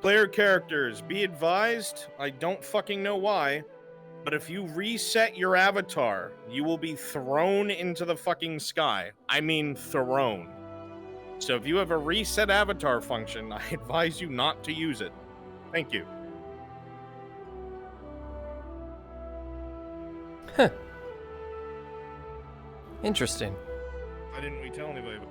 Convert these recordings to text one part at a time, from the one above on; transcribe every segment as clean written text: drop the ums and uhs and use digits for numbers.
Player characters, be advised, I don't fucking know why, but if you reset your avatar, you will be thrown into the fucking sky. I mean thrown. So if you have a reset avatar function, I advise you not to use it. Thank you. Huh. Interesting. Why didn't we tell anybody about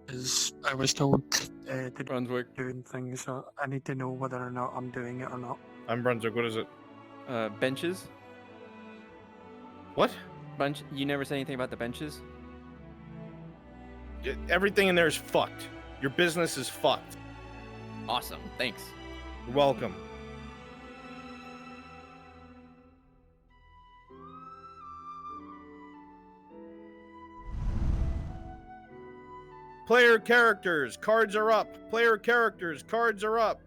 Is I was told to Brunswick. doing things, so I need to know whether or not I'm doing it or not. I'm Brunswick, what is it? Benches. What? Bunch. You never said anything about the benches. Everything in there is fucked. Your business is fucked. Awesome. Thanks. You're welcome. Player characters, cards are up. Player characters, cards are up.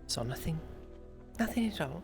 So nothing? Nothing at all?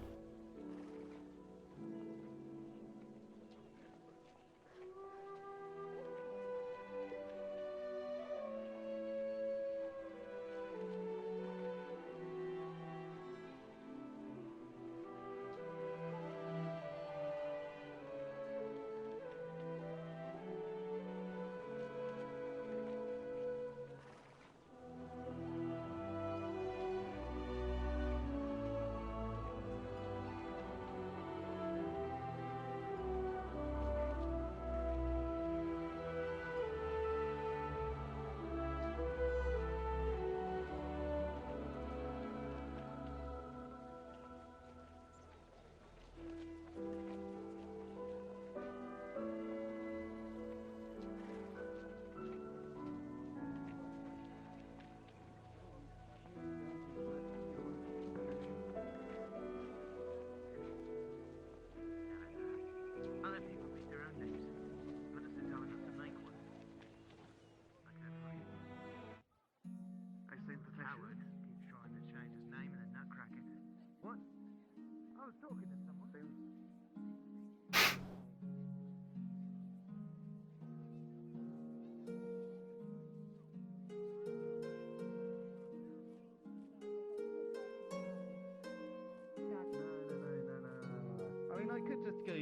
I mean, I could just go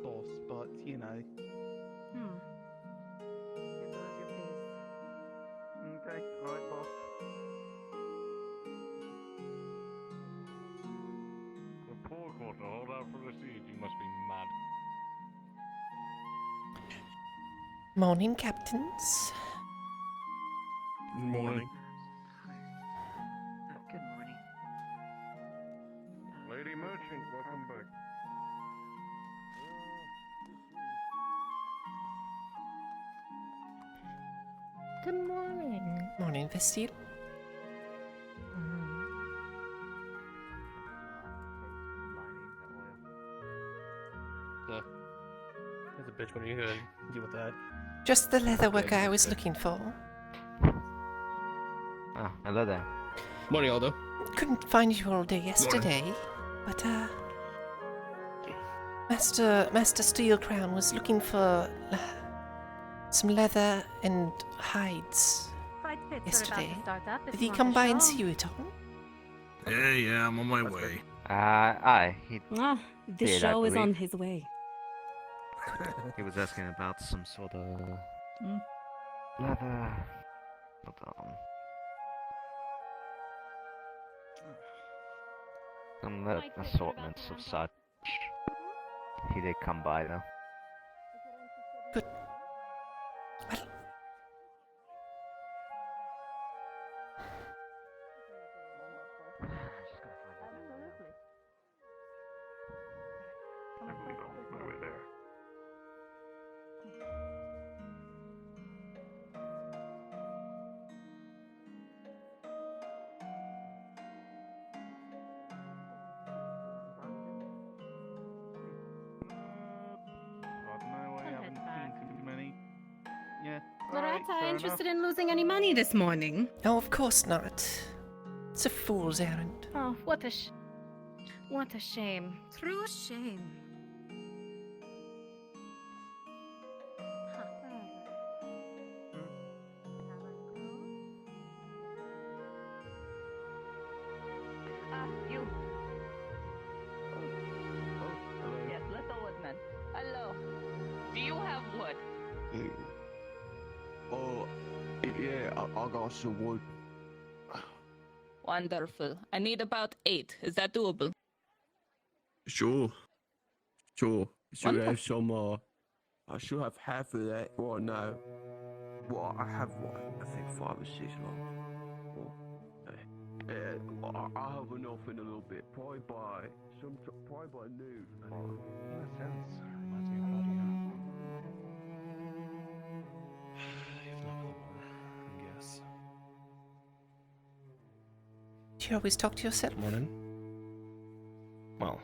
boss, but you know. Okay, alright, boss. The poor quarter, hold out for the siege. You must be mad. Morning, captains. Morning. Good morning. Lady Merchant, welcome back. Good morning. Morning, Vestile. There's a bitch when you gonna deal with that. Just the leather worker I was looking for. Oh, hello there. Morning, Aldo. Couldn't find you all day yesterday, but Master Steelcrown was looking for some leather and hides yesterday. Did he come by and see you at all? Yeah, I'm on my way. Aye, Ah, the did, I show is on believe. his way. he was asking about some sort of Hmm. leather. Hold on. Some assortments of such. He did come by though. But I don't... I believe I'm on my way there. Pardon my way, I haven't seen too many. Yeah. Loretta, interested in losing any money this morning? No, of course not. It's a fool's errand. Oh, what a shame. True shame. You. Yes, little woodman. Hello. Do you have wood? Oh, yeah, I got some wood. Wonderful. I need about 8. Is that doable? Sure. Should Wonderful. have some, I should have half of that right now. Well, I have I think 5 or 6 long. I'll have enough in a little bit. Probably by noon. In a sense, reminds me of Claudia. If not clever, I guess. Do you always talk to yourself? Morning. Well,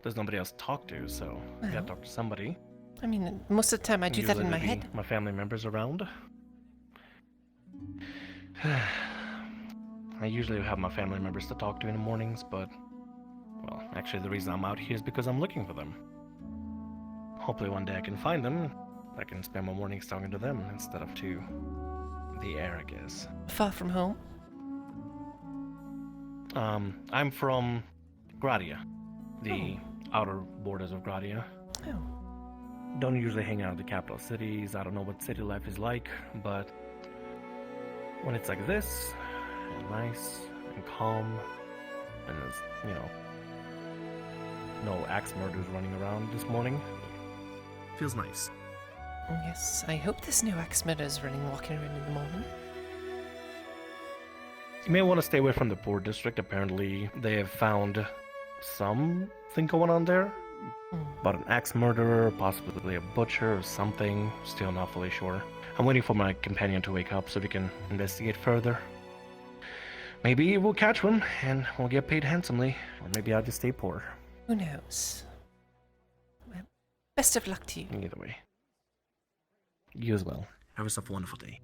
there's nobody else to talk to, so I gotta Well. talk to somebody. I mean, most of the time I do that in Usually my there'd be head. My family members around. I usually have my family members to talk to in the mornings, but, well, actually the reason I'm out here is because I'm looking for them. Hopefully one day I can find them. I can spend my mornings talking to them instead of to the air, I guess. Far from home? I'm from Gradia, the outer borders of Gradia. Oh. Don't usually hang out in the capital cities. I don't know what city life is like, but when it's like this, and nice and calm, and there's, no axe murders running around this morning, feels nice. Yes, I hope there's no axe murders walking around in the morning. You may want to stay away from the poor district. Apparently, they have found something going on there. About an axe murderer, possibly a butcher or something. Still not fully sure. I'm waiting for my companion to wake up so we can investigate further. Maybe we'll catch one and we'll get paid handsomely. Or maybe I'll just stay poor. Who knows? Well, best of luck to you. Either way. You as well. Have yourself a wonderful day.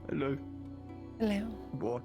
Hello. Hello. What?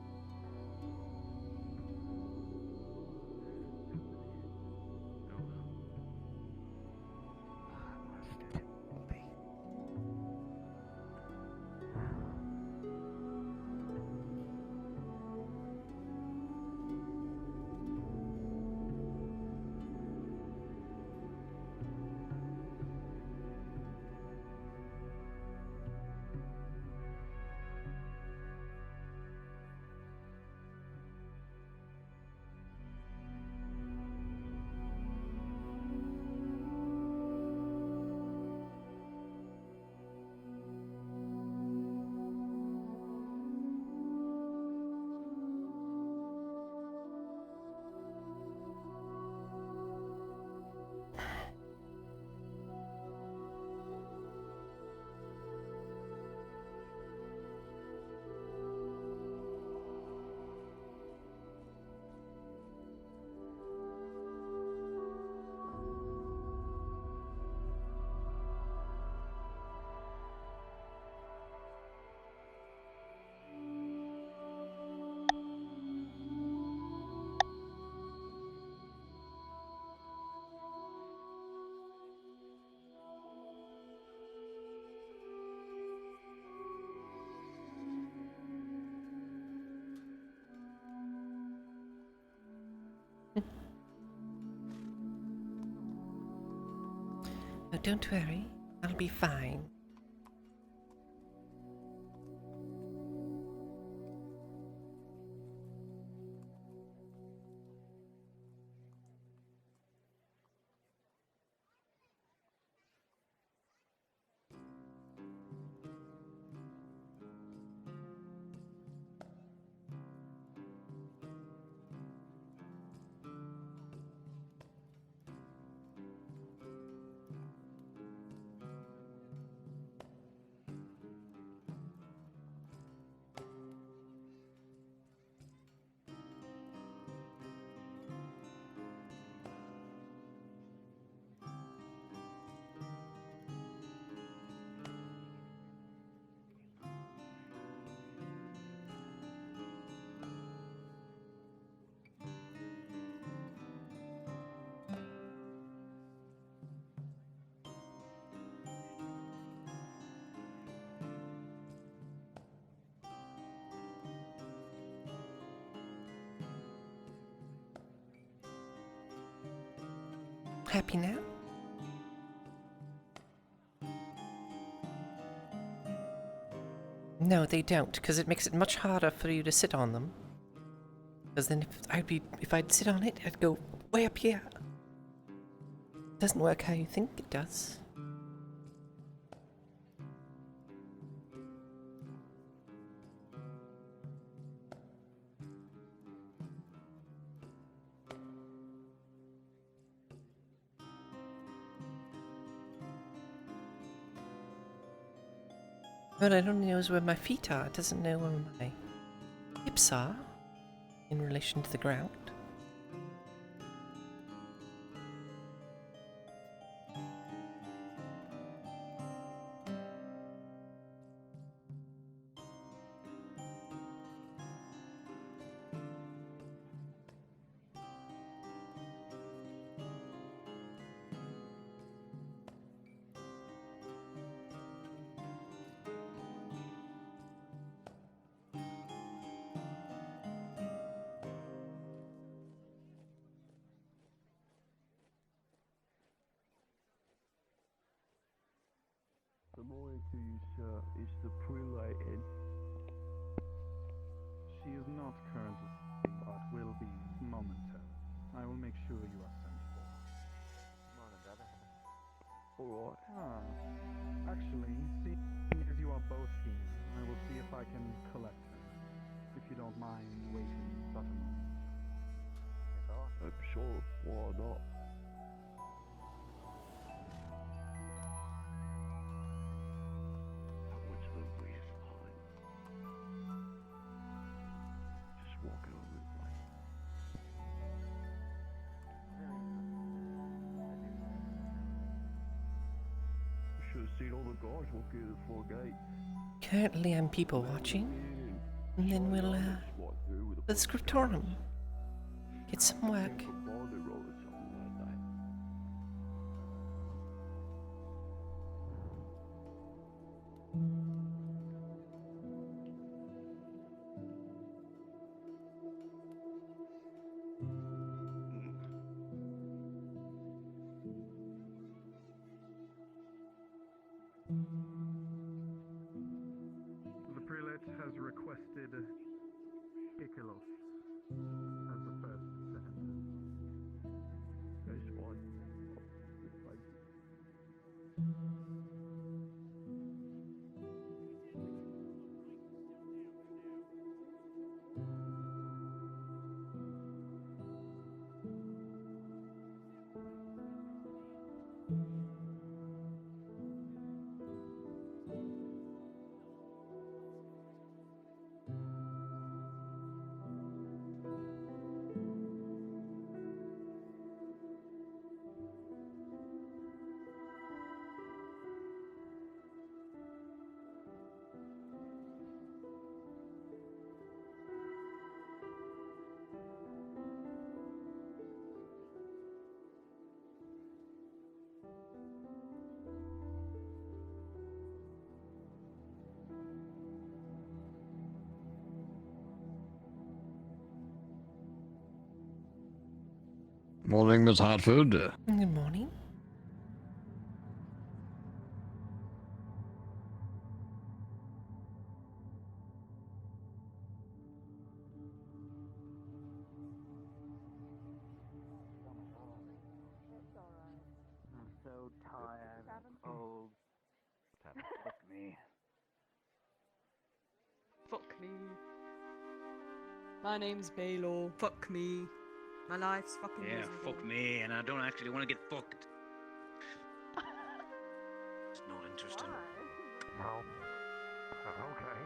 No, don't worry. I'll be fine. Happy now? No, they don't, because it makes it much harder for you to sit on them. Because then if I'd sit on it, I'd go way up here. Doesn't work how you think it does. But it only knows where my feet are. It doesn't know where my hips are in relation to the ground. The morning to you, sir. Is the prelate in? She is not currently, but will be momentarily. I will make sure you are sent for. Alright. Actually, seeing as you are both here, I will see if I can collect her. If you don't mind waiting but a moment. I'm sure. Why not? Which over is fine. Just walking over the place. You should have seen all the guys walking in the front gate. Currently I'm people watching. And then we'll the scriptorium. Get some work. The prelate has requested Ikelos as the first to enter. Morning, Miss Hartford. Good morning. I'm so tired. Oh, fuck me. Fuck me. My name's Baylor. Fuck me. My life's fucking Yeah, miserable. fuck me, and I don't actually want to get fucked. It's not interesting. Well, okay.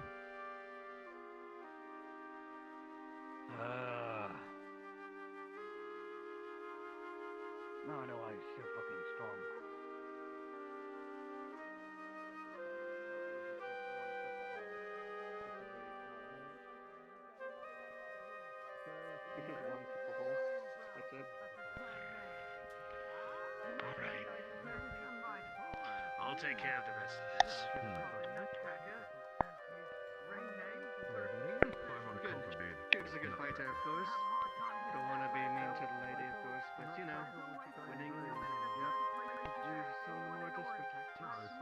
Now I know why he's so fucking strong. This is one typical. That's it. Alright. I'll take care of the rest of this. Good. Kid's a good fighter, of course. Don't want to be mean to the lady, of course, but you know, winning, yep. Do some more desperate tactics.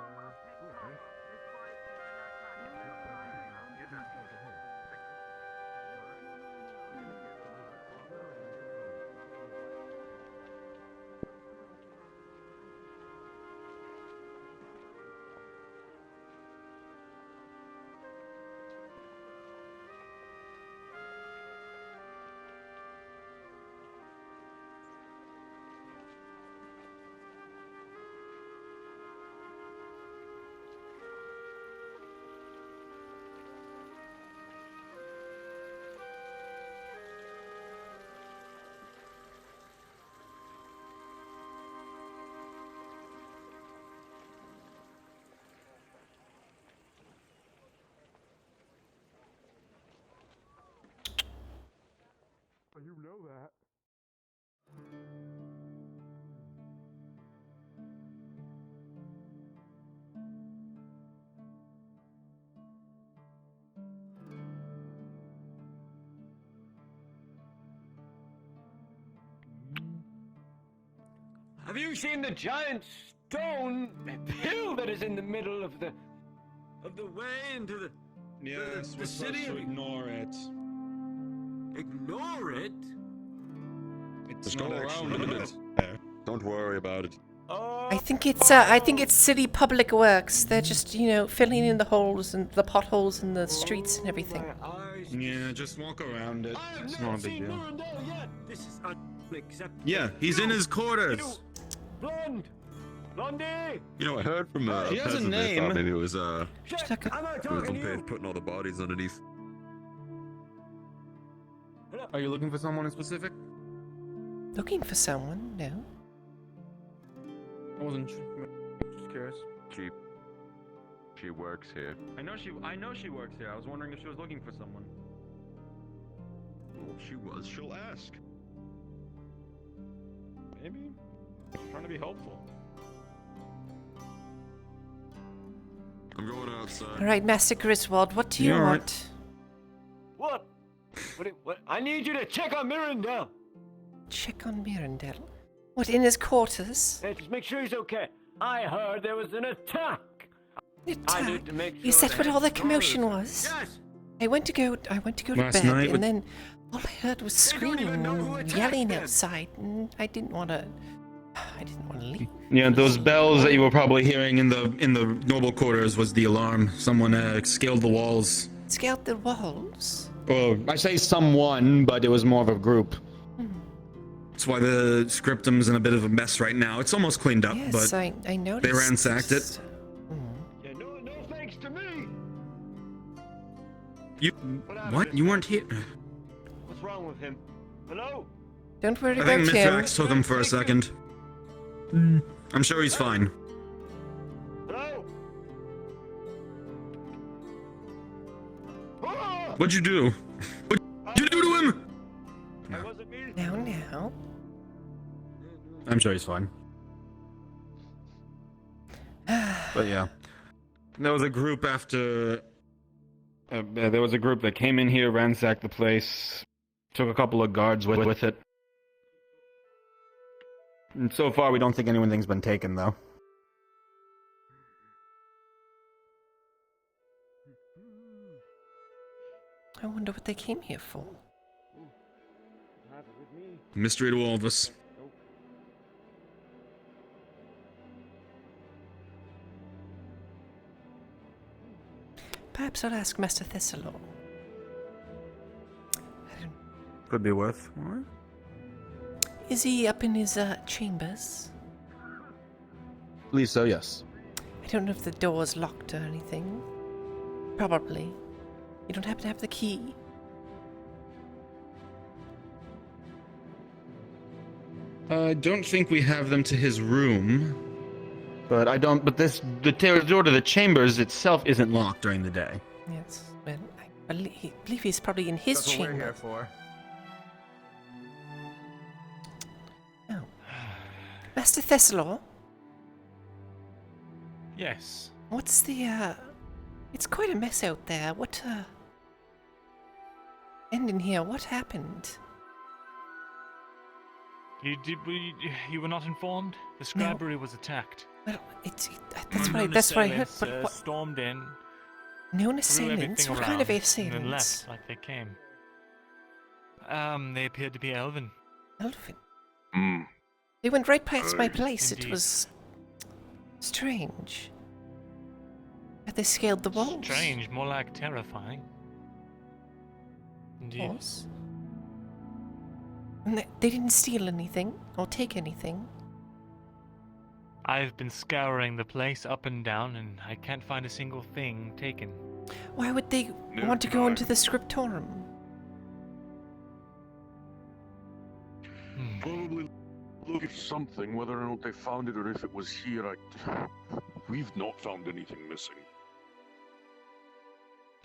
You know that. Have you seen the giant stone hill that is in the middle of the way into the Yes, the we're city? supposed to ignore it. Ignore it? It's Just not go actually around it. there. Don't worry about it. I think it's City Public Works. They're just, filling in the holes and the potholes in the streets and everything. Yeah, just walk around it. I've It's never not a big seen deal. Mirandel yet. This is unacceptable. Yeah, he's in his quarters. Blonde! Blondie! You know, I heard from He has a peasant they thought name. maybe it was Am I it was talking to you? putting all the bodies underneath. Are you looking for someone in specific? Looking for someone? No. I wasn't just curious. She works here. I know she works here. I was wondering if she was looking for someone. Well, if she was, she'll ask. Maybe. I'm trying to be helpful. I'm going outside. All right, Master Griswold, what do you Yeah, all right. want? What? What? I need you to check on Mirandel. Check on Mirandel. What, in his quarters? Hey, just make sure he's okay. I heard there was an attack. I Attack? need to make sure Is that what that all the it's commotion not- was? Yes. I went to go to Last bed, night and with- then all I heard was They don't even screaming know who and attacked yelling them. outside, and I didn't want to leave. Yeah, those bells that you were probably hearing in the noble quarters was the alarm. Someone scaled the walls. Scaled the walls. Well, I say someone, but it was more of a group. That's why the scriptum's in a bit of a mess right now. It's almost cleaned up, Yes, but I noticed. they ransacked it. Yeah, no thanks to me. You what? You weren't here. What's wrong with him? Hello? Don't worry I about think him. Mithrax took him for a second. I'm sure he's fine. Hello? What'd you do? What'd you do to him? That wasn't me. Now. I'm sure he's fine. But yeah, there was a group after. There was a group that came in here, ransacked the place, took a couple of guards with it. And so far, we don't think anything's been taken, though. I wonder what they came here for. Mystery to all of us. Perhaps I'll ask Master Thessalon. Could be worth. Is he up in his chambers? I believe so, yes. I don't know if the door's locked or anything. Probably. You don't happen to have the key? I don't think we have them to his room. But I don't. But the door to the chambers itself isn't locked during the day. Yes. Well, I believe he's probably in his That's what chamber. we're here for. Oh. Master Thessalon? Yes. What's the, It's quite a mess out there. What, ending here, what happened? You were not informed? The Scribery was attacked. Well, that's what I heard, but what? Stormed in. Known assailants? What kind of assailants? And left like they came. They appeared to be elven. Elven? They went right past my place. Indeed. It was strange. But they scaled the walls. Strange, more like terrifying. Indeed. Walls? And they didn't steal anything or take anything. I've been scouring the place up and down, and I can't find a single thing taken. Why would they want to go into the scriptorium? Probably looking for something, whether or not they found it or if it was here. We've not found anything missing.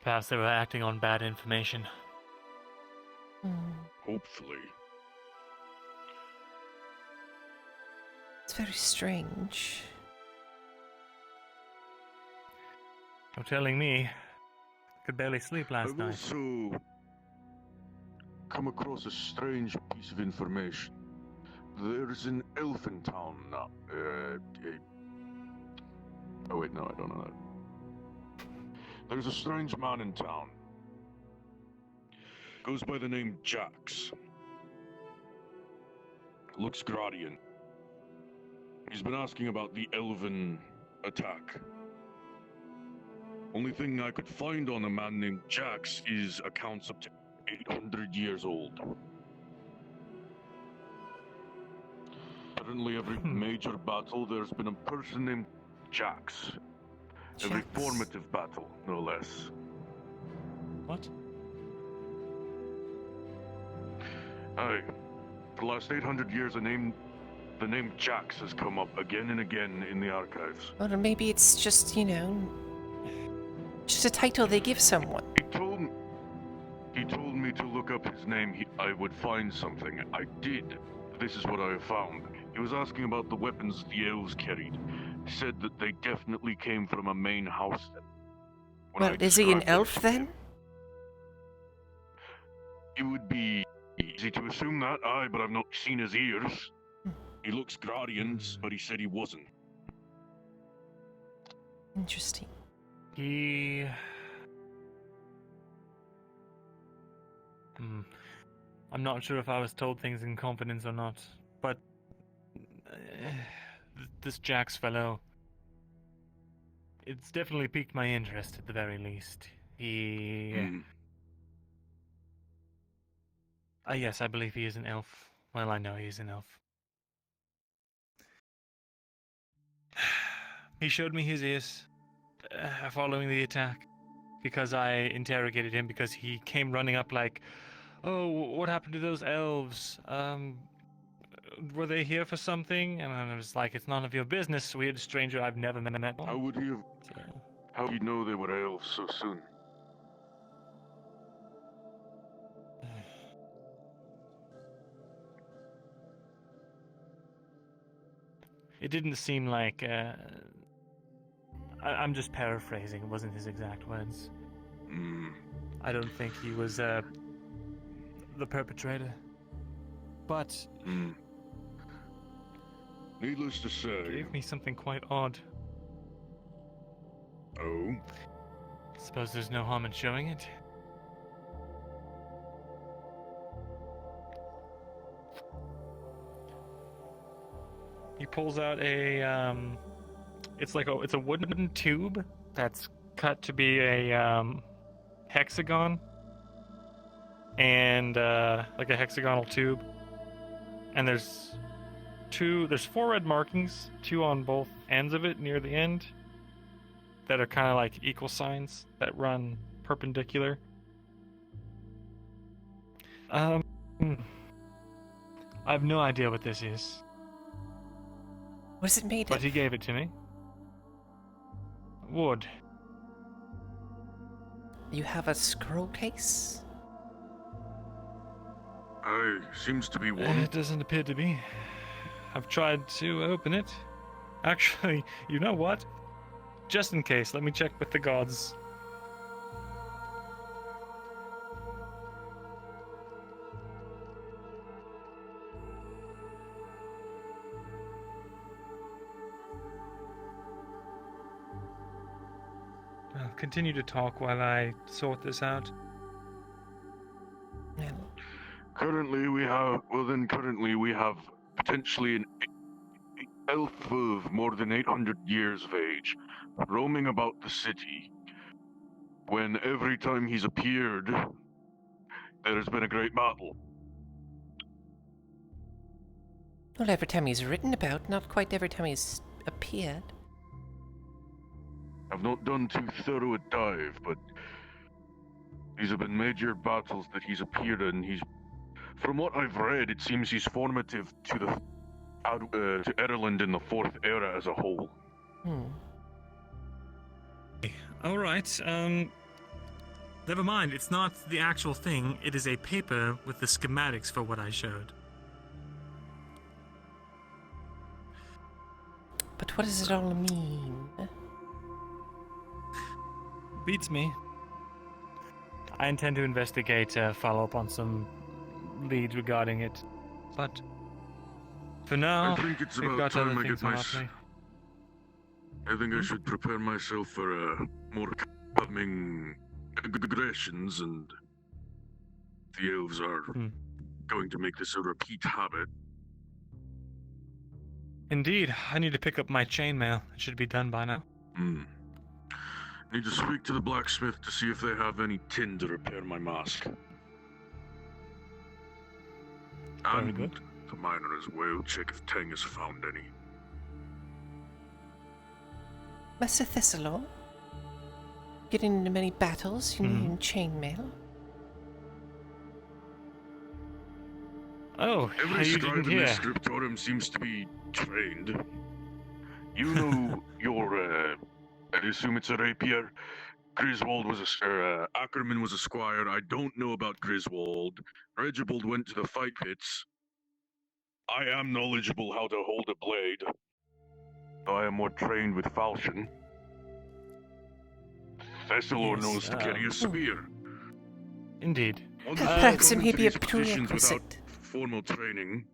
Perhaps they were acting on bad information. Hopefully. It's very strange. You're telling me. Could barely sleep last I've night. also come across a strange piece of information. There's an elf in town now. Oh wait, no, I don't know that. There's a strange man in town. Goes by the name Jax. Looks Gradian. He's been asking about the elven attack. Only thing I could find on a man named Jax is accounts up to 800 years old. Apparently every major battle there's been a person named Jax. Every formative battle, no less. What? Aye. For the last 800 years the name Jax has come up again and again in the archives. Or maybe it's just, just a title they give someone. He told me to look up his name, I would find something. I did. This is what I found. He was asking about the weapons the elves carried. He said that they definitely came from a main house. Well, is he an elf then? It would be easy to assume that, aye, but I've not seen his ears. He looks Gradian, but he said he wasn't. Interesting. I'm not sure if I was told things in confidence or not, but this Jax fellow, it's definitely piqued my interest at the very least. Yes, I believe he is an elf. Well, I know he is an elf. He showed me his ears following the attack because I interrogated him because he came running up like, "Oh, what happened to those elves? Were they here for something?" And I was like, "It's none of your business, weird stranger I've never met." How would he have... How would he know they were elves so soon? It didn't seem like... I'm just paraphrasing, it wasn't his exact words. I don't think he was the perpetrator. But Needless to say. Gave me something quite odd. Oh? Suppose there's no harm in showing it. He pulls out a it's a wooden tube that's cut to be a hexagon, and like a hexagonal tube, and there's 4 red markings, 2 on both ends of it near the end, that are kind of like equal signs that run perpendicular. I have no idea what this is. What is it made But of? he gave it to me. Wood. You have a scroll case? Seems to be one. It doesn't appear to be. I've tried to open it. Actually, you know what? Just in case, let me check with the gods. I'll continue to talk while I sort this out. Currently we have potentially an elf of more than 800 years of age, roaming about the city, when every time he's appeared, there has been a great battle. Well, every time he's written about, not quite every time he's appeared. I've not done too thorough a dive, but these have been major battles that he's appeared in. From what I've read, it seems he's formative to Ireland in the 4th era as a whole. All right. Never mind. It's not the actual thing. It is a paper with the schematics for what I showed. But what does it all mean? Beats me. I intend to investigate, follow up on some leads regarding it, but for now, I think it's we've about got other time I things get on my. our plate. I think I should prepare myself for more coming aggressions, and the elves are going to make this a repeat habit. Indeed, I need to pick up my chainmail. It should be done by now. Need to speak to the blacksmith to see if they have any tin to repair my mask. Very good. The miner as well. Check if Tang has found any. Master Thessalon? Getting into many battles, you need chainmail? Oh, Every you scribe didn't in the hear. scriptorium seems to be trained. You know your, I assume it's a rapier. Griswold was Ackerman was a squire. I don't know about Griswold. Regibald went to the fight pits. I am knowledgeable how to hold a blade. Though I am more trained with falchion. Thessalor Yes, knows to carry a spear. Indeed. Perhaps it may be a Positions without prerequisite. formal training.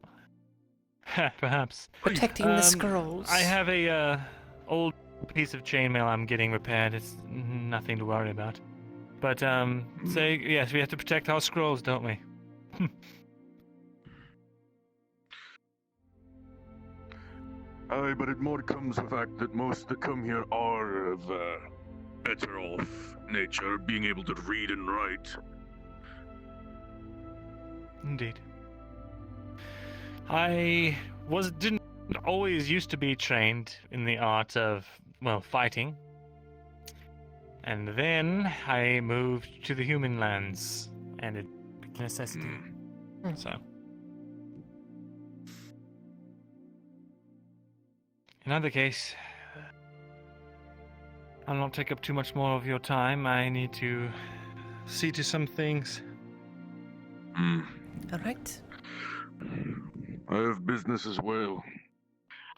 Perhaps. Protecting the scrolls. I have a old piece of chainmail I'm getting repaired. It's nothing to worry about. But yes, we have to protect our scrolls, don't we? Aye, but it more comes the fact that most that come here are of better off nature, being able to read and write. Indeed. I didn't always used to be trained in the art of, well, fighting. And then I moved to the human lands, and it became a necessity. So. In either case, I'll not take up too much more of your time. I need to see to some things. All right. I have business as well.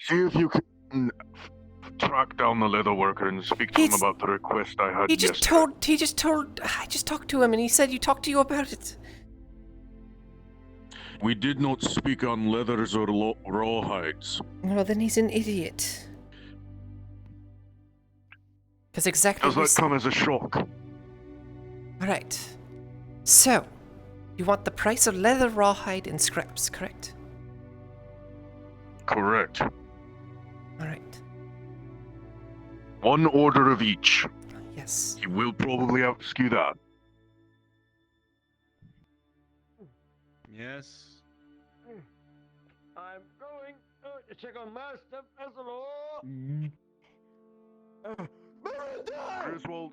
See if you can track down the leather worker and speak to him about the request I had I just talked to him and he said you talked to you about it. We did not speak on leathers or rawhides. Well, then he's an idiot. Because exactly. Does that come as a shock? Alright. So, you want the price of leather, rawhide, and scraps, correct? Correct. Alright. One order of each. Yes. You will probably have to skew that. Yes. I'm going to check on Master Vessel. Griswold.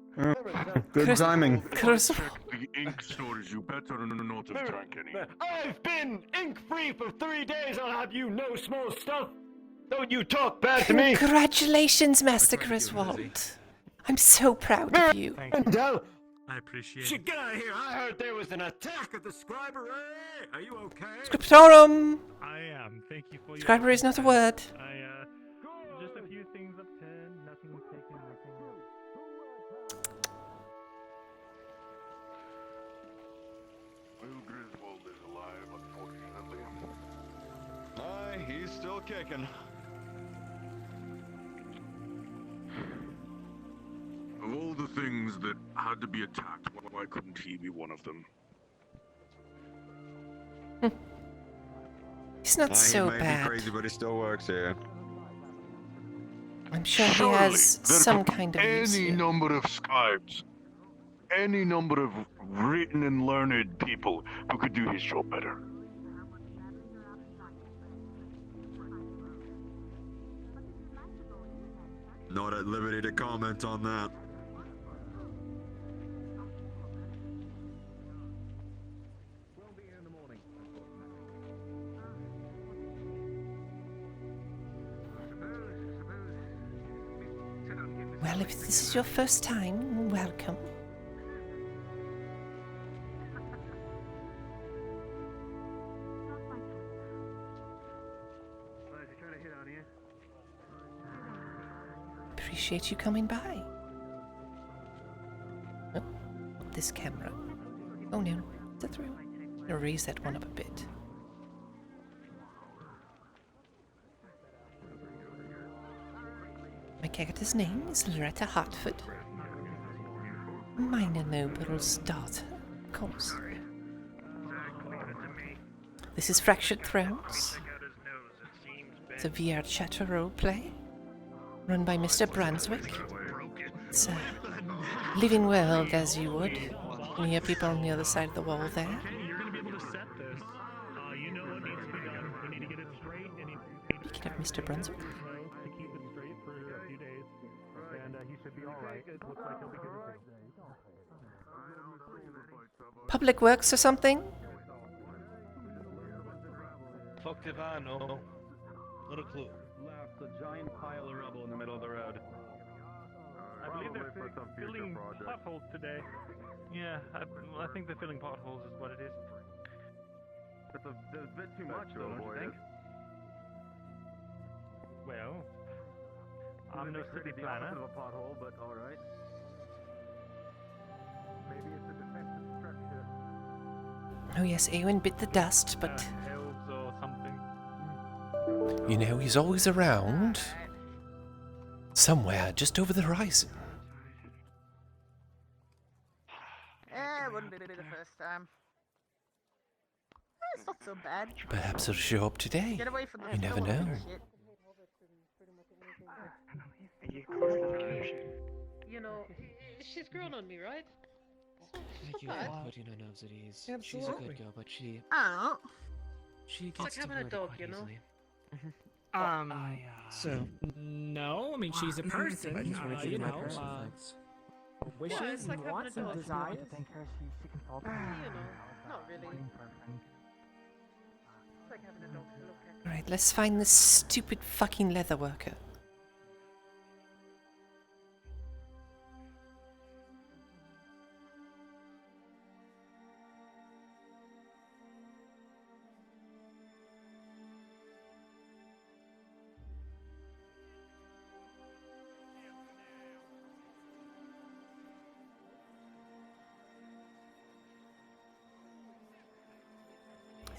Good timing. Griswold. The ink stores. You better not have drank any. I've been ink-free for 3 days. I'll have you no small stuff. Don't you talk bad to me. Congratulations, Master Griswold. I'm so proud of you. I appreciate it. Get out of here. I heard there was an attack at the Scribery. Are you okay? Scriptorum! I am. Thank you for your. Scribery is not a word. Just a few things up 10. Nothing was taken. Well, Griswold is alive, unfortunately. Aye, he's still kicking. Of all the things that had to be attacked, why couldn't he be one of them? He's not so He may bad. be crazy, but he still works here. I'm sure he Surely has there's some kind of use any here. number of scribes, any number of written and learned people who could do his job better. Not at liberty to comment on that. Well, if this is your first time, welcome. Appreciate you coming by. Oh, this camera. Oh no, it's a throw. I'm gonna raise that one up a bit. My character's name is Loretta Hartford. Minor noble's daughter, of course. This is Fractured Thrones. It's a VRChat roleplay run by Mr. Brunswick. It's a living world as you would. You can hear people on the other side of the wall there. You're gonna be able to set this. You know what needs to be done. We need to get it straight. Speaking of Mr. Brunswick. To keep it straight for a few days, and he should be all right. Looks like he'll be good with it. Public Works or something? Fucked if I know. Not a clue. Left a giant pile of rubble in the middle of the road. I believe they're filling potholes today. Yeah, I think they're filling potholes is what it is. That's a bit too much, though, don't you think? Well, I'm no city planner. Of a pothole, but all right. Maybe it's a defensive structure. Oh yes, Eowyn bit the dust, but Elves or something. you know, he's always around. Somewhere just over the horizon. It wouldn't be the first time. It's not so bad. Perhaps he'll show up today. Get away from the You never floor know. and shit. You know, she's grown on me, right? Thank you bad. for putting her nose at ease. She's a Absolutely. good girl, but she Oh. she It's like gets to having a hurt dog, quite you know? easily. So, no, I mean, she's a person, I just wanted to you give my know, personal thanks. wishes Yeah, it's like and having wants a and dog. desires. You know, not really. It's like having a dog to look at. Alright, let's find this stupid fucking leather worker.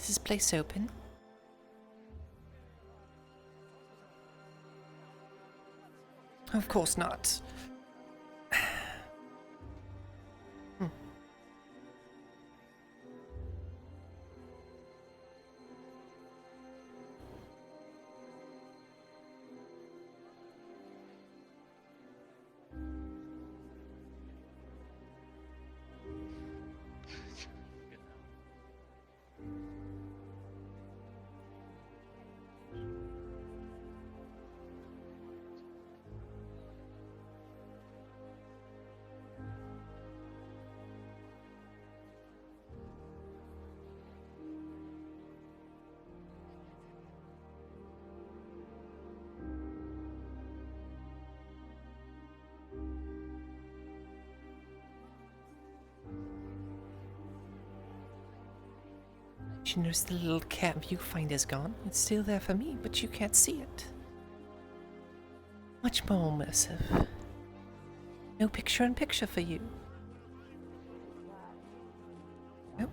Is this place open? Of course not. She knows the little cat viewfinder's gone. It's still there for me, but you can't see it. Much more immersive. No picture-in-picture for you. Nope.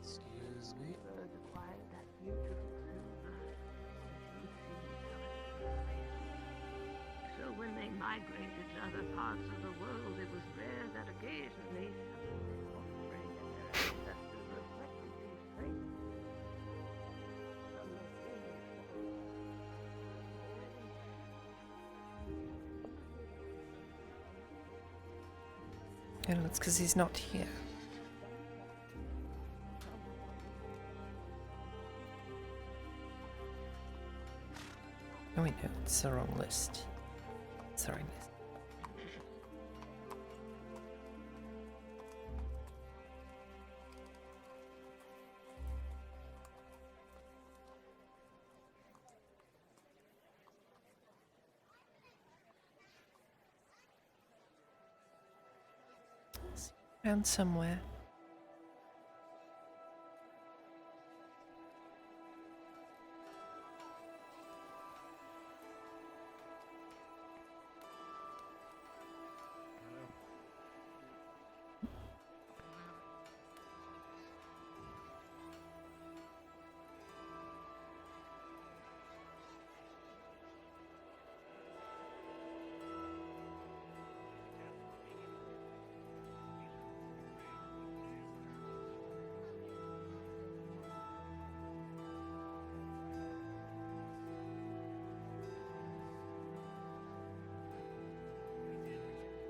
Excuse me. So when they migrated to other parts of the world, it was rare that occasionally Oh, it's because he's not here. Oh wait, no, it's the wrong list. It's the right list. Around somewhere.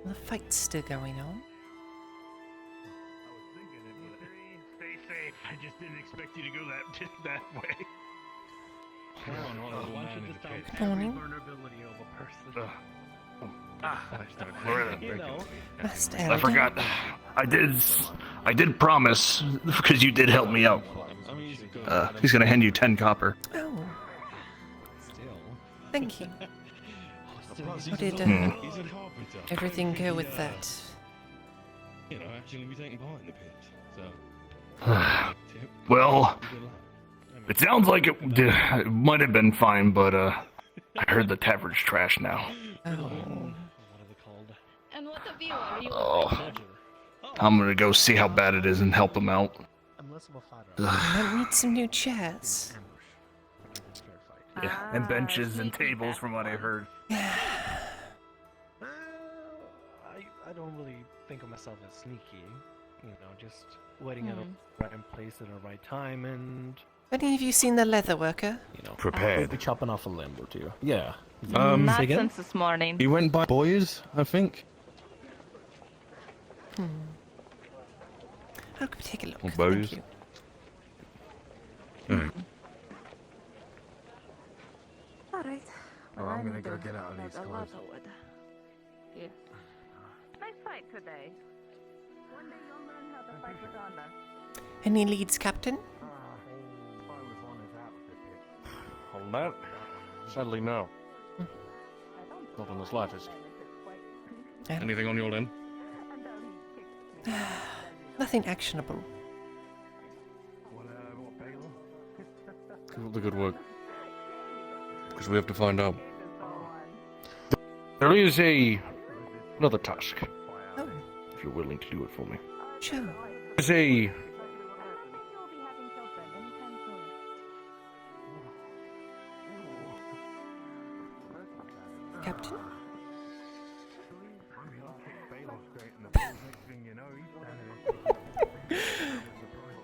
The fight's still going on. Stay safe. I just didn't expect you to go that way. Good morning. Vulnerability of a person. Master I Elder. forgot. I did promise, because you did help me out. He's gonna hand you 10 copper. Oh. Thank you. How did everything go with that? You know, actually be taking part in the pit. So. Well, it sounds like it might have been fine, but I heard the tavern's trash now. Oh. And what the view are you? I'm gonna go see how bad it is and help him out. You might need some new chairs. Yeah, and benches and tables from what I heard. I don't really think of myself as sneaky. You know, just waiting at a right place at the right time and... Any of you seen the leather worker? You know, Prepared. maybe chopping off a limb or two. Yeah. not say again? since this morning. He went by boys, I think. I'll go take a look. Or Thank bows. you. Alright. Oh, I'm gonna go get out of these clothes. Yeah. Nice fight today. One day you'll learn how to fight with honor. Any leads, Captain? On that? Sadly, no. Not in the slightest. Anything on your end? Nothing actionable. Keep up the good work. Because we have to find out. There is another task. Oh. If you're willing to do it for me. Sure. There's a Captain.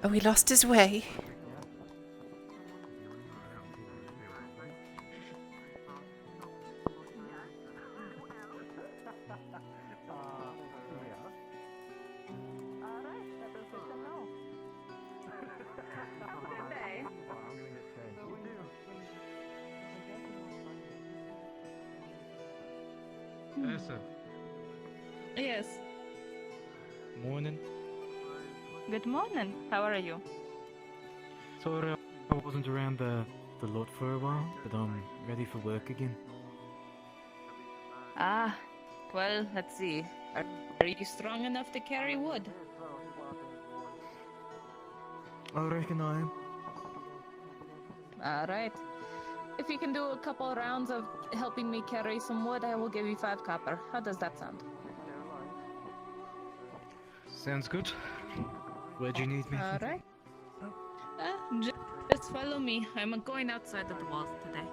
Oh, he lost his way. Essa. Yes. Morning. Good morning. How are you? Sorry, I wasn't around the lot for a while, but I'm ready for work again. Ah, well, let's see. Are you strong enough to carry wood? I reckon I am. Alright. If you can do a couple rounds of helping me carry some wood, I will give you 5 copper. How does that sound? Sounds good. Where'd you need me? Alright. Just follow me. I'm going outside of the walls today.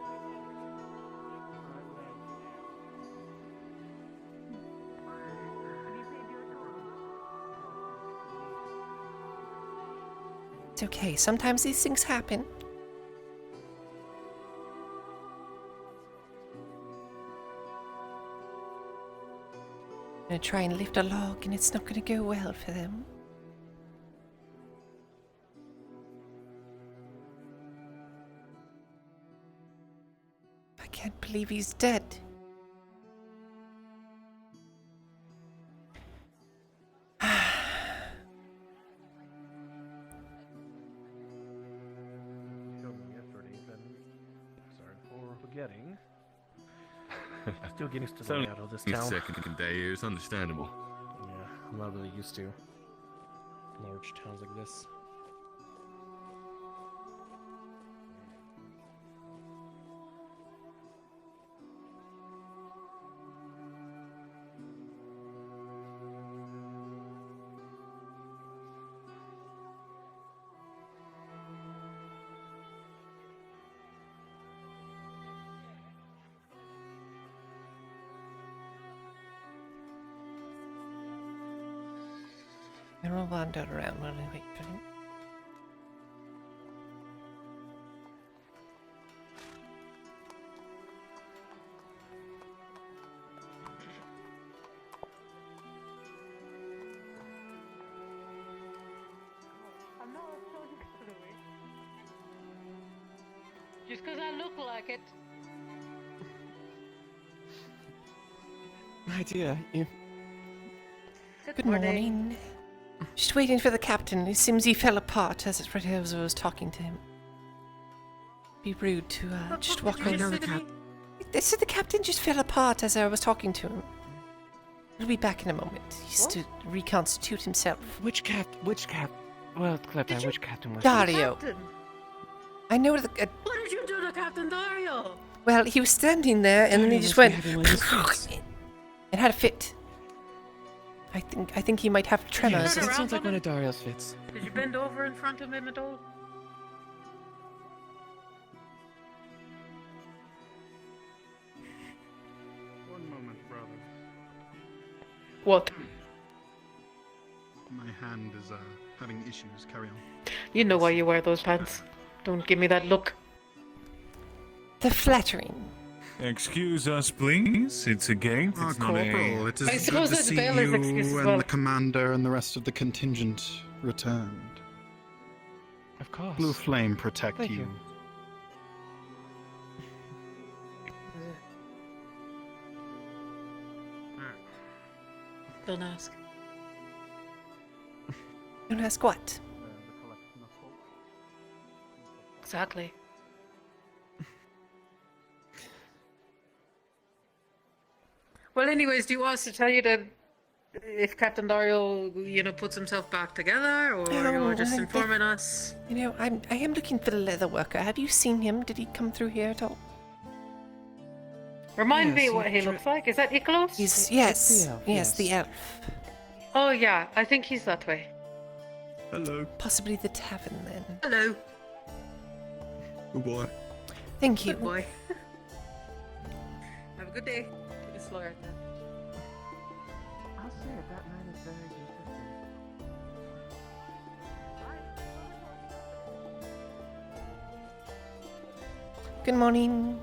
It's okay. Sometimes these things happen. I'm gonna try and lift a log, and it's not gonna go well for them. I can't believe he's dead. Forgetting. Still getting to It's the only out of this the town. second day here, it's understandable. Yeah, I'm not really used to large towns like this. And we'll wander around while we wait for him. Just because I look like it. My dear, you... Good morning. Just waiting for the captain. It seems he fell apart as I was talking to him. Be rude to just walk over. They said the captain just fell apart as I was talking to him. He'll be back in a moment. He's to reconstitute himself. Which cap? Well, Cleta, which captain was Dario. Captain. I know the. What did you do to Captain Dario? Well, he was standing there and then he just went and had a fit. I think he might have tremors. Yes, it sounds like one of Dario's fits. Did you bend over in front of him at all? One moment, brother. What? My hand is having issues. Carry on. You know why you wear those pants. Don't give me that look. They're flattering. Excuse us, please. It's a gate. It's not Corporal, a... it is I good suppose to that's see Baylor's you excuse as and well. the commander and the rest of the contingent returned. Of course. Blue Flame protect Thank you. you. Don't ask. Don't ask what? Exactly. Well, anyways, do you want us to tell you that if Captain Dario, puts himself back together, or you're just informing us? I am looking for the leather worker. Have you seen him? Did he come through here at all? Remind me what he looks like. Is that Ikalos? Yes, the elf. Oh yeah, I think he's that way. Hello. Possibly the tavern then. Hello. Good boy. Thank you. Good boy. Have a good day. Miss Loretta. I'll say it, that man is very interesting. Good morning.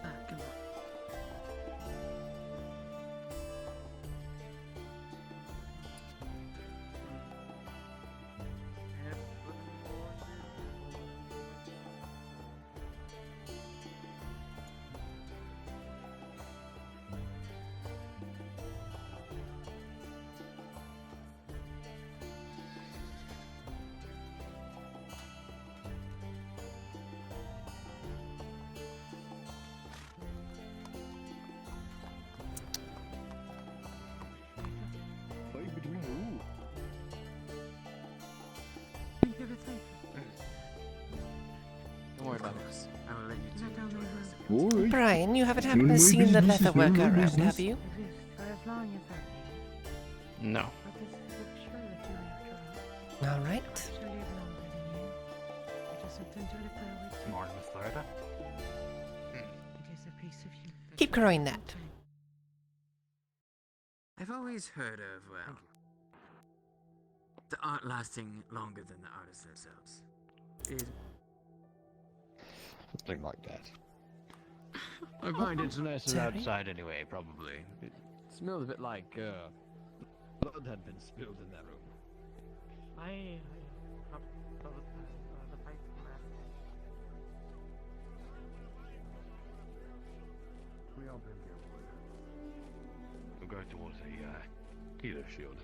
Good morning. Fight between who? Don't worry about it. I will let you two enjoy the rest of All right. Brian, you haven't happened to None of my seen the business, leather none of worker my around, business. have you? For as long as I can. No. But this is a sure that you after all. All right. Shall live longer than you. I just intend to live there with you. Morning, Miss Loretta. It is a piece of you. that Keep you growing have that. I've always heard of, well, the art lasting longer than the artists themselves. Something like that. I find it's nicer Sorry? outside anyway, probably. It smells a bit like, blood had been spilled in that room. I have the pipe We all been here. We'll go towards the, healer shield.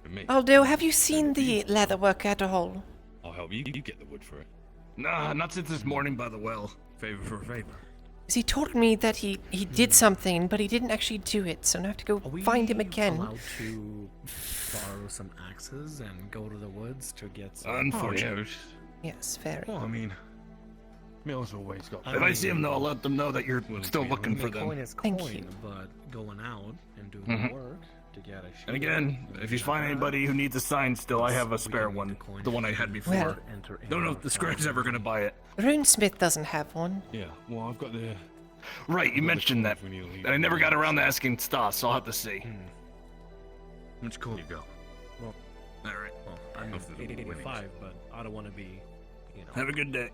For me. Aldo, have you seen the leather worker at all? I'll help you. You get the wood for it. Nah, not since this morning by the well. Favor for a favor. 'Cause he told me that he did something, but he didn't actually do it, so I have to go find him again. Allowed to borrow some axes and go to the woods to get some... Unfortunate. Yes, very. Well, I mean, Mill's always got. if I see him, though, I'll let them know that you're still looking for Coin them. is Thank coin, you. but going out and doing Mhm. the work to get a shield. And again, if you find anybody who needs a sign still, I have a spare one. The one I had before. Well- Don't know if the scribe's ever gonna buy it. Runesmith doesn't have one. Yeah, well, I've got the... Right, you mentioned that. And I never got around to asking Stas, so I'll have to see. It's cool. You go. Well, Alright. well, I'm Off to the 85, but I don't want to be, you know, Have a good day.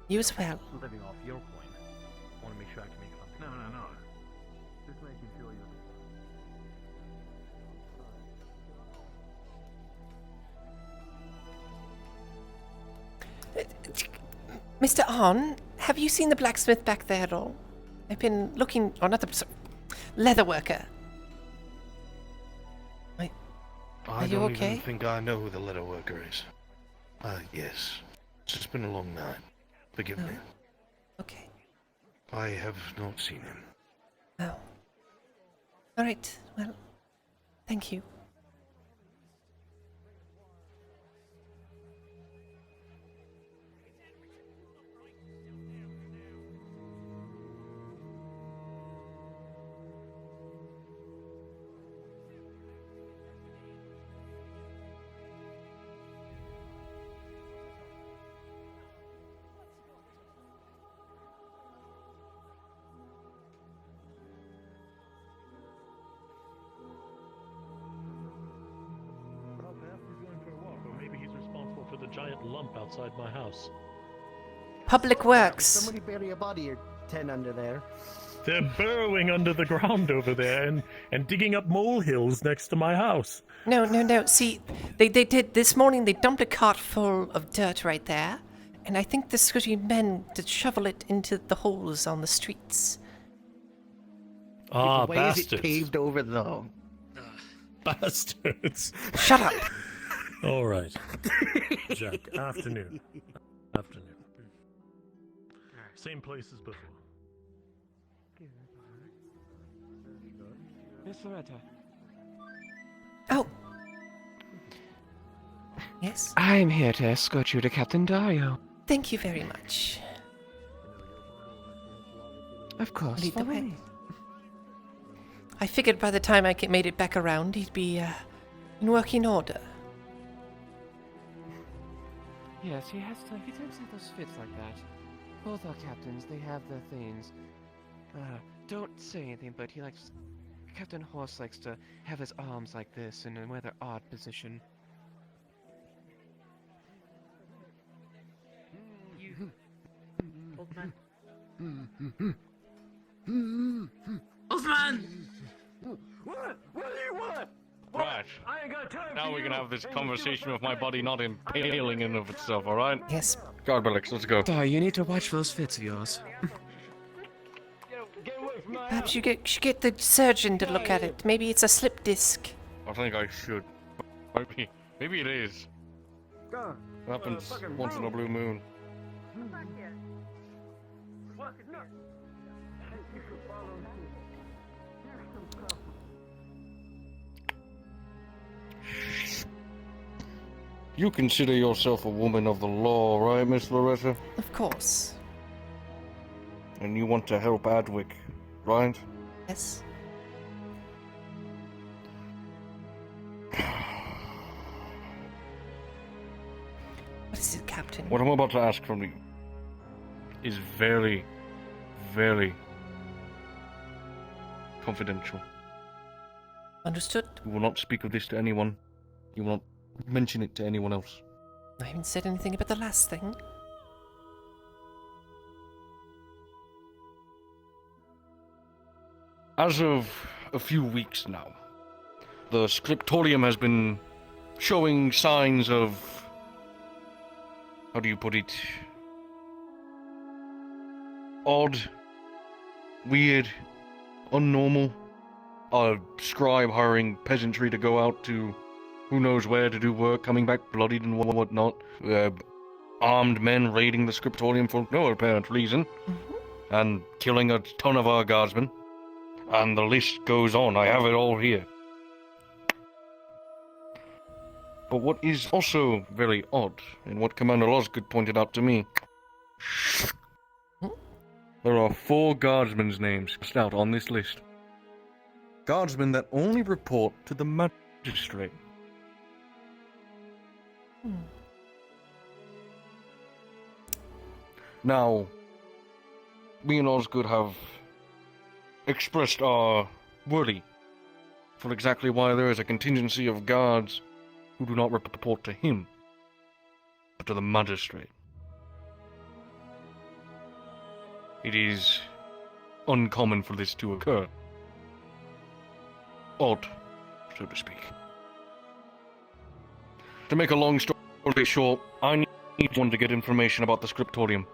You as well. living off your coin. I want to make sure I can make something. No. Just making sure you're. Mr. Ahn, have you seen the blacksmith back there at all? I've been looking, or not the leather worker. Are you don't okay? even think I know who the letter worker is. Yes. It's just been a long night. Forgive me. Okay. I have not seen him. Oh. All right. Well, thank you. Well, perhaps he's going for a walk, or maybe he's responsible for the giant lump outside my house. Public Works. Somebody bury a body or 10 under there. They're burrowing under the ground over there and digging up molehills next to my house. No. See, they did this morning. They dumped a cart full of dirt right there, and I think the security men to shovel it into the holes on the streets. Ah, Why bastards. is it paved over though? Bastards. Shut up. All right. Jack, afternoon. Afternoon. Same place as before. Miss Loretta. Oh. Yes? I'm here to escort you to Captain Dario. Thank you very much. Of course. Lead the Follow way. me. I figured by the time I made it back around, he'd be in working order. Yes, he tends to have those fits like that. Both our captains, they have their things. don't say anything, but he likes... Captain Horse likes to have his arms like this in a rather odd position. You... Old man. Old man! What? What do you want? Right. I ain't got time Now for we can you. have this conversation with my body not impaling in of itself, alright? Yes. Garbelix, let's go. Sorry, you need to watch those fits of yours. Perhaps you should get the surgeon to look at it. Maybe it's a slip disc. I think I should. Maybe it is. It happens once in a blue moon. You consider yourself a woman of the law, right, Miss Loretta? Of course. And you want to help Adwick, right? Yes. What is it, Captain? What I'm about to ask from you is very, very confidential. Understood. You will not speak of this to anyone. You will not mention it to anyone else. I haven't said anything about the last thing. As of a few weeks now, the scriptorium has been showing signs of... how do you put it? Odd, weird, unnormal. A scribe hiring peasantry to go out to who knows where to do work, coming back bloodied and whatnot. Armed men raiding the scriptorium for no apparent reason, and killing a ton of our guardsmen. And the list goes on. I have it all here. But what is also very odd, and what Commander Osgood pointed out to me, there are 4 guardsmen's names crossed out on this list. Guardsmen that only report to the magistrate. Now, me and Osgood have expressed our worry for exactly why there is a contingency of guards who do not report to him, but to the magistrate. It is uncommon for this to occur. Odd, so to speak. To make a long story short, I need one to get information about the scriptorium.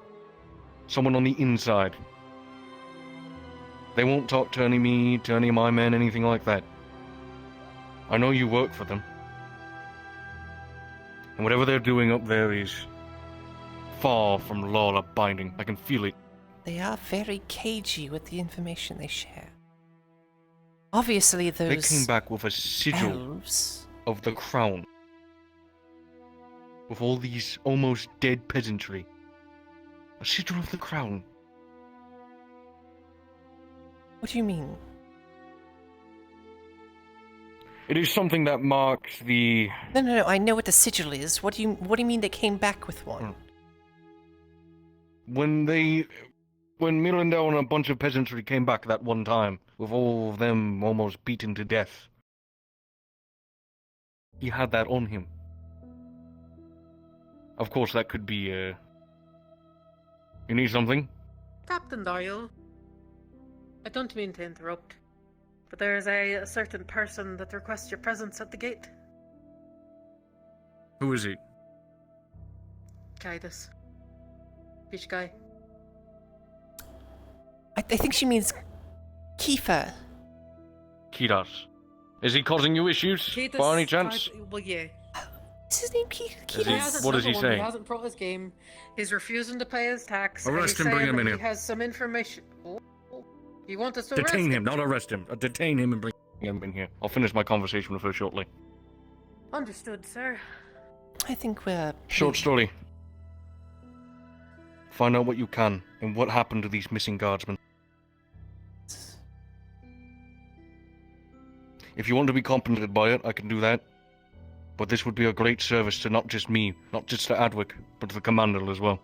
Someone on the inside. They won't talk to me, to any of my men, anything like that. I know you work for them. And whatever they're doing up there is far from law-abiding. I can feel it. They are very cagey with the information they share. Obviously, those They came back with a sigil elves. of the crown. With all these almost dead peasantry. A sigil of the crown. What do you mean? It is something that marks the... No. I know what the sigil is. What do you mean they came back with one? When Mirandel and a bunch of peasantry came back that one time, with all of them almost beaten to death, he had that on him. Of course, that could be, You need something? Captain Doyle, I don't mean to interrupt, but there is a certain person that requests your presence at the gate. Who is he? Kaidas. Fish guy. I think she means Kiefer. Kidas. Is he causing you issues, by any chance? Well, yeah. Is his name Kaidas? What does he say? He hasn't brought his game. He's refusing to pay his tax. Arrest and him, he's bring him saying in that here. He has some information. Oh, you want us to arrest Detain him, not arrest him. Detain him and bring him in here. I'll finish my conversation with her shortly. Understood, sir. I think we're... Short story. Find out what you can, and what happened to these missing guardsmen. If you want to be compensated by it, I can do that. But this would be a great service to not just me, not just to Adwick, but to the commander as well.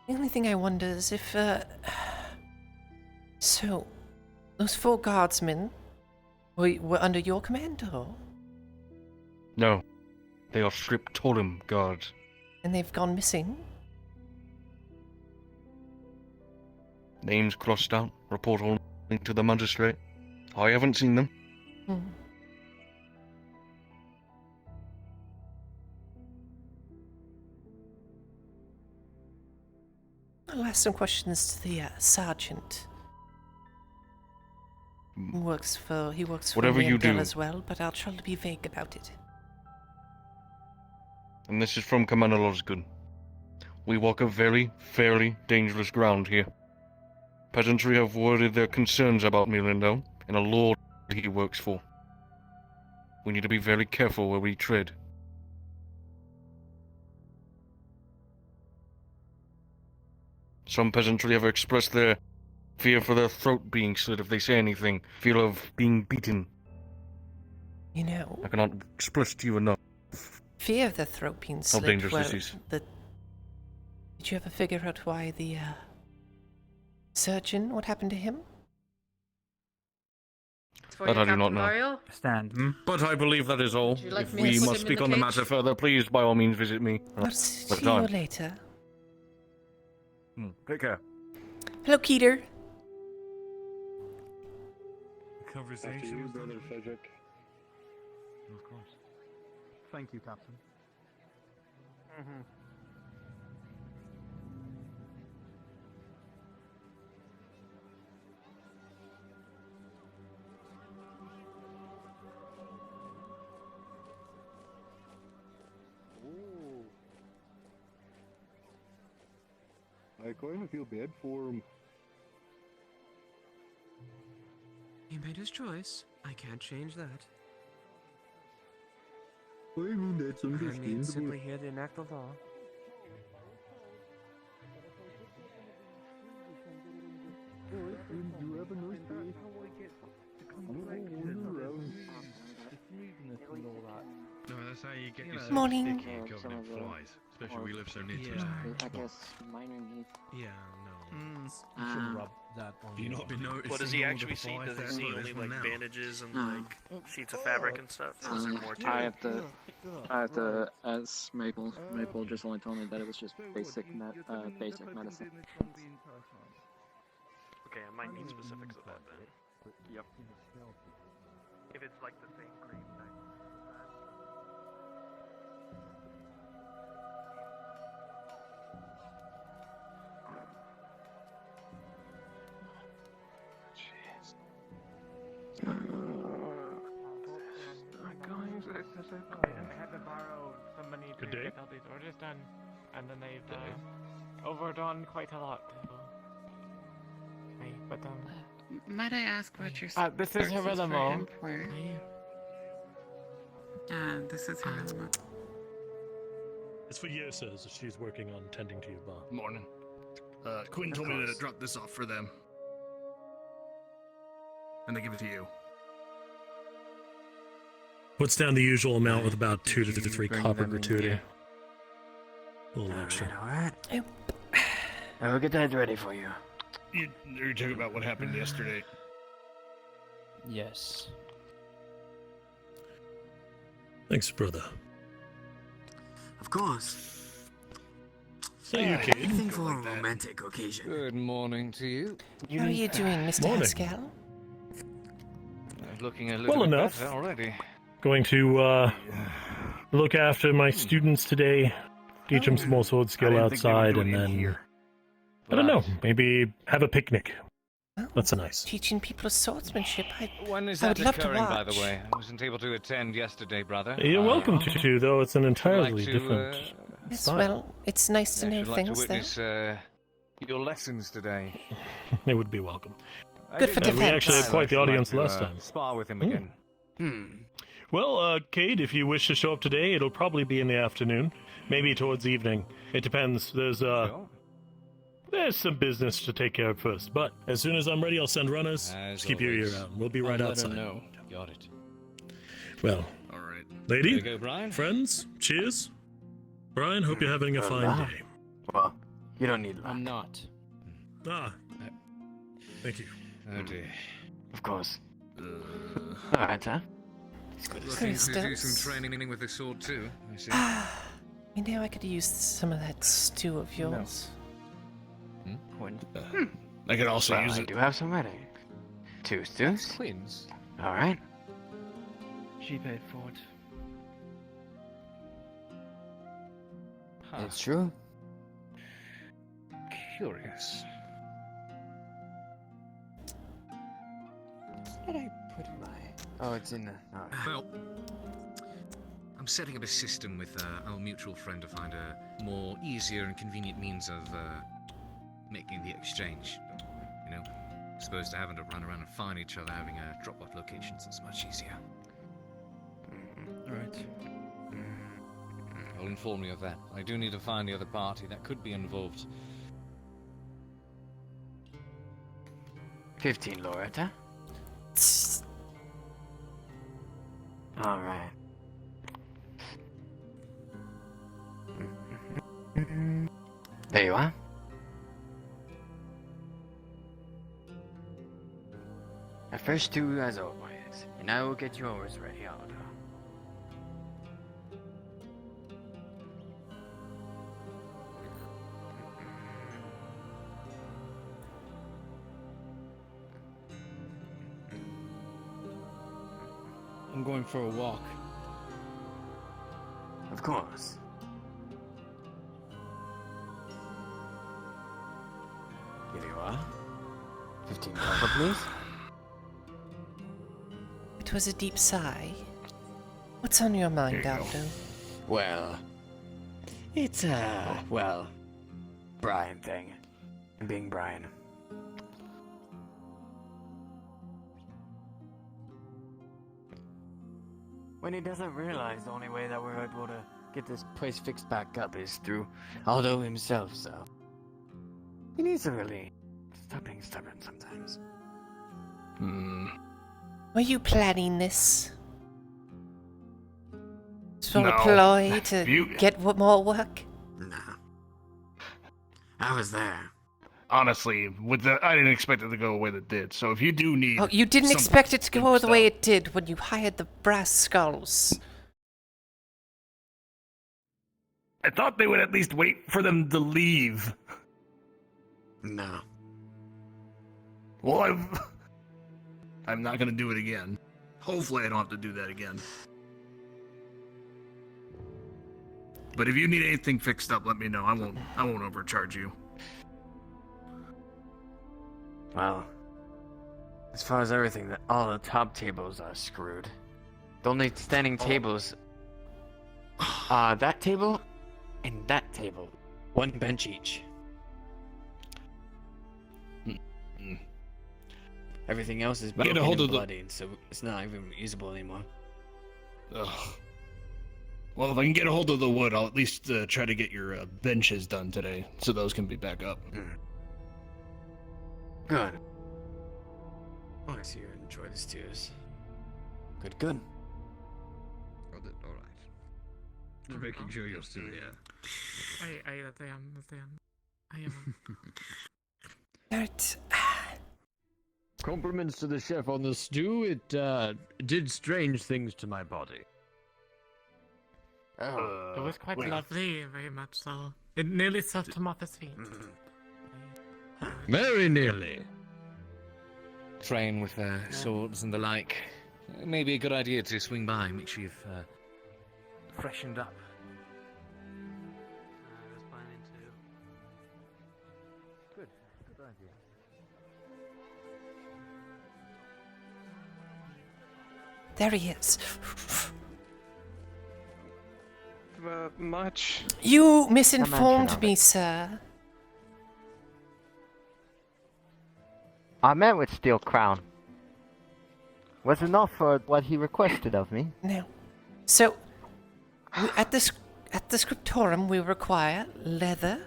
The only thing I wonder is if, So, Those 4 guardsmen were under your command, or? No. They are stripped totem guards. And they've gone missing? Names crossed out. Report only to the magistrate. I haven't seen them. I'll ask some questions to the sergeant. He works for Whatever me you and Dell do. as well, but I'll try to be vague about it. And this is from Commander Losgood. We walk a very, fairly dangerous ground here. Peasantry have worded their concerns about Mirando and a lord he works for. We need to be very careful where we tread. Some peasantry have expressed their fear for their throat being slit if they say anything, fear of being beaten. You know, I cannot express to you enough. fear of the throat being How slit. dangerous well, this is. Did you ever figure out why the surgeon? What happened to him? That I do not know. Mario? Stand. But I believe that is all. you like If me to we put must him in speak the on the cage? matter further, please, by all means, visit me. I'll see you later. Take care. Hello, Keter. Conversation. Brother Cedric. Of course. Thank you, Captain. Oh. I kind of feel bad for him. He made his choice. I can't change that. I mean, that's I mean, understandable. simply here to enact the law. You have a nice day. No, that's how you get yourself Morning. sticky and covered in flies. Especially we live so near to Yeah, it. I guess minor need. Yeah, no. You should rub that on. Do you not been noticing? What does he all the actually see? flies Does he that see grow only from like now? bandages and like sheets of fabric and stuff? Or is there more to I it? have to ask Maple. Maple just only told me that it was just basic basic medicine. Okay, I might need specifics of that then. Yep. If it's like the same cream thing. I had to borrow some money to Good day. get all these orders done, and then they've overdone quite a lot. But Might I ask what your this is Herilimo. This is Herilimo. It's for Yersa, so she's working on tending to your bar. Morning. Quinn told me to drop this off for them. And they give it to you. Puts down the usual amount with about 2 to 3 bring copper them in gratuity. here? A little extra. Alright. I will get that ready for you. You talking about what happened yesterday? Yes. Thanks, brother. Of course. Hey, you kid. Anything for a romantic occasion. Good morning to you. How are you doing, Mr. Morning. Haskell? Looking a little Well bit enough. better already. Going to look after my students today, teach them some more sword skill outside, and then I don't know, maybe have a picnic. That's nice. Teaching people swordsmanship. When is I would that love to occurring, by watch. the way? I wasn't able to attend yesterday, brother. You're welcome to, though it's an entirely like to, different Yes, style. well, it's nice to know I'd like to things, though. witness your lessons today. They would be welcome. Good for And we defense. actually had quite the I'd like audience to, last time. Spar with him Hmm. again. Well, Cade, if you wish to show up today, it'll probably be in the afternoon, maybe towards evening. It depends. There's some business to take care of first, but as soon as I'm ready, I'll send runners. As Just keep your ear always. out. We'll be right I'll let her outside. know. Got it. Well, All right. lady, There you go, Brian. friends, cheers. Brian, hope you're having a fine day. Well, you don't need luck. I'm not. Ah, thank you. Oh dear. Of course. Alright, huh? Looking to do some training with the sword too, I see. You know, I could use some of that stew of yours. I could also Well, use I it. do have some ready. 2 stews. Twins. Alright. She paid for it. It's true. Curious. Where did I put my... Oh, it's in the... Well, I'm setting up a system with our mutual friend to find a more easier and convenient means of making the exchange. You know, as opposed to having to run around and find each other, having drop-off locations is much easier. Alright. I'll inform you of that. I do need to find the other party that could be involved. 15, Loretta. Alright. There you are. The first 2 as always, and I will get yours ready, Aldo. I'm going for a walk. Of course. Here you are. 15 copper, please. It was a deep sigh. What's on your mind, Aldo? Well, it's well, Brian thing. And being Brian. When he doesn't realize the only way that we're able to get this place fixed back up is through Aldo himself, so... He needs to really stop being stubborn sometimes. Were you planning this? Sort of No. ploy to get more work? No. I was there. Honestly, I didn't expect it to go the way that it did. So if you do need, Oh, you didn't some expect it to go the way stuff- it did when you hired the brass skulls. I thought they would at least wait for them to leave. No. Well, I'm not gonna do it again. Hopefully, I don't have to do that again. But if you need anything fixed up, let me know. I won't overcharge you. Well, as far as everything, all the top tables are screwed. The only standing tables are that table and that table. 1 bench each. Everything else is broken and bloodied, so it's not even usable anymore. Ugh. Well, if I can get a hold of the wood, I'll at least try to get your benches done today, so those can be back up. Good. Oh, I see you enjoy the stews. Good, good. Alright. Just making sure you're still here. I am. Right. Compliments to the chef on the stew. It did strange things to my body. Oh. It was quite lovely, very much so. It nearly set him off his feet. Very nearly. Train with swords and the like. Maybe a good idea to swing by, make sure you've freshened up. I was planning to. Good idea. There he is. Much. You misinformed me, sir. I met with Steel Crown. Was enough for what he requested of me. No. So, at the scriptorium, we require leather,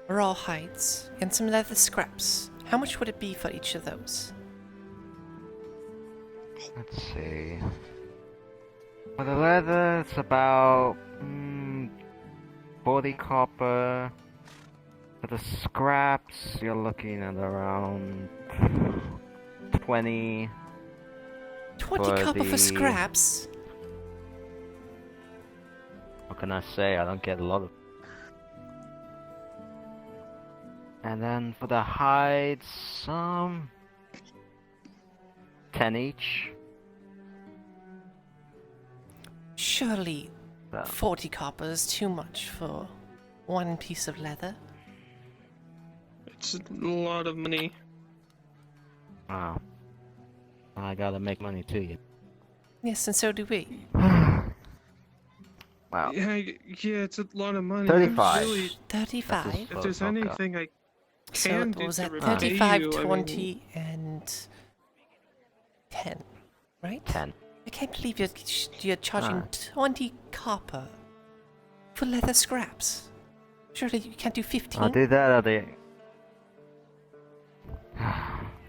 raw hides, and some leather scraps. How much would it be for each of those? Let's see. For the leather, it's about 40 copper. For the scraps, you're looking at around 20. 20 copper for scraps? What can I say? I don't get a lot of. And then for the hides, some 10 each. Surely 40 copper is too much for one piece of leather. It's a lot of money. Wow. I gotta make money too. Yes, and so do we. Wow. Yeah, it's a lot of money. 35. Really, 35? if there's anything I So can it do was to at repay 35, you, 20, and 10, right? 10. I can't believe you're charging 20 copper for leather scraps. Surely you can't do 15? I'll do that, or the...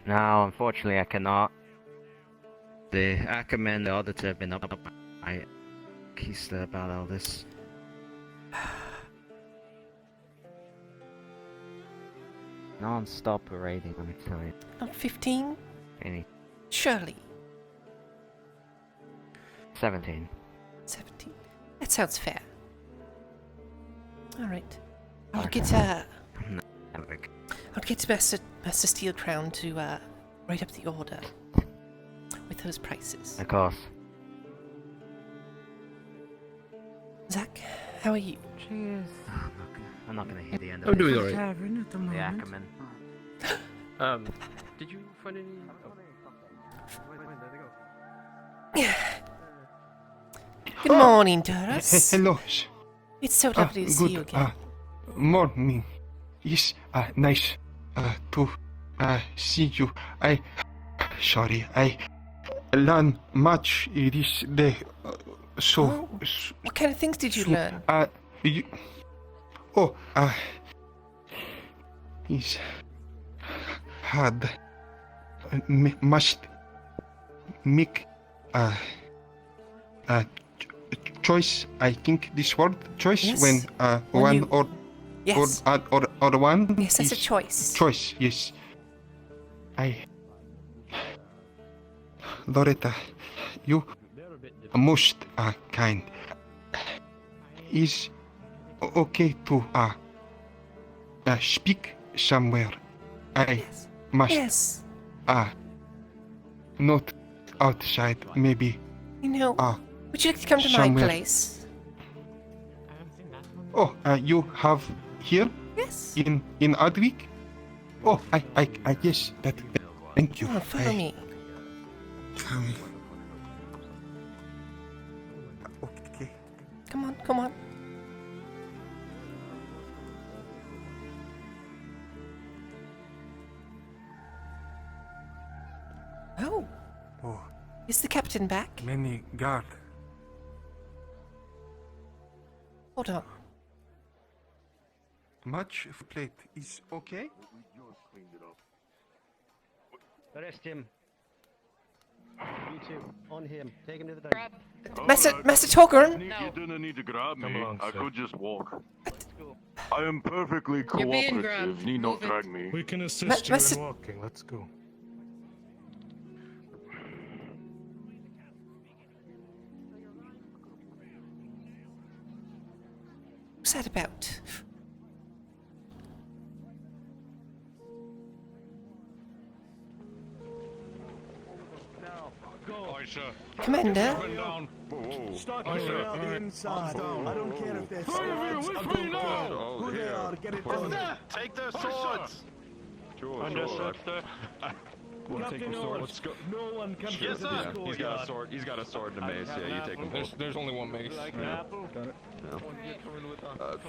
No, unfortunately I cannot. The Ackerman, the auditor, have been up my keister about all this. Non-stop parading, let me tell you. Not 15? Any Surely. 17. 17. That sounds fair. Alright. I'll get Master Steel Crown to write up the order with those prices. Of course. Zach, how are you? Cheers. I'm not gonna hear the end of I'm it. doing alright. The Ackerman. Did you find any? Good morning, Doris. Hello. It's so lovely to see you again. Morning. It's nice to see you. I learn much this day. What kind of things did you learn? It's hard. Must make choice. I think this word choice Yes. when one or Yes. or one. Yes, that's a is choice. Choice. Yes. Loretta, you most kind. Is okay to speak somewhere. I must Yes. not outside, maybe. You know, would you like to come to somewhere. my place? You have here? Yes. In Advik? I guess that. Thank you. Oh, follow me. Okay. Come on, come on. Oh. Is the captain back? Many guard. Hold on. Much plate is okay? Arrest him. You two, on him. Take him to the dining. Master Torgrim? You didn't need to grab me. along, I sir. could just walk. I am perfectly You're being cooperative. grabbed. Need not Move it. drag me. We can assist you Master- in walking. Let's go. What's that about? Commander? Start Aye, sir. around the inside. I don't care if they're Who they are, get it done. Take their swords! Understood, sir. We'll take your sword. Let's go. No one comes Yes, into sir. this He's got a sword. He's got a sword and a mace. Yeah, you take them both. There's only one mace. Like an apple? Got it.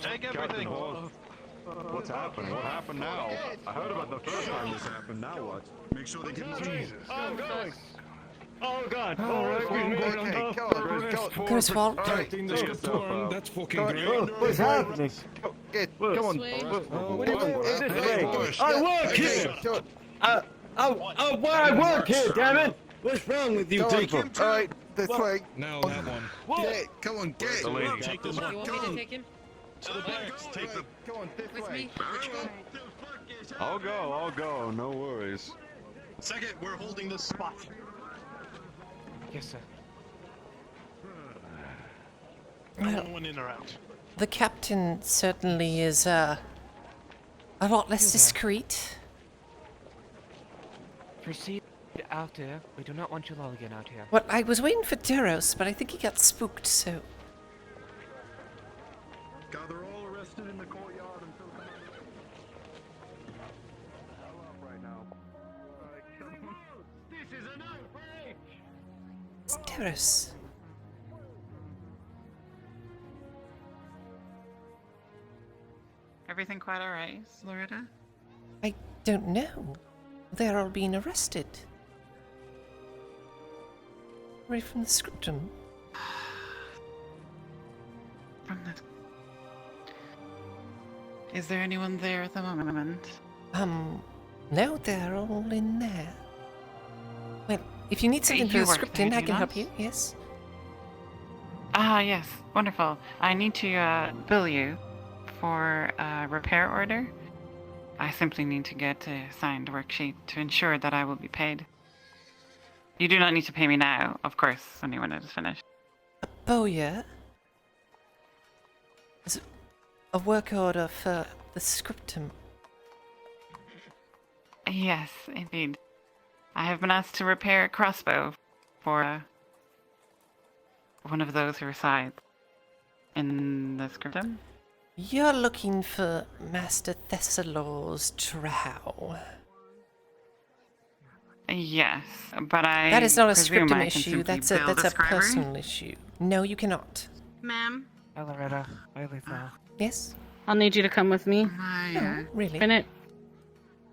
Take everything. What's happening? What happened now? I heard about the first time this happened. Now what? Make sure they get Jesus. I'm going. Oh God! Griswold? That's fucking great. What's happening? Come on. This way. I work here! I work here, damn it! What's wrong with you people? Alright, this way. Now that one. Get, come on, get. The lady. Take this You one. want me to take him? To the barracks. Take the. Come on, this With way. me? I'll go. No worries. Second, we're holding this spot. Yes, sir. Well, One in or out. the captain certainly is a lot less discreet. Proceed out there. We do not want you lollying out here. Well, I was waiting for Duros, but I think he got spooked, so... God, they're all arrested in the courtyard until right now. This is an outbreak! It's Duros. Everything quite alright, Loretta? I don't know. They're all being arrested. Right from the scriptum. From the... Is there anyone there at the moment? No, they're all in there. Well, if you need something for You the work scripting, there, I do can you help not? you, yes. Ah, yes. Wonderful. I need to bill you for a repair order. I simply need to get a signed worksheet to ensure that I will be paid. You do not need to pay me now, of course, only when it is finished. Bowyer? Is it a work order for the scriptum? Yes, indeed. I have been asked to repair a crossbow for one of those who resides in the scriptum. You're looking for Master Thessalor's drow. Yes, but I That is not a presume scriptum I can issue, simply that's bill a the scriber? personal issue. No, you cannot. Ma'am? Hi, Loretta. Hi, Lisa. Yes? I'll need you to come with me. No, really? Bennett.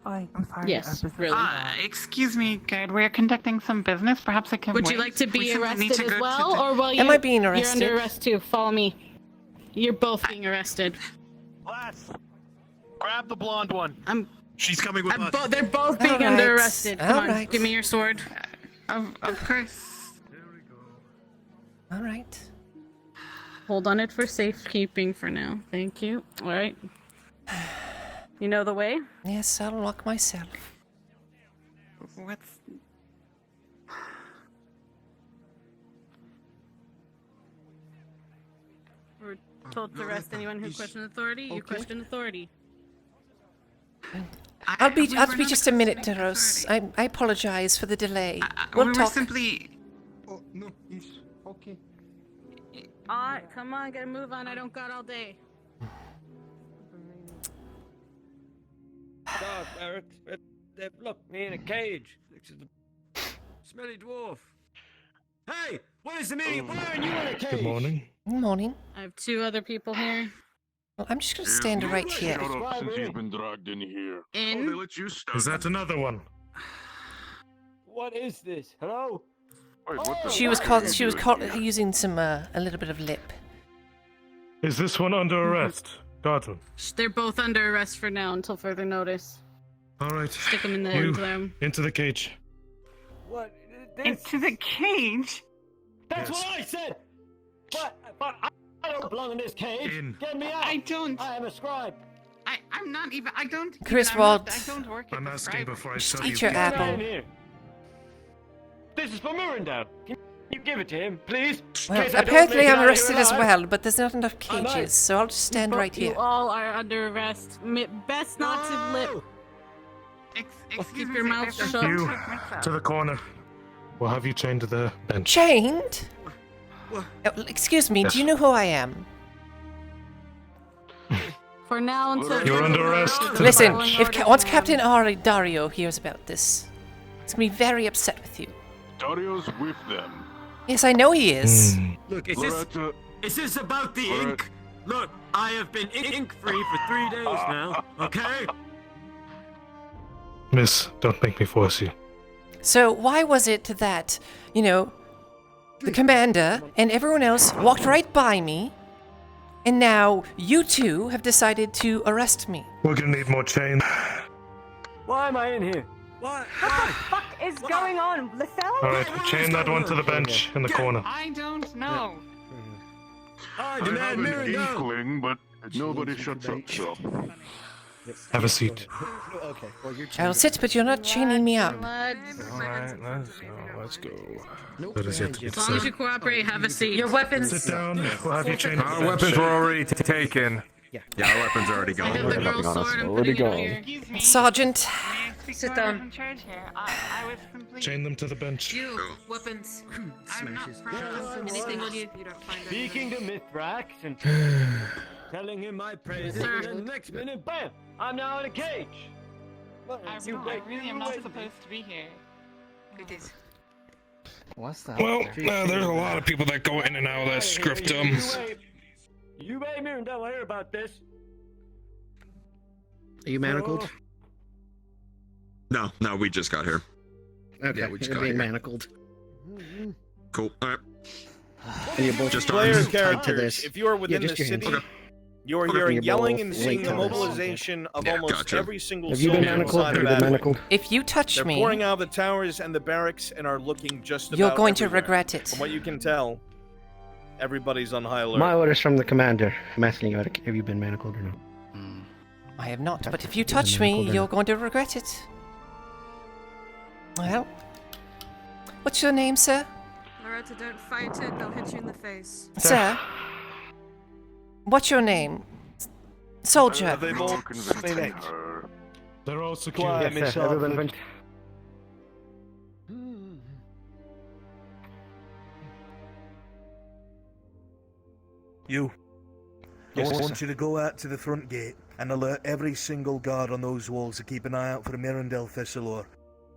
I'm sorry. Yes, really. Excuse me, guide. We're conducting some business. Perhaps I can Would wait. you like to We be simply need arrested to as go to well, the- or Am I being arrested? You're under arrest too. Follow me. You're both being arrested. Lass, grab the blonde one. She's coming with us. They're both being All under right, arrested. all Come on, right. give me your sword. Of course. All right. Hold on it for safekeeping for now. Thank you. All right. You know the way? Yes, I'll lock myself. What's... We're told to arrest anyone who questions authority. You question authority. I'll be just a minute, Duros. I apologize for the delay. We'll we were talk. simply... Oh, no, he's okay. Alright, come on, get a move on. I don't got all day. Stop, Eric. Look, me in a cage. Next to the smelly dwarf. Hey, what is the meaning? Why are you in a cage? Good morning. Good morning. I have two other people here. Well, I'm just gonna stand right here. Shut up since he's been dragged in here. In? Oh, they let you start. Is that another one? What is this? Hello? Wait, what the She was fuck caught. are She you was doing caught here? using some a little bit of lip. Is this one under arrest? Guardsman. They're both under arrest for now until further notice. All right. Stick them in the You, into them. into the cage. What? Into the cage? That's what I said! But I don't belong in this cage! In. Get me out! I don't... I am a scribe! I'm not even... I don't... Griswold. I don't work at I'm the asking scribe. before I Just tell eat you. your Get apple. out of here! This is for Murendown! Can you give it to him, please? Well, In case I don't apparently make it I'm out of here arrested as alive. well, but there's not enough I might. cages, so I'll just stand right You here. all are under arrest. Best not to lip. Excuse Keep me, your sir, mouth I have to shut. You check myself. to the corner. We'll have you chained to the bench. Chained? Excuse me, do you know who I am? For now until You're under arrest. Listen, Following if orders, once ma'am. Captain Dario hears about this, he's gonna be very upset with you. Dario's with them. Yes, I know he is. Look, Loretta, is this about the Loretta. ink? Look, I have been ink-free for 3 days now, okay? Miss, don't make me force you. So why was it that, the commander and everyone else walked right by me, and now you two have decided to arrest me? We're gonna need more chains. Why am I in here? Why? Why? fuck is going on, Lethal? All right, chain that one to the bench in the corner. I don't know. I I demand have an Miranda! inkling, but nobody shuts up, so. Have a seat. Okay. Well, you're I'll sit, but you're not chaining me up. Alright, let's go. Nope. That is yet to be As long as you decided. cooperate, have a seat. Your weapons. Sit down. We'll have you chained up. Our weapons were already taken. Yeah. Yeah, our weapons are already I gone. have the girl's sword. I'm putting it on here. Excuse me. Sergeant. Sit down. In charge here. I was simply. Chain them to the bench. You, weapons. I'm not proud. Anything on you don't find it. Speaking to Mithrax and telling him my praises, Sir. and then the next minute, bam! I'm now in a cage. I really am not supposed to be here. It is. What's that? Well, there's a lot of people that go in and out of that scriptum. You wait, Miranda, I'll hear about this. Are you manacled? No, we just got here. Okay, Yeah, we just you're got being here. manacled. Cool. Alright. And you're both Just Player arms. characters, if you are within the just your hands. city, Okay. you are Okay. hearing You're yelling both and seeing the linked. mobilization of Yeah, almost gotcha. every single Have you been soldier manacled? inside Have of you been Adelaide. manacled? If you touch They're me, pouring out of the towers and the barracks and are looking just about you're going to everywhere. regret it. From what you can tell, everybody's on high alert. My orders from the commander. I'm asking you, have you been manacled or not? I have not, but if you You've been touch me, manacled or you're not? going to regret it. Well, what's your name, sir? Loretta, don't fight it. They'll hit you in the face. Sir? What's your name? Soldier. They've all been They're all secure. Quiet, Yes, Miss sir. Everyone Hartford. You. Yes, I sir. want you to go out to the front gate and alert every single guard on those walls to keep an eye out for Mirandel Thessalor.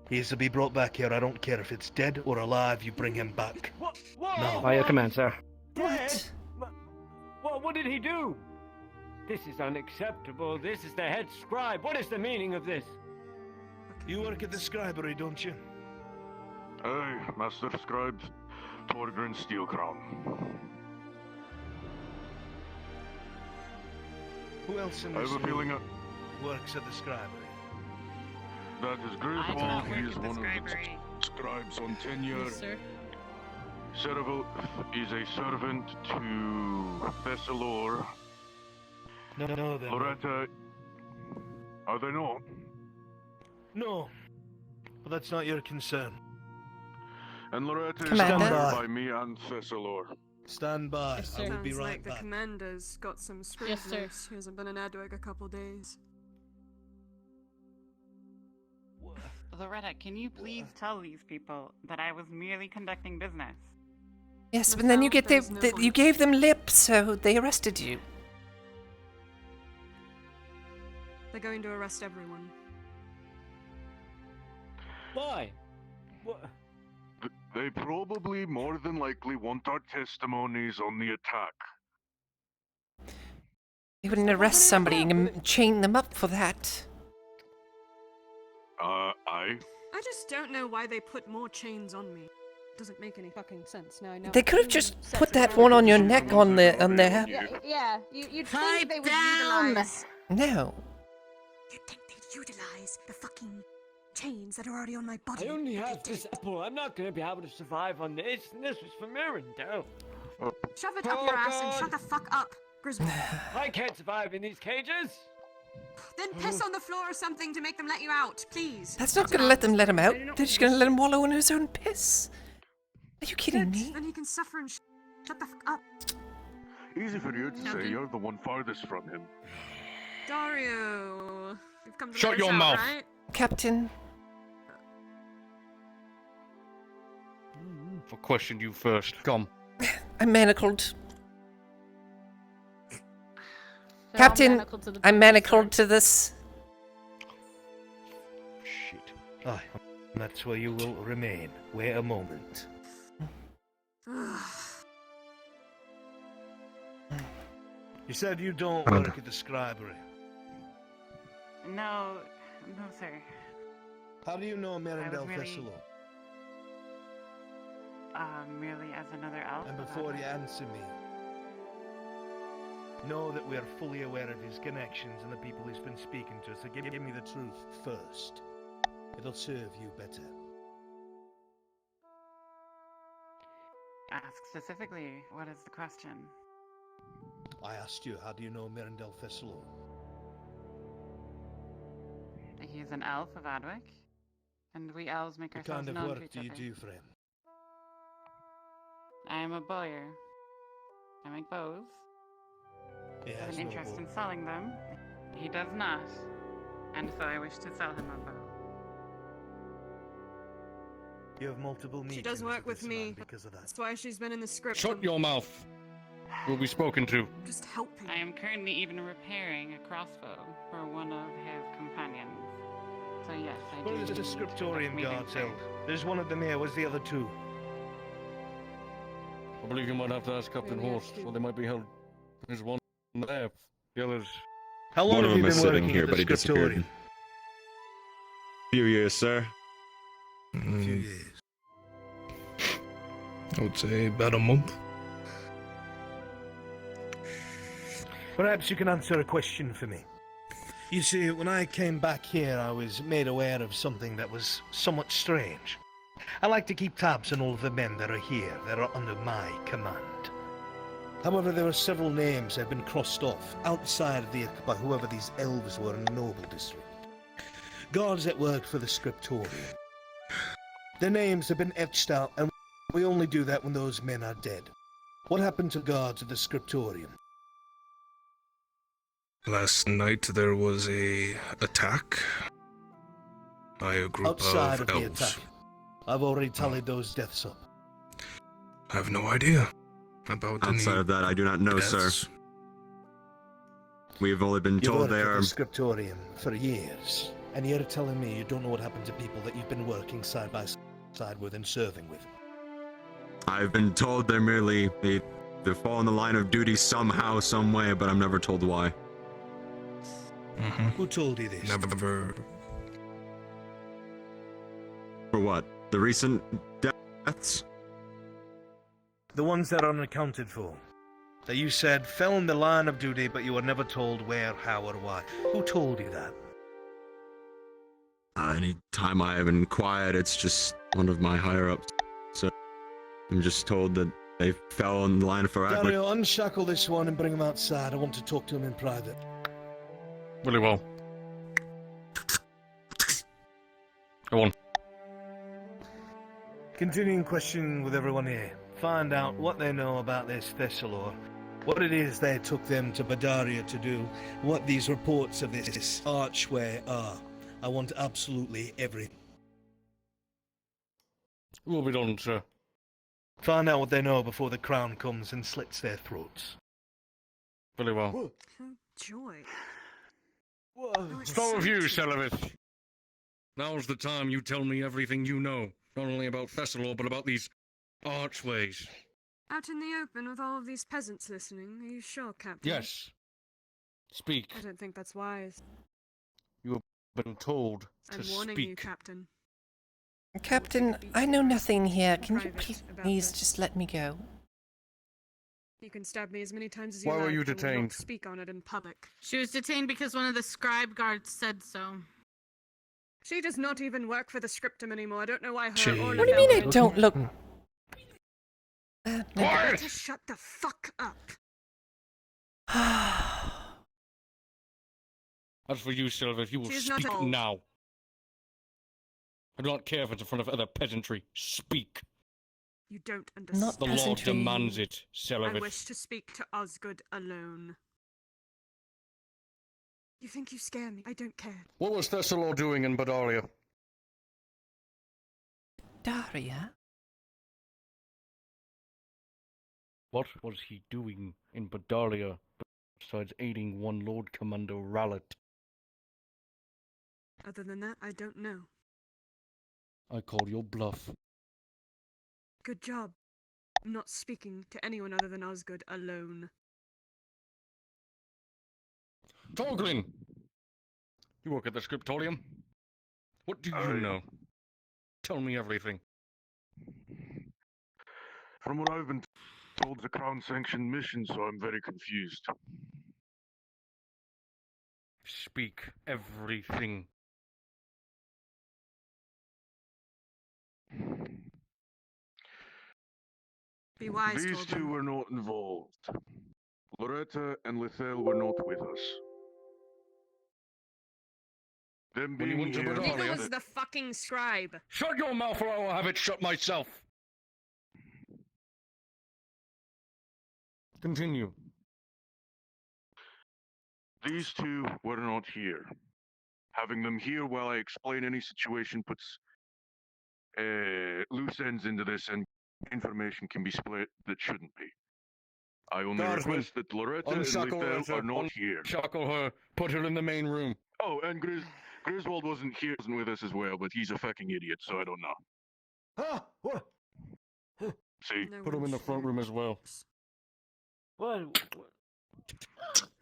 He is to be brought back here. I don't care if it's dead or alive, you bring him back. No. By your command, sir. What? What did he do? This is unacceptable. This is the head scribe. What is the meaning of this? You work at the scribery, don't you? Aye, Master Scribe, Torgrim Steelcrown. Who else in I this have a feeling room works at the scribery? that is I do Griswold. not He work is at the one of the scribery. scribes on tenure. Yes, sir. Serval is a servant to Thessalor. No, they're not. Loretta, are they not? No. But that's not your concern. And Loretta is Commander? hired by me and Thessalor. Stand by. Yes, I will Sounds be right like the back. commander's got some screws Yes, sir. loose. He hasn't been in Edwig a couple days. Loretta, can you please tell these people that I was merely conducting business? Yes, but then you get There's no you gave them lip, so they arrested you. They're going to arrest everyone. Why? What? They probably more than likely want our testimonies on the attack. You wouldn't arrest somebody and chain them up for that. Aye. I just don't know why they put more chains on me. Doesn't make any fucking sense. Now I know. They could have just put that one on your neck on there. Yeah, you'd Pipe think they would down! utilize. No. You'd think they'd utilize the fucking chains that are already on my body. I only have this apple. I'm not going to be able to survive on this. And this was for Mirandel. Shove it up your ass and shut the fuck up, Griswold. I can't survive in these cages. Then piss on the floor or something to make them let you out, please. That's not going to let him out. They're just going to let him wallow in his own piss. Are you kidding me? Then he can suffer and shut the fuck up. Easy for you to say, you're the one farthest from him. Dario, you've come to Shut let us your out, mouth. right? Captain, I'll question you first. Come. I'm manacled. Captain, I'm manacled to this. Shit. Aye, and that's where you will remain. Wait a moment. You said you don't work at the scribery. No, sir. How do you know Mirandel really- Thessalor? Merely as another elf. And before you answer me, know that we are fully aware of his connections and the people he's been speaking to, so give me the truth first. It'll serve you better. Ask specifically, what is the question? I asked you, how do you know Mirandel Thessalor? is an elf of Adwick, and we elves make What ourselves kind of known to work each do you other. do for him? I am a bowyer. I make bows. He I have has an no interest bow. in selling them. He does not, and so I wish to sell him a bow. You have multiple meetings She does work with this man me. because of that. That's why she's been in the script. Shut your mouth. You'll be spoken to. Just helping. I am currently even repairing a crossbow for one of his companions. So yes, I do. Well, there's a need scriptorium meeting guard soon. cell. There's one of them here. Where's the other two? I believe you might have to ask Captain Horst, or they might be held. There's one there. The others. How long One of have you them is been sitting working here, at but the he disappeared. scriptorium? Few years, sir. Few years. I would say about a month. Perhaps you can answer a question for me. You see, when I came back here, I was made aware of something that was somewhat strange. I like to keep tabs on all of the men that are here, that are under my command. However, there are several names that have been crossed off outside of the by whoever these elves were in the Noble District. Guards that worked for the scriptorium. Their names have been etched out, and we only do that when those men are dead. What happened to guards at the scriptorium? Last night there was a attack by a group Outside of of the elves. attack. I've already tallied those deaths up. I have no idea about Outside any of that, I do not know, sir. deaths. We have only been You've told worked they at are. the scriptorium for years, and you're telling me you don't know what happened to people that you've been working side by side with and serving with. I've been told they're merely they fall in the line of duty somehow, some way, but I'm never told why. Who told you this? Never. For what? The recent deaths? The ones that are unaccounted for. That you said fell in the line of duty, but you were never told where, how, or why. Who told you that? Any time I have inquired, it's just one of my higher ups. So I'm just told that they fell in the line for Adwick. Dario, unshackle this one and bring him outside. I want to talk to him in private. Really well. Go on. Continuing questioning with everyone here. Find out what they know about this Thessalor, what it is they took them to Badaria to do, what these reports of this archway are. I want absolutely everything. Will be done, sir. Find out what they know before the crown comes and slits their throats. Very well. Oh, joy. Start with you, Celovith. Now's the time you tell me everything you know, not only about Thessalor, but about these archways. Out in the open with all of these peasants listening, are you sure, Captain? Yes. Speak. I don't think that's wise. You have been told to I'm warning speak. you, Captain. Captain, I know nothing here. Can you Private about please this. just let me go? You can stab me as many times as you Why like. were you I will not detained? speak on it in public. She was detained because one of the scribe guards said so. She does not even work for the scriptum anymore. I don't know why her Jeez. or What do you mean I Lavelle- don't look... Quiet! Just shut the fuck up. As for you, Celovith, you will She is not speak old. now. I do not care if it's in front of other peasantry. Speak. You don't understand. The law demands it, I Celovith. wish to speak to Osgood alone. You think you scare me? I don't care. What was Thessalor doing in Badaria? Daria? What was he doing in Badaria besides aiding one Lord Commander Rallet? Other than that, I don't know. I call your bluff. Good job. I'm not speaking to anyone other than Osgood alone. Torglin! You work at the scriptorium. What do you know? Tell me everything. From what I've been told, it's a crown-sanctioned mission, so I'm very confused. Speak everything. Be wise, These Torben. two were not involved. Loretta and Lethel were not with us. Them When you being went to here, Bavaria- Neither was the fucking scribe. Shut your mouth or I will have it shut myself. Continue. these two were not here. Having them here while I explain any situation puts loose ends into this, and information can be split that shouldn't be. I only Guardsman, request that Loretta and unshackle Lethal are Loretta, not here. unshackle her, put her in the main room. Oh, and Griswold wasn't here, wasn't with us as well, but he's a fucking idiot, so I don't know. Huh? What? See? Put him in the front room as well. What?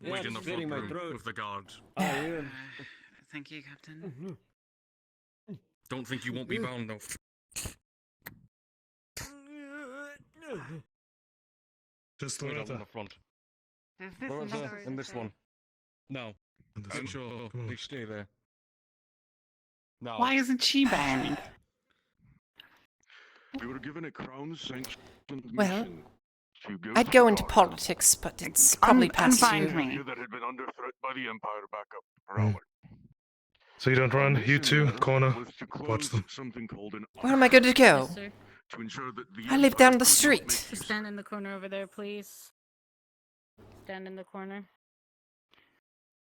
Wait in the front my room throat. with the guards. I am. Thank you, Captain. Don't think you won't be bound though. Just Wait Loretta. up in the front. Is this Loretta another- and this one. No. I'm sure. They stay there. No. Why isn't she bound? We were given a crown sanctioned Well, mission to go I'd to go into Gaza. politics, but it's probably past unbind you. me. That had been under threat by the Empire back up Prowler. So you don't run, you two, corner, Was to watch close them. something called an Where am I going to go? Yes, sir. to ensure that the I live Empire down the could not street. make Just stand in the corner over there, please. Stand in the corner.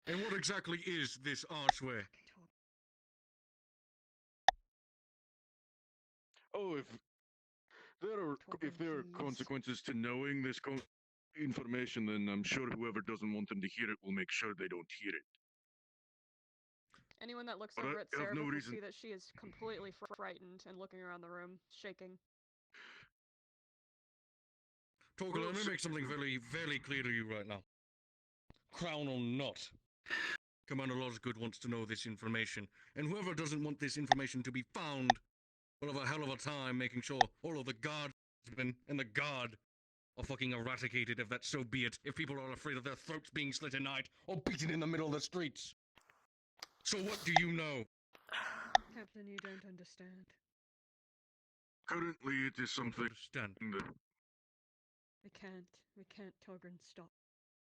And what exactly is this archway? Oh, if there are consequences to knowing this information, then I'm sure whoever doesn't want them to hear it will make sure they don't hear it. Anyone that looks But over I at have Sarah no will reason- see that she is completely frightened and looking around the room, shaking. Torgal, let me make something very, very clear to you right now. Crown or not, Commander Losgood wants to know this information, and whoever doesn't want this information to be found will have a hell of a time making sure all of the guardsmen and the guard are fucking eradicated, if that's so be it, if people are afraid of their throats being slit at night or beaten in the middle of the streets. So what do you know? Captain, you don't understand. Currently, it is something Understand. that We can't, Torgrim, stop.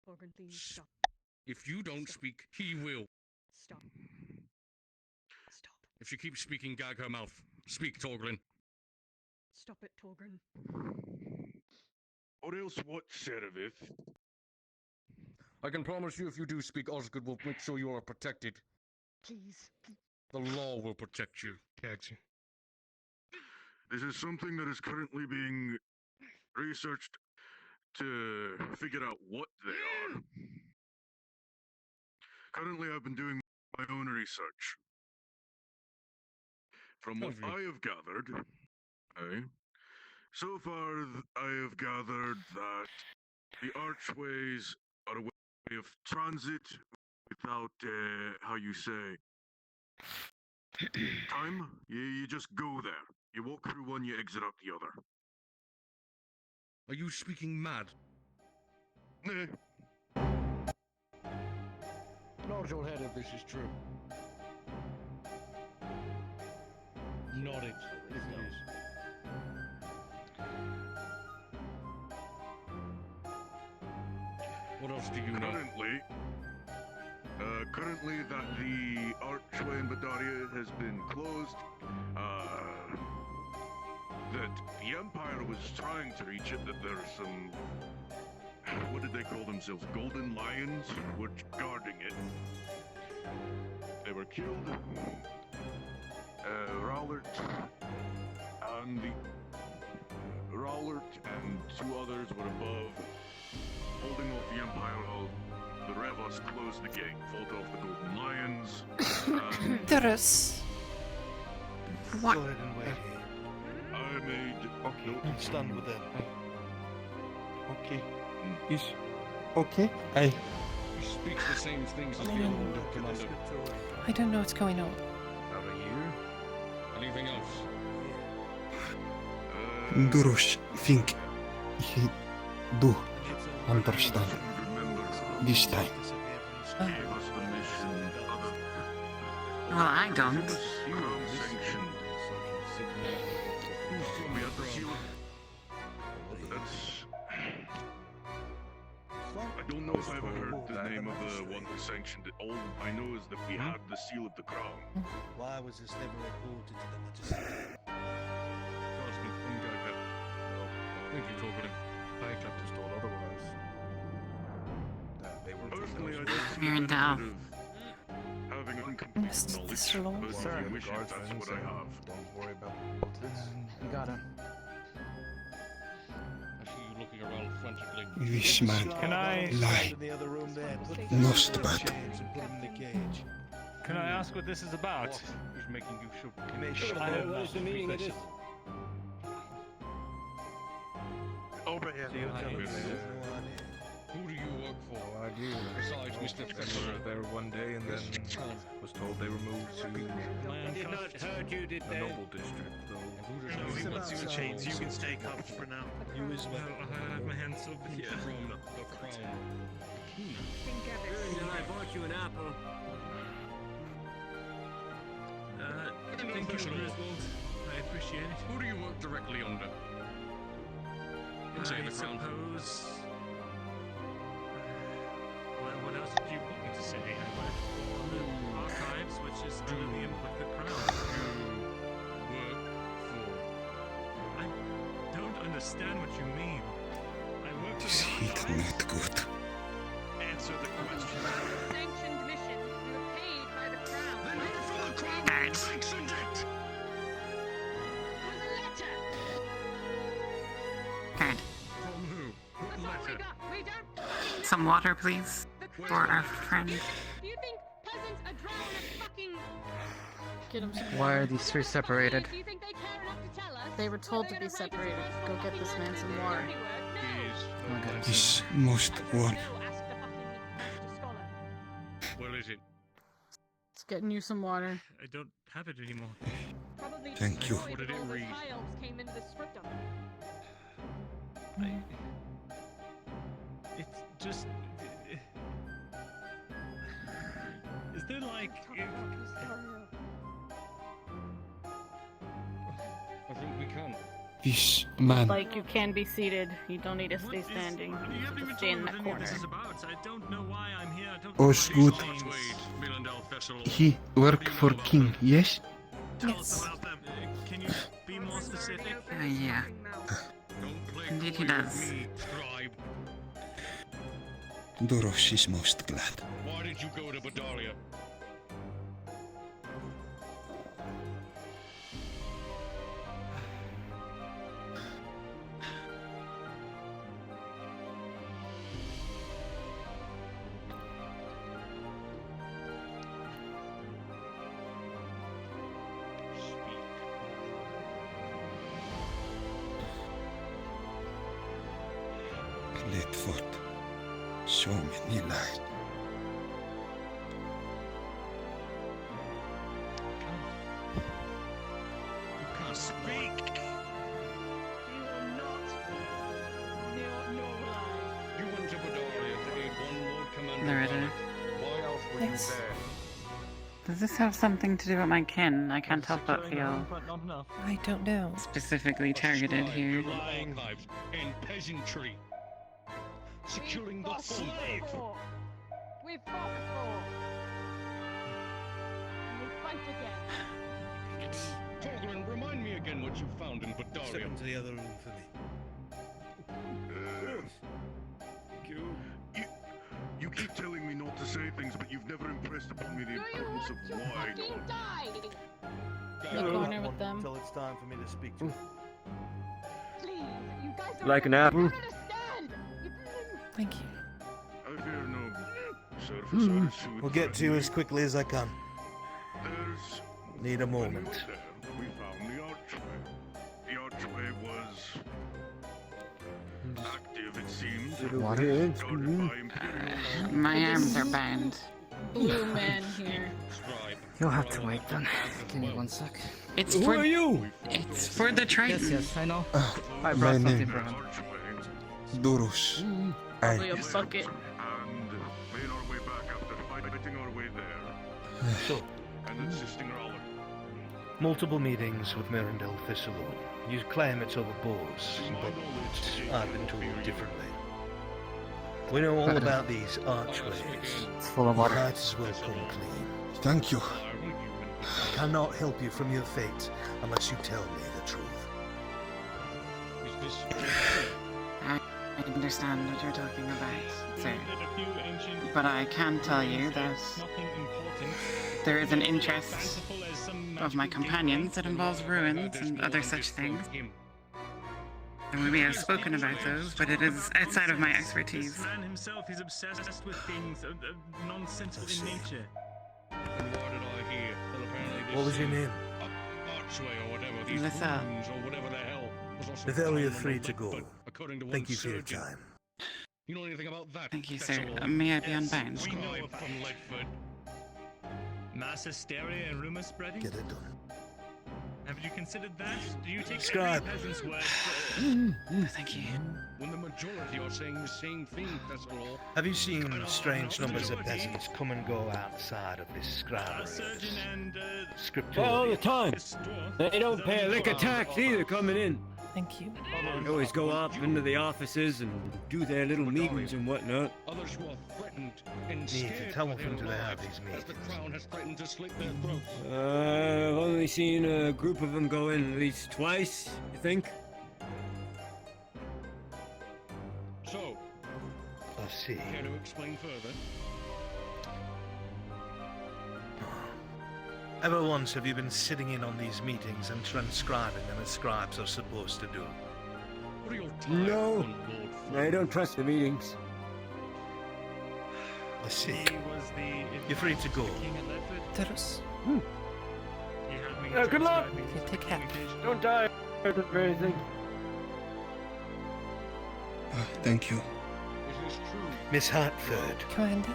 Torgrim, please stop. If you don't speak, he will. Stop. Stop. If she keeps speaking, gag her mouth. Speak, Torglin. Stop it, Torgrim. Or else what, Serevith? I can promise you if you do speak, Osgood will make sure you are protected. Please. The law will protect you. This is something that is currently being researched to figure out what they are. Currently, I've been doing my own research. From what I have gathered, so far I have gathered that the archways are a way of transit without, how you say, time. You just go there. You walk through one, you exit out the other. Are you speaking mad? Nod your head if this is true. Nod it if it is. What else do you know? Currently that the archway in Bavaria has been closed. That the Empire was trying to reach it, that there are some, what did they call themselves? Golden Lions were guarding it. They were killed. Rowlert and two others were above, holding off the Empire while the Revos closed the gate, fought off the Golden Lions. Durus. What? Go ahead and wait. I made... Okay, stand with them. Okay. Is okay? I He speaks the same things as the old commander. I don't know what's going on. About a year? Anything else? Durush think he do understand this time. Well, I don't. We have to see what... That's... I I don't know if I ever heard the name of the one who sanctioned it. All I know is that we had the seal of the crown. Why was this never reported to the magistrate? I think you told me I just told otherwise. That they were Personally, I don't see You're in the doubt. benefit of having incomplete knowledge, but if you wish it, that's what I have. Don't worry about it. You got him. I see you looking around frantically. This man Can I- lie. Most bad. Can I ask what this is about? Who's making you so... I have What is the meaning of this? Over here. Who do you work for? No idea. Besides Mr. They were there one day and then was told they were moved to I did not hurt you, did the they? noble district, though. No, he wants you in chains. You can stay cuffed for now. You as well. I have my hands over here. The crown. And I bought you an apple. Thank you, Griswold. I appreciate it. Who do you work directly under? Say the crown. Suppose... Well, what else do you want me to say? I work for the archives, which is under the input of the crown. You work for... I don't understand what you mean. I work for This the heat archives. not good. Answer the question. Sanctioned mission. We were paid by the crown. Then who from the crown sanctioned it? There's a letter. Good. From who? What letter? We don't. Some water, please, for our friend. Do you think peasants are drowning a fucking... Get them some Why are water. these three separated? Do you think they care enough to tell us? They were told to be separated. Go get this man some water. Oh my goodness. This most one. Where is it? It's getting you some water. I don't have it anymore. Probably Thank you. What did it read? high elves came into the script of it. It's just... Is there like... I think we can. This man. Like, you can be seated. You don't need to stay standing. You haven't Just even stay in told that me what any of corner. this is about. I don't know why I'm here. I don't All's know good. Chains. He work for king, yes? Tell us about them. Can you be more specific? Yeah. Indeed he does. Doros is most glad. Why did you go to Badalia? Clifford. So many lies. You can't speak. You went to Badalia to aid one Lord Commander. Loretta. Why else were Yes. you there? Does this have something to do with my kin? I can't help but feel I don't know. specifically targeted here. Archives and peasantry. Securing the fort. We fought before. We fight again. Torgrin, remind me again what you found in Step Badalia. into the other room for me. You keep telling me not to say things, but you've never impressed upon me the importance of why. In the corner with them. Until it's time for me to speak to him. Please, you guys don't Like an apple. understand. Thank you. I fear no surface attitude. We'll get to you as quickly as I can. There's... Need a When we moment. were there, we found the archway. The archway was... active, it seems. Guarded by Imperials. My arms are bound. Blue man here. You'll have to wait then. Give me 1 sec. It's Who for are you? It's for the Triton. Yes, I know. I my brought something name for him. Doros. Probably a I bucket. And made our way back after fighting our way there. So, And insisting Roller. multiple meetings with Mirandel Thistlewood. You claim it's over boars, but I've been told differently. We know all about these archways. It's full of water. Might as well come clean. Thank you. I cannot help you from your fate unless you tell me the truth. I understand what you're talking about, sir. But I can tell you that there is an interest of my companions that involves ruins and other such things. And we may have spoken about those, but it is outside of my expertise. The man himself is obsessed with things nonsensical in nature. What was your name? Lithell, you're free to go. Thank you for your time. You know anything about that? Thank you, sir. May I be unbound? We know it from Lightfoot. Mass hysteria and rumor spreading? Get it done. Have you considered that? Do you take Scribe. every peasant's word for... Thank you. When the majority are saying the same thing, that's all. Have you seen strange numbers of peasants come and go outside of this scribe? Surgeon and Scriptorium. All the time. They don't pay a lick of tax either coming in. Thank you. They always go up into the offices and do their little meetings and whatnot. Others who are threatened and Need to scared tell by them their do they have lives these as the meetings. crown has threatened to slit their throats. I've only seen a group of them go in at least twice, I think. So, I see. care to explain further? Ever once have you been sitting in on these meetings and transcribing them as scribes are supposed to do? What are your No, I don't trust the meetings. I see. He was the... You're free to go. King at Lightfoot. Terus, He had me Good luck! transcribing you his take care. communication. Don't die or anything. Thank you. Is this true? Miss Hartford, Commander,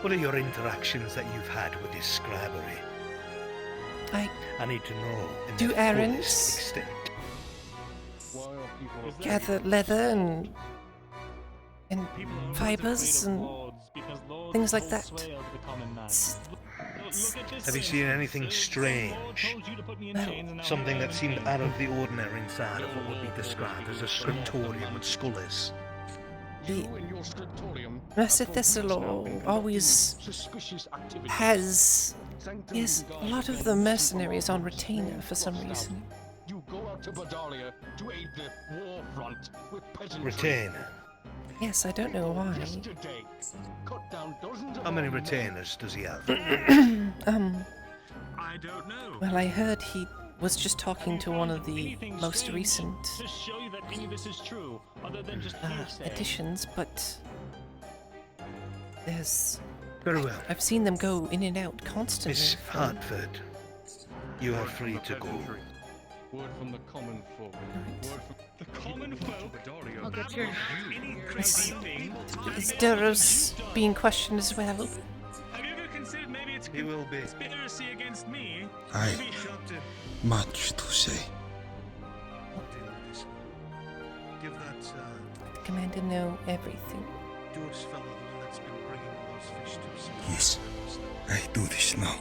what are your interactions that you've had with this scribery? I need to know in do the errands. fullest extent. Why are people gather leather and fibers and things like that. Have you seen anything strange? Something that seemed out of the ordinary inside of what would be described as a scriptorium with scholars? The in your scriptorium Master Thessalor always has, yes, a lot of the mercenaries on retainer for some reason. You go out to Badalia to aid the war front with peasantry. Retainer. Yes, I don't know why. Yesterday, cut down dozens of How many our men. retainers does he have? I don't know. Well, I heard he was just talking to one of the most recent To show you that any of this is true, other than just hearsay. additions, but there's... Very well. I've seen them go in and out constantly. Miss from- Hartford, you are free to go. Word from the common folk. Word from The common folk. I'll get your... Any crazy thing. Is Duros being questioned as well? Have you ever considered maybe it's a He will be. conspiracy against me? Aye. Maybe Much to say. Give that The commander know everything. Dwarf's fellow, the one that's been bringing all those fish to us. Yes. I do this now.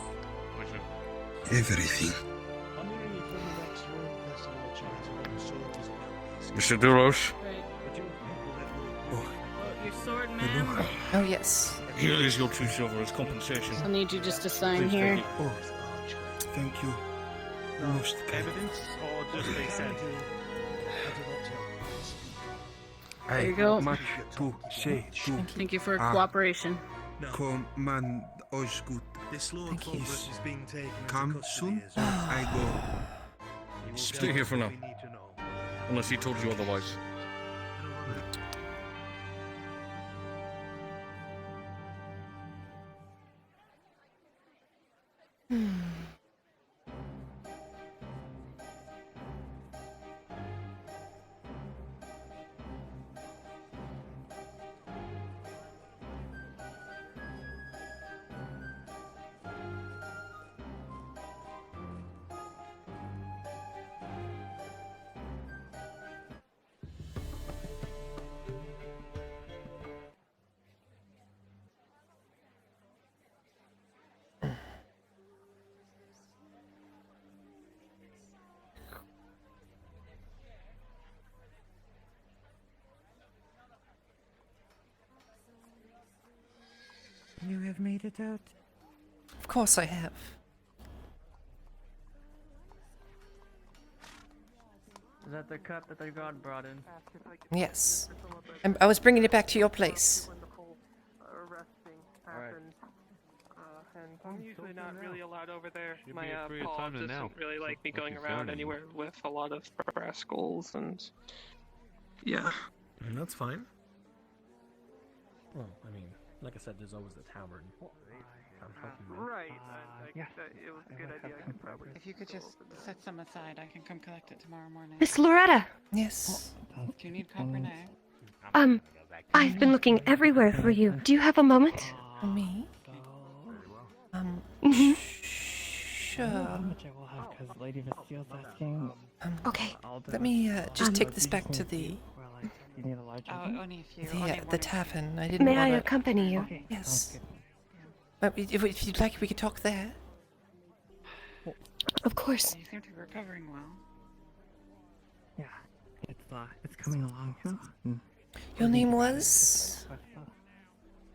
Everything. Mr. Duros, Your sword, man. Oh, yes. here is your 2 silver as compensation. I'll need you just to sign Please here. take it. Oh, thank you. Most kind. evidence or just they said. There you go. Much to say to Thank you for your Ah. cooperation. command us good. This Lord Thank you. Fulbert is being taken into Come custody soon. as well. I go. He will Stay tell here us for what now. we need to know. Unless he told you otherwise. made it out? Of course I have. Is that the cup that the god brought in? Yes. I was bringing it back to your place. And I'm usually not really allowed over there. Should My be a free Paul assignment doesn't now. really like me Fuck going is around that? anywhere with a lot of rascals and... Yeah. And that's fine. Well, I mean, like I said, there's always the tavern. I'm helping you. Right. Yeah. It was a good idea. I could probably... If you could just set some aside, I can come collect it tomorrow morning. Miss Loretta! Yes. Do you need copper now? I've been looking everywhere for you. Do you have a moment? For me? Mhm. Sure. Okay. Let me just take this back to the Only if you. the tavern. I didn't May want I to... accompany you? Yes. If you'd like, we could talk there. Of course. You seem to be recovering well. Yeah, it's coming along. Your name was?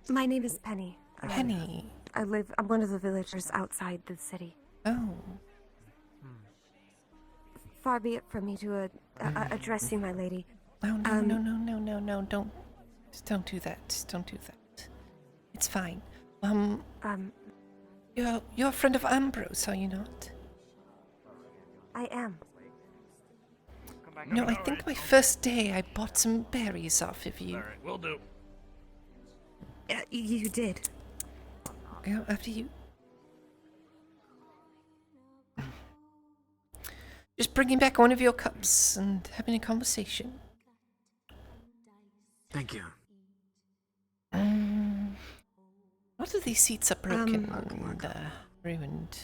My name is Penny. Penny. I'm one of the villagers outside the city. Oh. Far be it from me to address you, my lady. No, no, don't do that. Don't do that. It's fine. You're a friend of Ambrose, are you not? I am. No, I think my first day I bought some berries off of you. Alright, will do. You did. Go after you. Just bringing back one of your cups and having a conversation. Thank you. A lot of these seats are broken and ruined.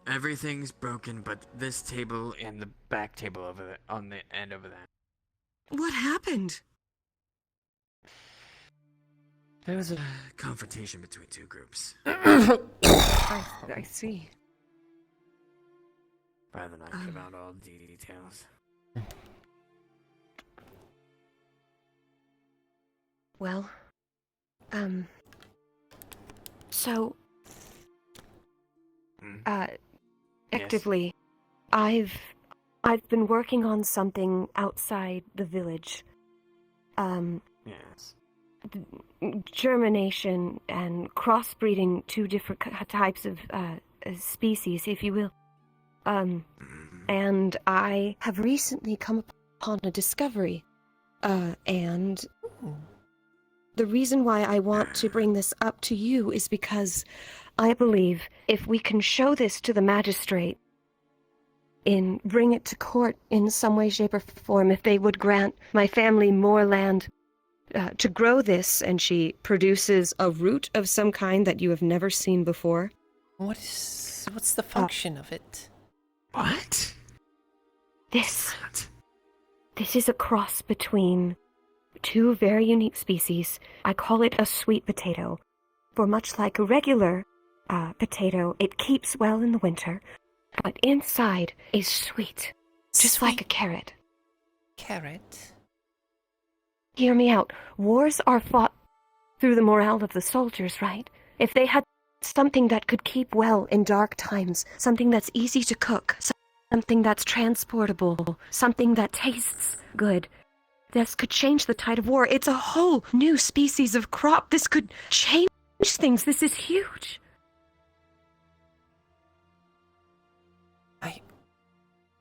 Everything's broken, but this table and the back table over there, on the end over there. What happened? There was a confrontation between two groups. I see. Rather not give out all the details. Well, so, actively, I've been working on something outside the village. Yes. Germination and crossbreeding two different types of species, if you will. And I have recently come upon a discovery, and the reason why I want to bring this up to you is because I believe if we can show this to the magistrate, bring it to court in some way, shape, or form, if they would grant my family more land to grow this, and she produces a root of some kind that you have never seen before. What's the function of it? What? This is a cross between two very unique species. I call it a sweet potato, for much like a regular potato, it keeps well in the winter, but inside is sweet, just like a carrot. Carrot? Hear me out. Wars are fought through the morale of the soldiers, right? If they had something that could keep well in dark times, something that's easy to cook, something that's transportable, something that tastes good, this could change the tide of war. It's a whole new species of crop. This could change things. This is huge.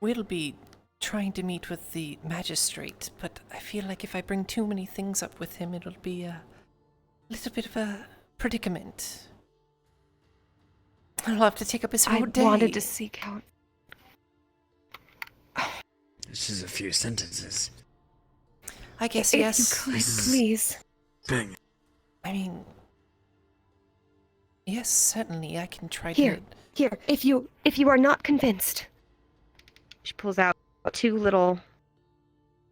We'll be trying to meet with the magistrate, but I feel like if I bring too many things up with him, it'll be a little bit of a predicament. I'll have to take up his whole day. I wanted to seek out. This is a few sentences. I guess, If yes. you could, please. Bang. I mean, yes, certainly I can try Here, if you are not convinced. She pulls out two little...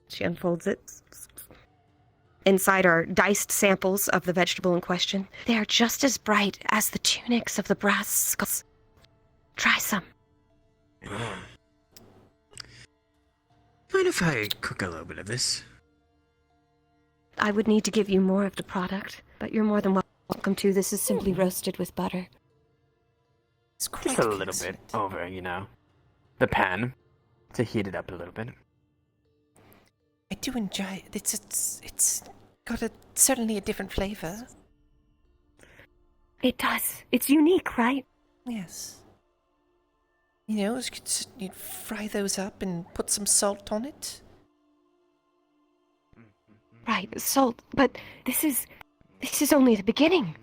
She unfolds it. Inside are diced samples of the vegetable in question. They are just as bright as the tunics of the brass skulls. Try some. Mind if I cook a little bit of this? I would need to give you more of the product, but you're more than welcome to. This is simply roasted with butter. It's Just a little bit over, you know, the pan to heat it up a little bit. I do enjoy it. It's got certainly a different flavor. It does. It's unique, right? Yes. You know, you'd fry those up and put some salt on it. Right, salt. But this is only the beginning.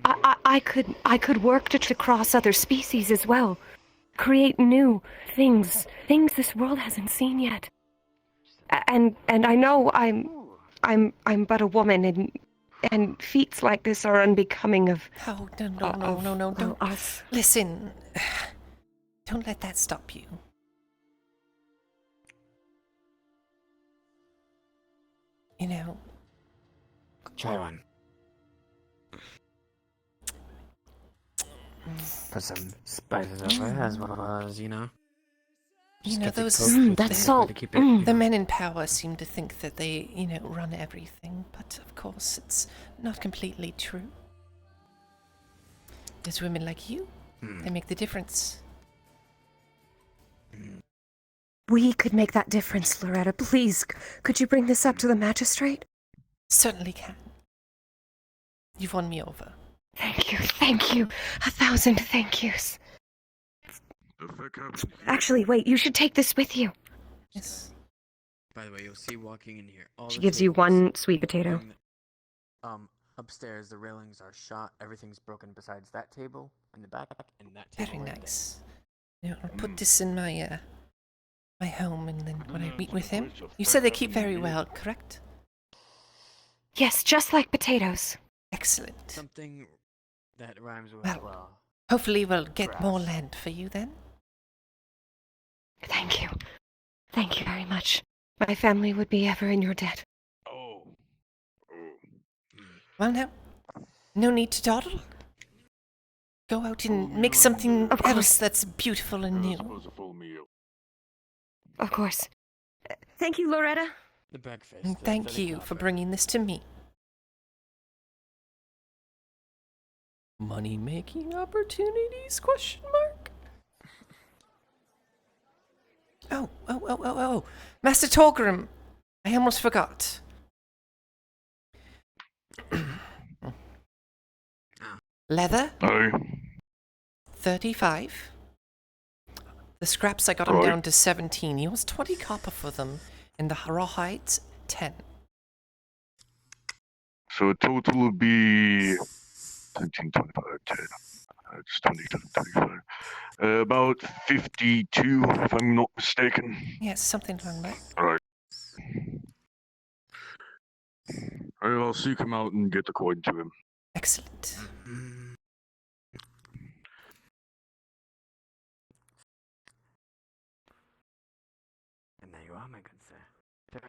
I could work to cross other species as well, create new things this world hasn't seen yet. And I know I'm but a woman, and feats like this are unbecoming of. Oh no! Don't. Listen, don't let that stop you. You know. Try one. Put some spices over it as well as, you know. You know, those. That's salt. The men in power seem to think that they, you know, run everything, but of course it's not completely true. There's women like you. They make the difference. We could make that difference, Loretta. Please, could you bring this up to the magistrate? Certainly can. You've won me over. Thank you. 1,000 thank yous. Actually, wait, you should take this with you. Yes. By the way, you'll see walking in here. All She the gives you tables one sweet potato. Upstairs, the railings are shot. Everything's broken besides that table in the back and that table. Very right nice. You know, I'll put this in my my home, and then when I meet with him, you said they keep very well, correct? Yes, just like potatoes. Excellent. Something that rhymes with Well, hopefully we'll get more land for you then. Thank you. Thank you very much. My family would be ever in your debt. Well, now, no need to dawdle. Go out and make something else that's beautiful and new. Of course. Thank you, Loretta. The breakfast. And thank you for bringing this to me. Money-making opportunities? Question mark. Oh. Master Torgrim, I almost forgot. Leather? Aye. 35. The scraps, I got them down to 17. He wants 20 copper for them. And the rawhides, 10. So a total will be 19, 25, 10. It's 20, 25. About 52, if I'm not mistaken. Yes, something along that. Alright. Alright, I'll seek him out and get the coin to him. Excellent. And there you are, my good sir.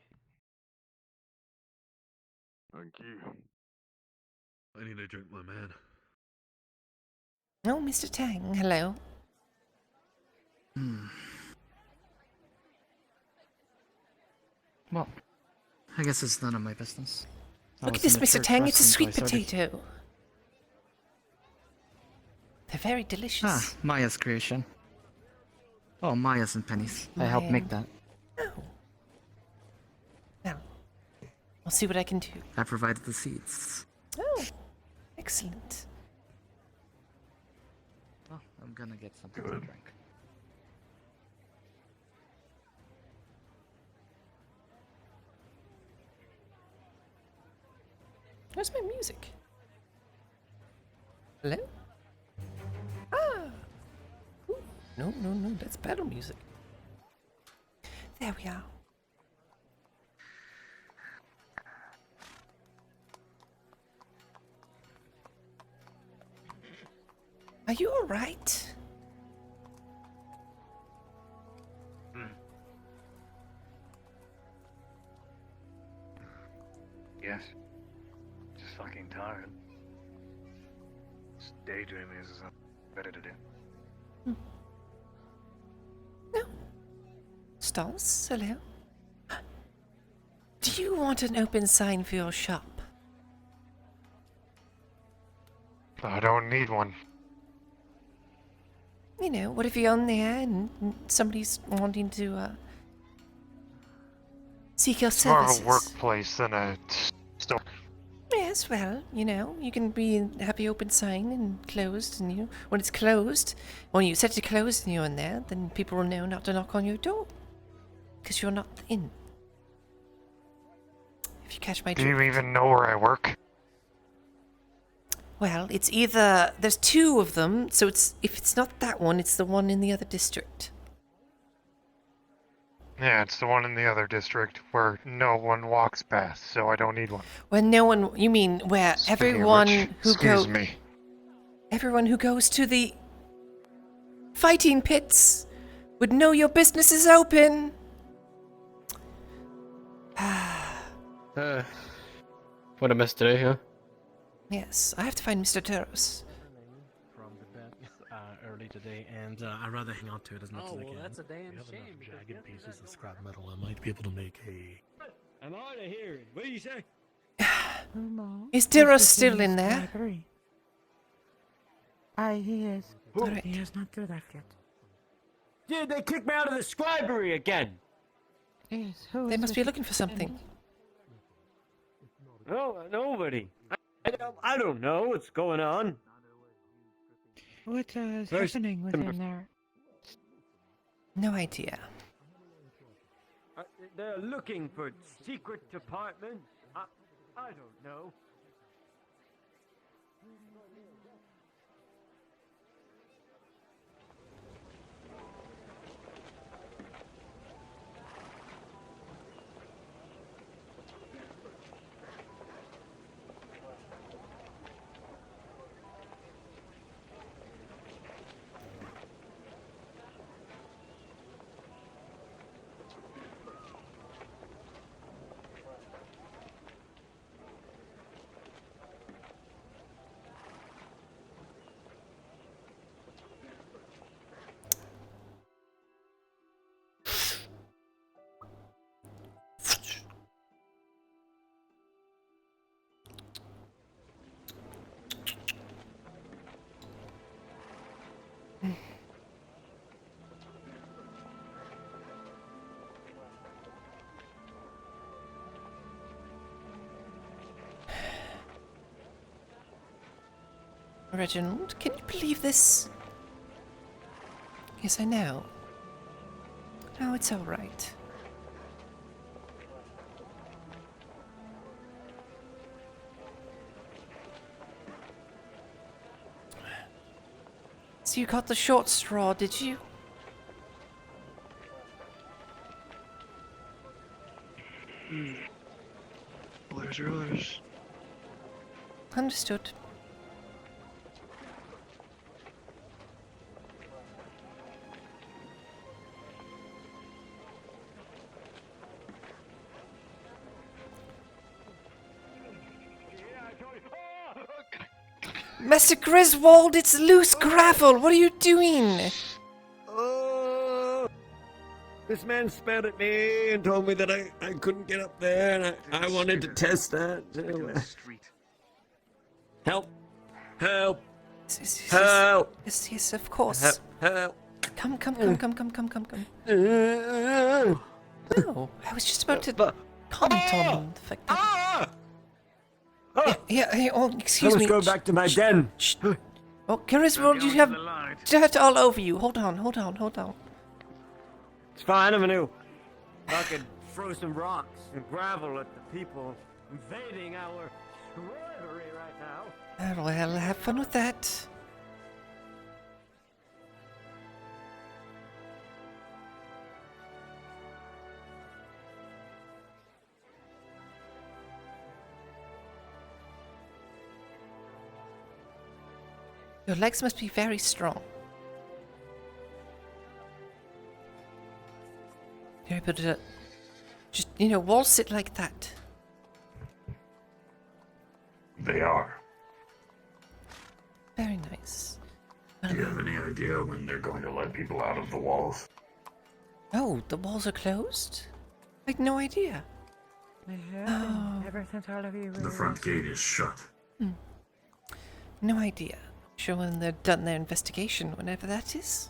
Thank you. I need a drink, my man. Oh, Mr. Tang, hello. Well, I guess it's none of my business. Look at this, Mr. Tang, it's a sweet potato. They're very delicious. Ah, Maya's creation. Oh, Maya's and pennies. I helped make that. Oh. Now, I'll see what I can do. I provided the seeds. Oh, excellent. Oh, I'm gonna get something to drink. Where's my music? Hello? Ah! Ooh. No, that's battle music. There we are. Are you alright? Yes. Just fucking tired. Just daydreaming is something better to do. No. Stalls, hello. Do you want an open sign for your shop? I don't need one. You know, what if you're on there and somebody's wanting to seek your It's more of services? a workplace than a store. Yes, well, you know, you can have the open sign and closed, and when it's closed, when you set it closed and you're in there, then people will know not to knock on your door, because you're not in. If you catch my Do drift. you even know where I work? Well, it's either there's two of them, so if it's not that one, it's the one in the other district. Yeah, it's the one in the other district where no one walks past, so I don't need one. Where no one, you mean where Speaking of which, everyone who goes to the fighting pits would know your business is open. What a mess today, huh? Yes, I have to find Mr. Terros. From the bed early today, and I'd rather hang on to it as much as I can. That's a damn We have shame. enough jagged pieces of scrap metal. I might be able to make a. I'm hard of hearing. What do you say? Is Terros still in there? He is. All right. He has not left yet. Dude, they kicked me out of the scribery again. Yes, They must be looking for something. No, nobody. I don't know what's going on. What is First- happening within there? No idea. They're looking for secret departments. I don't know. Reginald, can you believe this? Yes, I know. Oh, it's all right. So you got the short straw, did you? Orders are orders. Understood. Master Griswold, it's loose gravel. What are you doing? Oh, this man spat at me and told me that I couldn't get up there, and I wanted to test that. Help! Help! Help! Yes, yes, of course. Help! Come. No, I was just about to comment on the fact that... Yeah, oh, excuse me. Let's go back to my den. Shh. Oh, Griswold, you have dirt all over you. Hold on. It's fine, I'm gonna fucking throw some rocks and gravel at the people invading our shrubbery right now. Well, have fun with that. Your legs must be very strong. You're able to just, wall sit like that. They are. Very nice. Do you have any idea when they're going to let people out of the walls? Oh, the walls are closed? I had no idea. They have been ever since all of you were... The front gate is shut. No idea. Sure when they're done their investigation, whenever that is.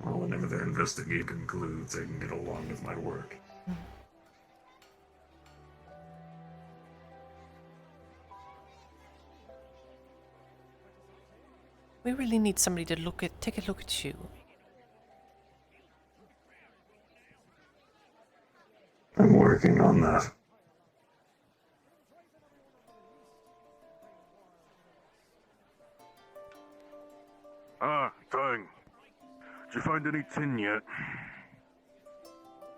Well, whenever their investigation concludes, I can get along with my work. We really need somebody to take a look at you. I'm working on that. Ah, Tang. Did you find any tin yet?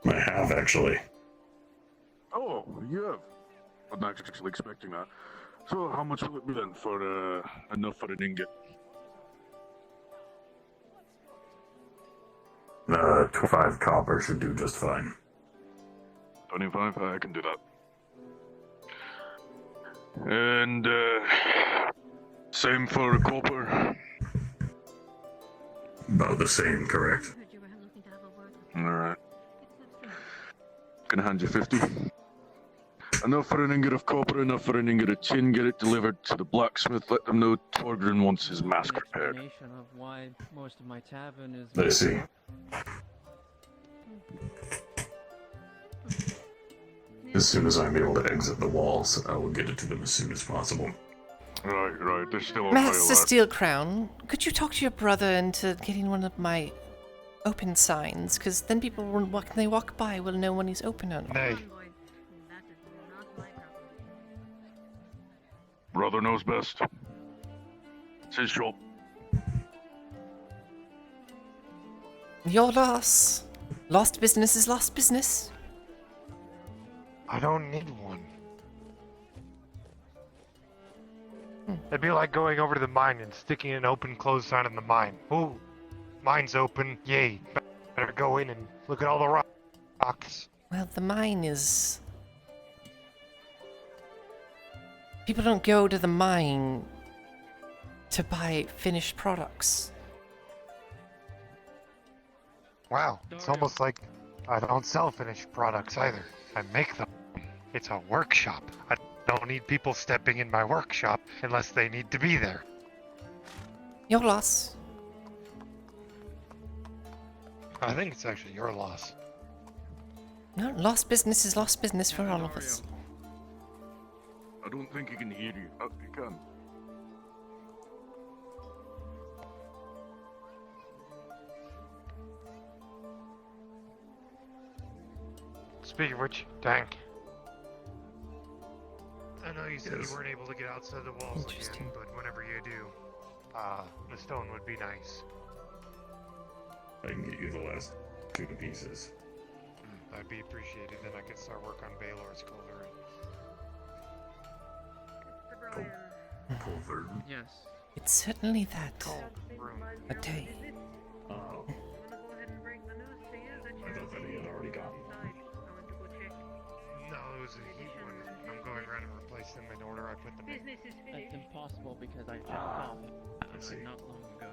I have, actually. Oh, you have. I'm not actually expecting that. So, how much will it be then for enough for an ingot? 25 copper should do just fine. 25? I can do that. And, same for copper? About the same, correct? Alright. Gonna hand you 50. Enough for an ingot of copper, enough for an ingot of tin. Get it delivered to the blacksmith. Let them know Torgrim wants his mask repaired. Explanation of why most of my tavern is. I see. As soon as I'm able to exit the walls, I will get it to them as soon as possible. Right. There's still a Master pile Steel Crown, could you talk to your brother into getting one of my open signs? Because then people, when they walk by, will know when he's open or not. Nay. Brother knows best. It's his shop. Your loss. Lost business is lost business. I don't need one. It'd be like going over to the mine and sticking an open closed sign in the mine. Ooh, mine's open, yay. Better go in and look at all the rocks. Well, the mine is... People don't go to the mine to buy finished products. Wow, it's almost like I don't sell finished products either. I make them. It's a workshop. I don't need people stepping in my workshop unless they need to be there. Your loss. I think it's actually your loss. No, lost business is lost business for all of us. I don't think he can hear you. Oh, he can. Speaking of which, dang. I know you said you weren't able to get outside the walls again, but whenever you do, the stone would be nice. I can get you the last 2 pieces. That'd be appreciated, then I could start work on Baylor's culvert. Culvert? Yes. It's certainly that. A day. Oh. I thought that he had already gotten them. No, it was a heat one. I'm going around and replace them in order I put them in. It's impossible because I checked off not long ago.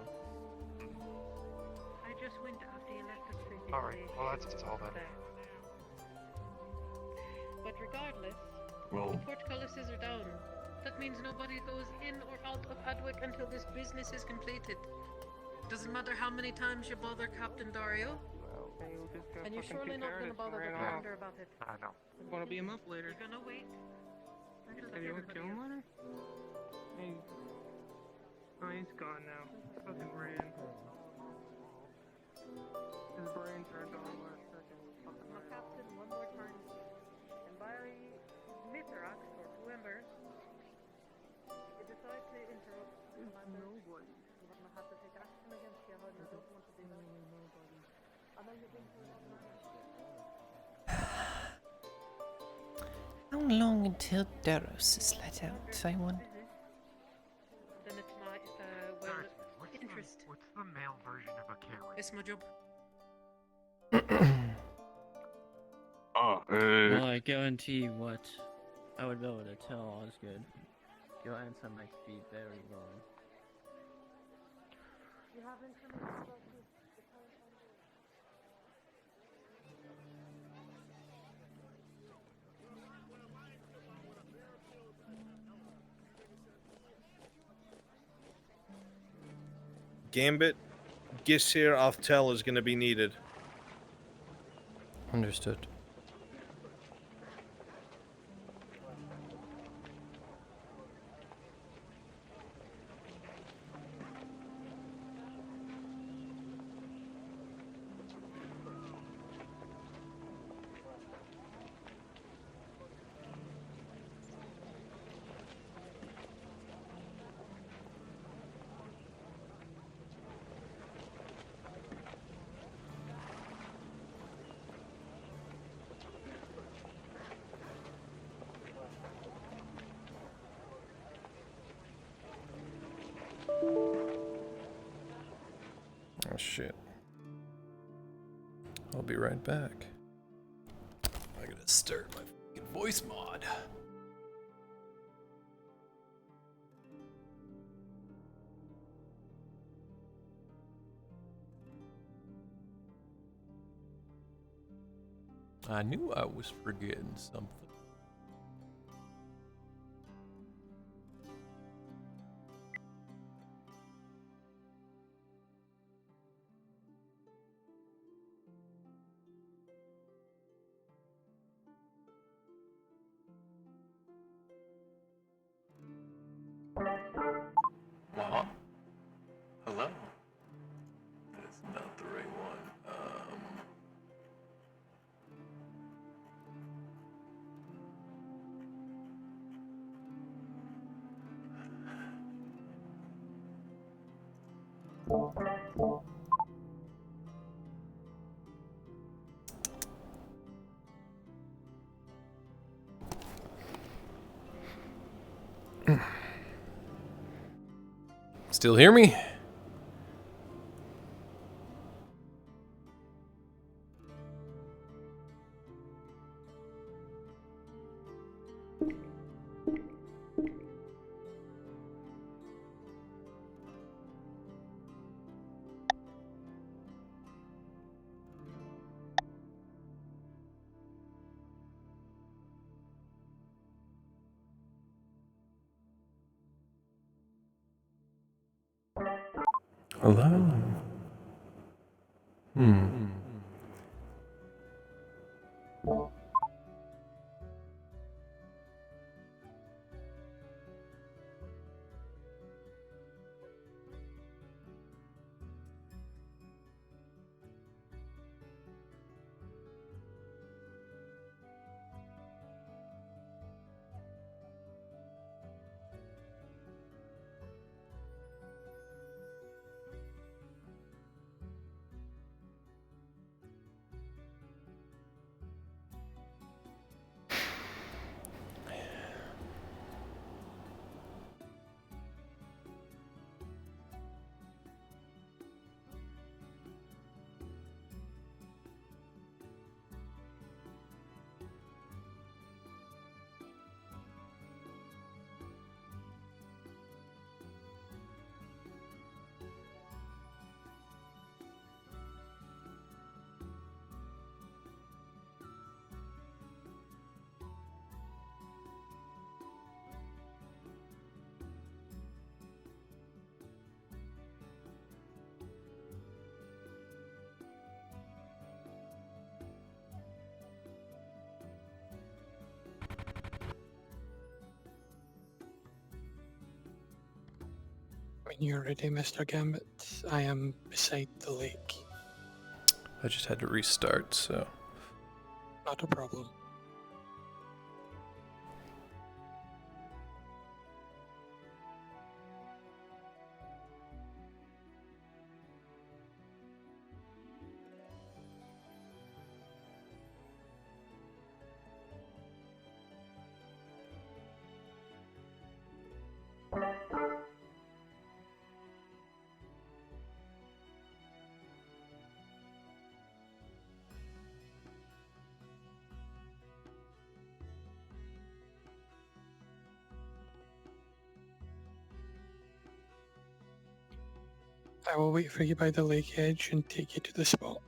I just went after you left the city. Alright, well that's all then. But regardless, Well, the portcullises are down. That means nobody goes in or out of Adwick until this business is completed. Doesn't matter how many times you bother Captain Dario. And you're surely not going to bother the commander about it. I know. I'm gonna beat him up later. You're going to wait until Have you everybody kill him is. later? Hey. Oh, he's gone now. Fucking ran. His brain turned on last second. My captain, one more time. And by Mithrax or whoever, you decide to interrupt. Nobody. You're going to have to take action against you. I don't want to do that. Nobody. I know you've been through that. How long until Deros is let out, I wonder? Then it's my, interest. What's the male version of a carrot? It's my job. Well, I guarantee what I would be able to tell Osgood. Your answer might be very wrong. You have information about the current number. Gambit, Gisir Aftel is going to be needed. Understood. Oh shit. I'll be right back. I gotta start my fucking voice mod. I knew I was forgetting something. What? Hello? That's not the right one. Still hear me? Hello? When you're ready, Mr. Gambit, I am beside the lake. I just had to restart, so. Not a problem. I will wait for you by the lake edge and take you to the spot.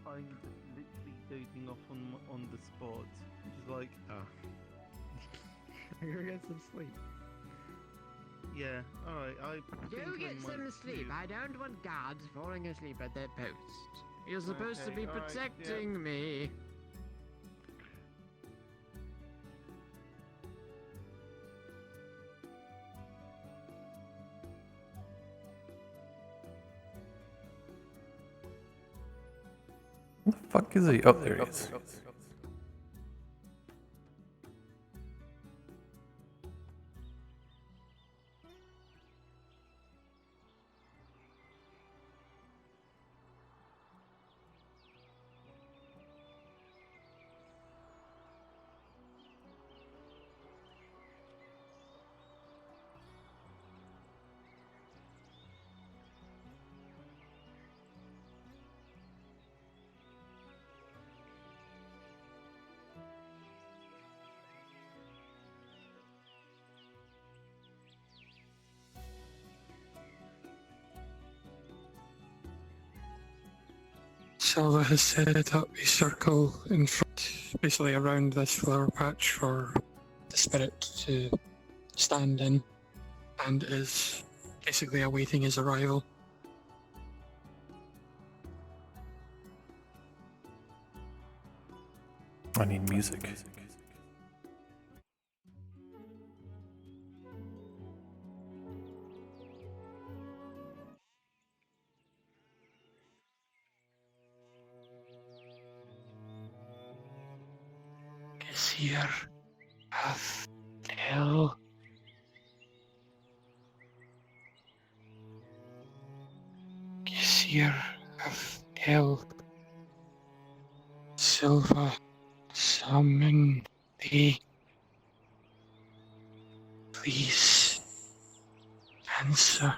I'm just literally dozing off on the spot. Just like, You're gonna get some sleep. yeah, alright, I Do think I get might some sleep. do- I don't want guards falling asleep at their post. You're supposed to Okay, be alright, protecting me. Where the fuck is he? Oh, there he is. Silva has set up a circle in front, basically around this flower patch for the spirit to stand in, and is basically awaiting his arrival. I need music. Is here of hell. Gear of hell. Silva, summon thee. Please answer.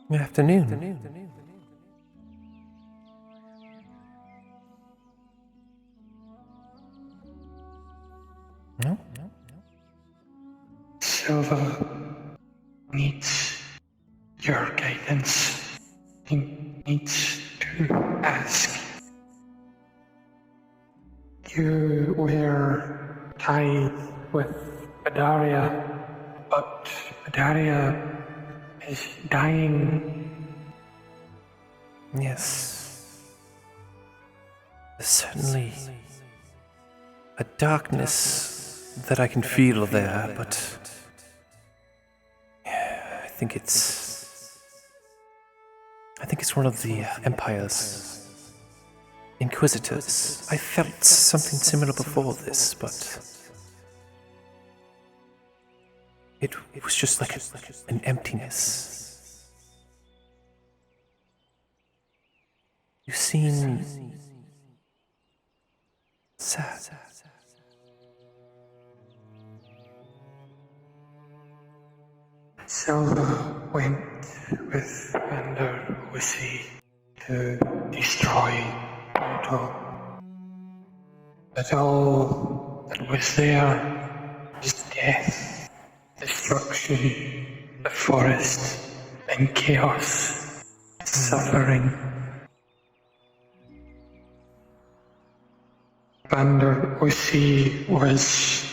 Good afternoon. No? Silva needs your guidance. He needs to ask. You were tied with Badaria, but Badaria is dying. Yes. There's certainly a darkness that I can feel there, but I think it's one of the Empire's Inquisitors. I felt something similar before this, but it was just like an emptiness. You seem sad. Silva went with Commander Wissy to destroy Portal. But all that was there was death, destruction, the forest, and chaos, suffering. Commander Wissy was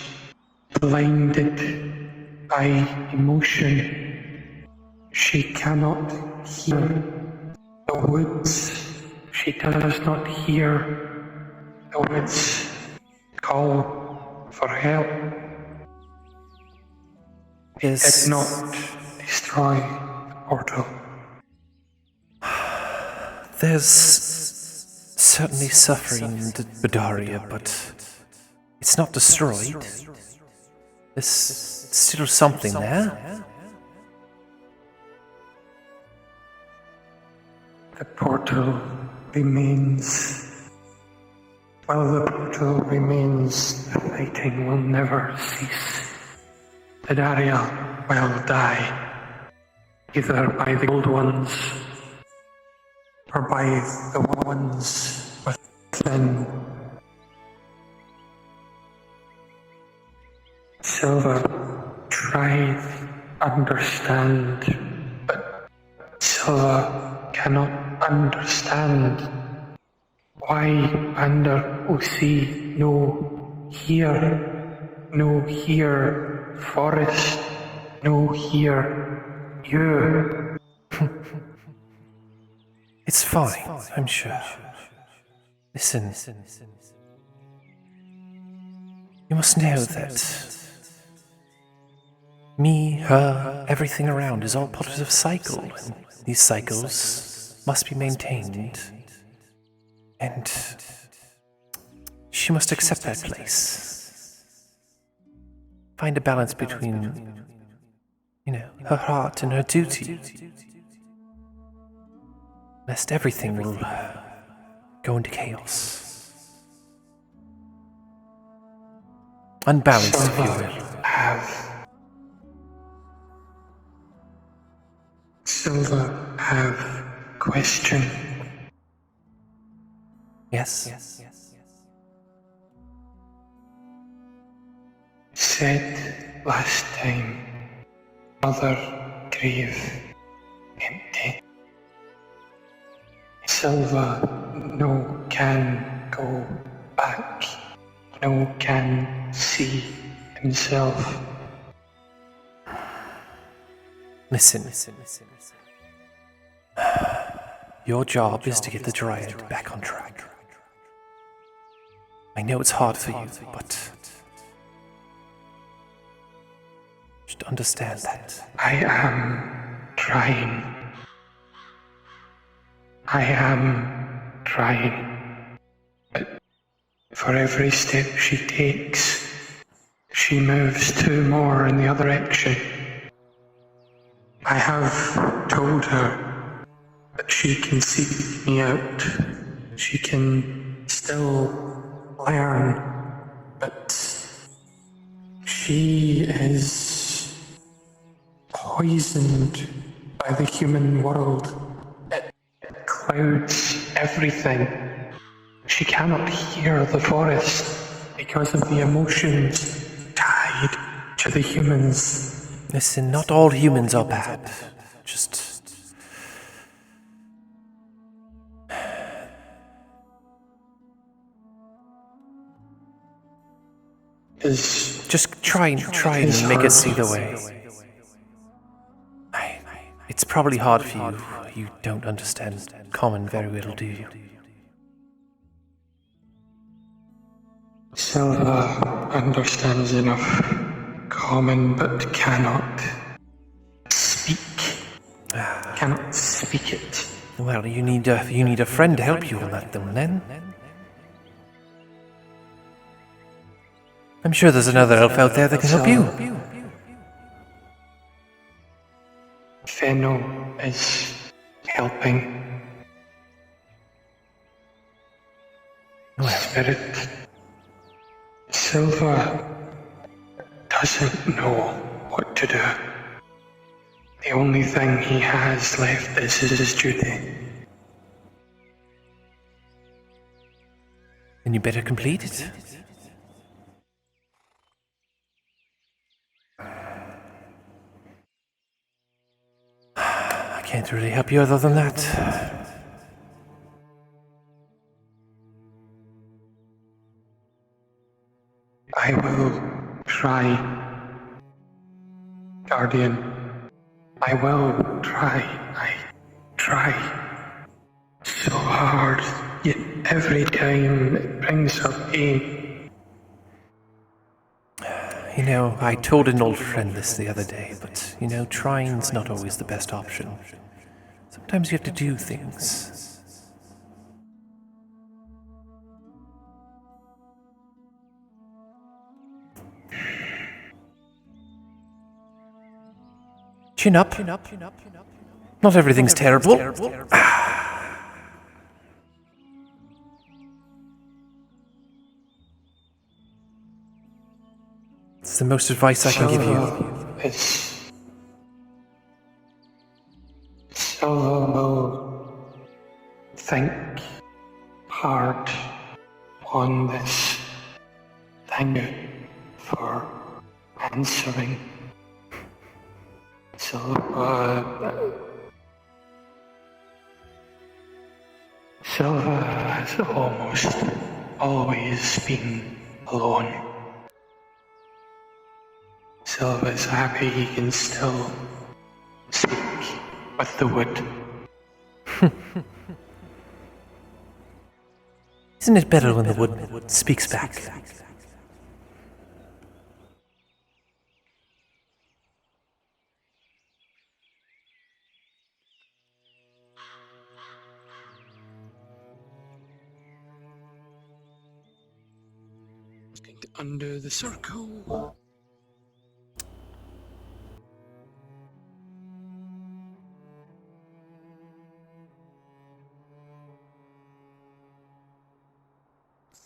blinded by emotion. She cannot hear the woods. She does not hear the woods call for help. Did not destroy the portal. There's certainly suffering in Badaria, but it's not destroyed. There's still something there. The portal remains. While the portal remains, the fighting will never cease. Badaria will die, either by the old ones or by the ones within. Silver tried to understand, but Silver cannot understand why under OC no here forest, no here you. It's fine, I'm sure. Listen. You must know that me, her, everything around is all part of a cycle, and these cycles must be maintained. And she must accept that place. Find a balance between, her heart and her duty. Lest everything will go into chaos. Unbalanced, if you will. Silver have question. Yes. Said last time, mother grave empty. Silver no can go back, no can see himself. Listen. Your job is to get the Dryad back on track. I know it's hard for you, but just understand that. I am trying. But for every step she takes, she moves two more in the other direction. I have told her that she can seek me out. She can still learn, but she is poisoned by the human world. It clouds everything. She cannot hear the forest because of the emotions tied to the humans. Listen, not all humans are bad. Just try and make us see the way. It's probably hard for you. You don't understand common very well, do you? Silva understands enough common, but cannot speak. Cannot speak it. Well, you need a friend to help you on that then. I'm sure there's another elf out there that can help you. Fenno is helping. Spirit. Silva doesn't know what to do. The only thing he has left is his duty. Then you better complete it. I can't really help you other than that. I will try. Guardian, I will try. I try so hard, yet every time it brings up pain. You know, I told an old friend this the other day, but, you know, trying's not always the best option. Sometimes you have to do things. Chin up. Not everything's terrible. It's the most advice I can give you. Silver will think hard on this. Thank you for answering. Silver has almost always been alone. Silver's happy he can still speak with the wood. Isn't it better when the wood speaks back? Under the circle.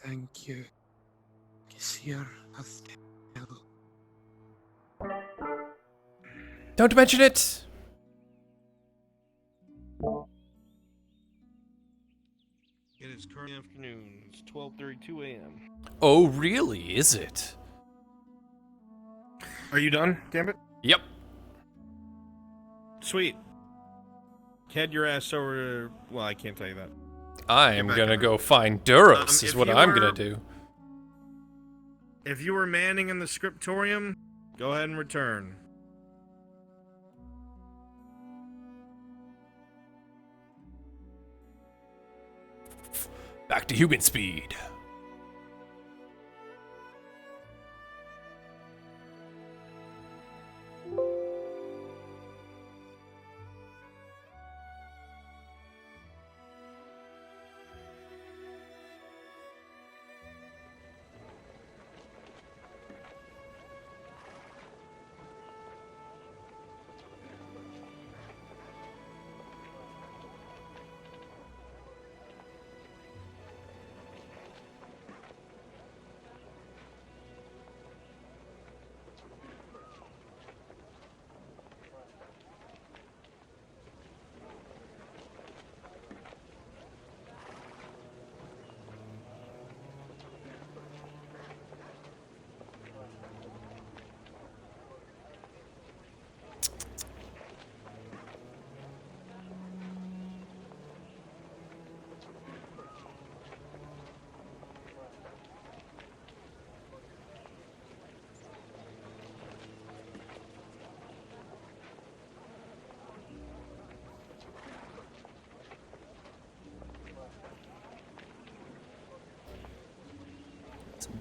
Thank you, Kisir of Don't mention it! It is current afternoon. It's 12:32 a.m. Oh, really? Is it? Are you done, Gambit? Yep. Sweet. Head your ass over to... Well, I can't tell you that. I am gonna go find Duros, is what I'm gonna do. If you were manning in the scriptorium, go ahead and return. Back to human speed.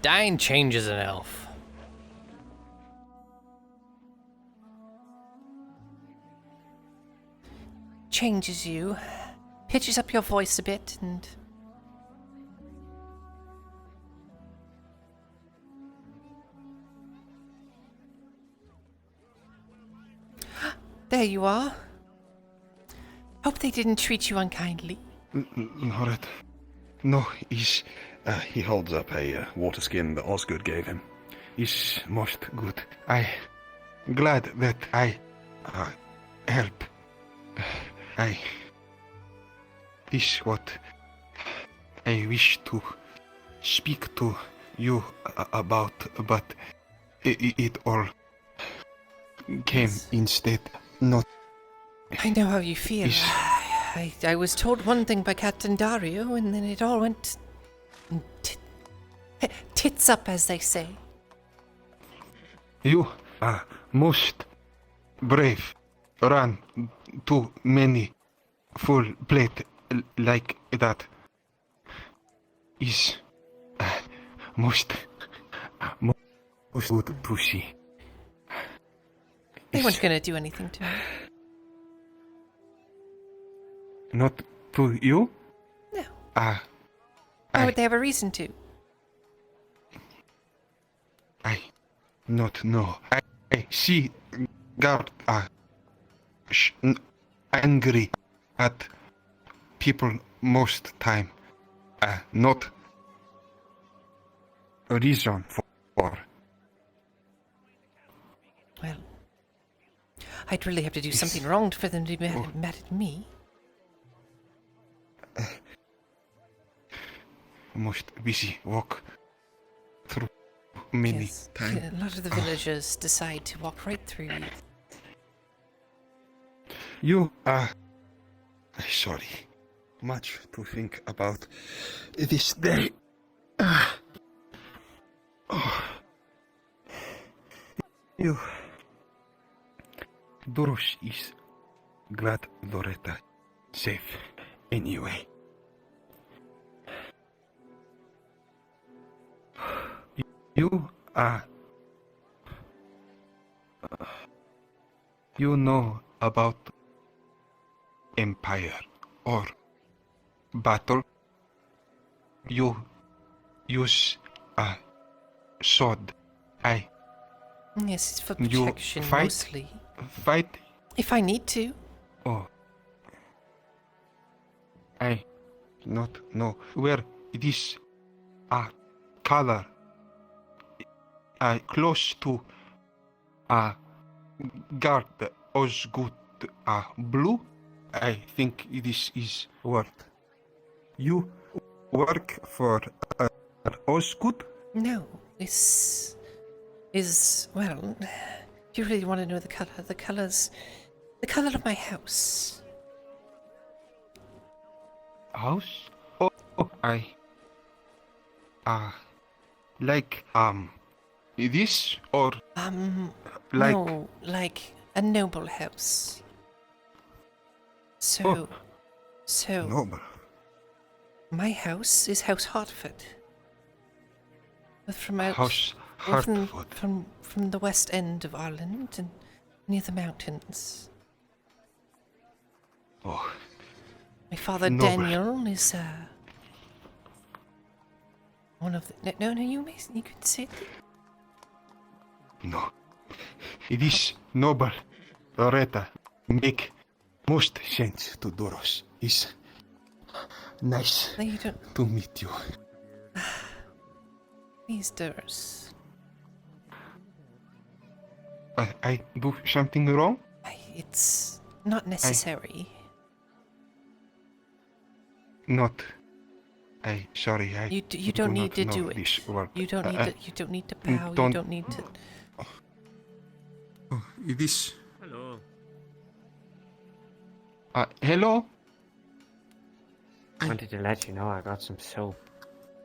Dying changes an elf. Changes you, pitches up your voice a bit, and there you are. Hope they didn't treat you unkindly. Not No, he holds up a water skin that Osgood gave him. He's most good. I glad that I help. This what I wish to speak to you about, but it all came instead not. I know how you feel. I was told one thing by Captain Dario, and then it all went tits up, as they say. You are most brave. Run too many full plate like that is most good to see. They weren't going to do anything to me. Not to you? No. Why would they have a reason to? I not know. I see guard angry at people most time. Not a reason for. Well, I'd really have to do something wrong for them to be mad at me. Most busy walk through many times. A lot of the villagers decide to walk right through you. You are sorry. Much to think about this day. You. Doros is glad Loretta safe anyway. You are. You know about Empire or battle. You use a sword. Yes, it's for You protection fight? mostly. Fight? If I need to. Oh. I not know where it is a color close to a guard Osgood blue. I think this is what you work for Osgood? No, this is, well, if you really want to know the color of my house. House? Oh, I like this or like no, like a noble house. So noble. My house is House Hartford. But from out House well, Hartford. from the west end of Ireland and near the mountains. Oh. My father noble. Daniel is one of the no you can say it. No. It is noble. Loretta make most sense to Doros. It's nice No, you don't. to meet you. Please, Doris. I do something wrong? It's not necessary. Not. Sorry. You don't need to not do know it. This word. You don't need to. You don't need to bow. You don't need to. It is. Hello. Hello. I wanted to let you know I got some soap.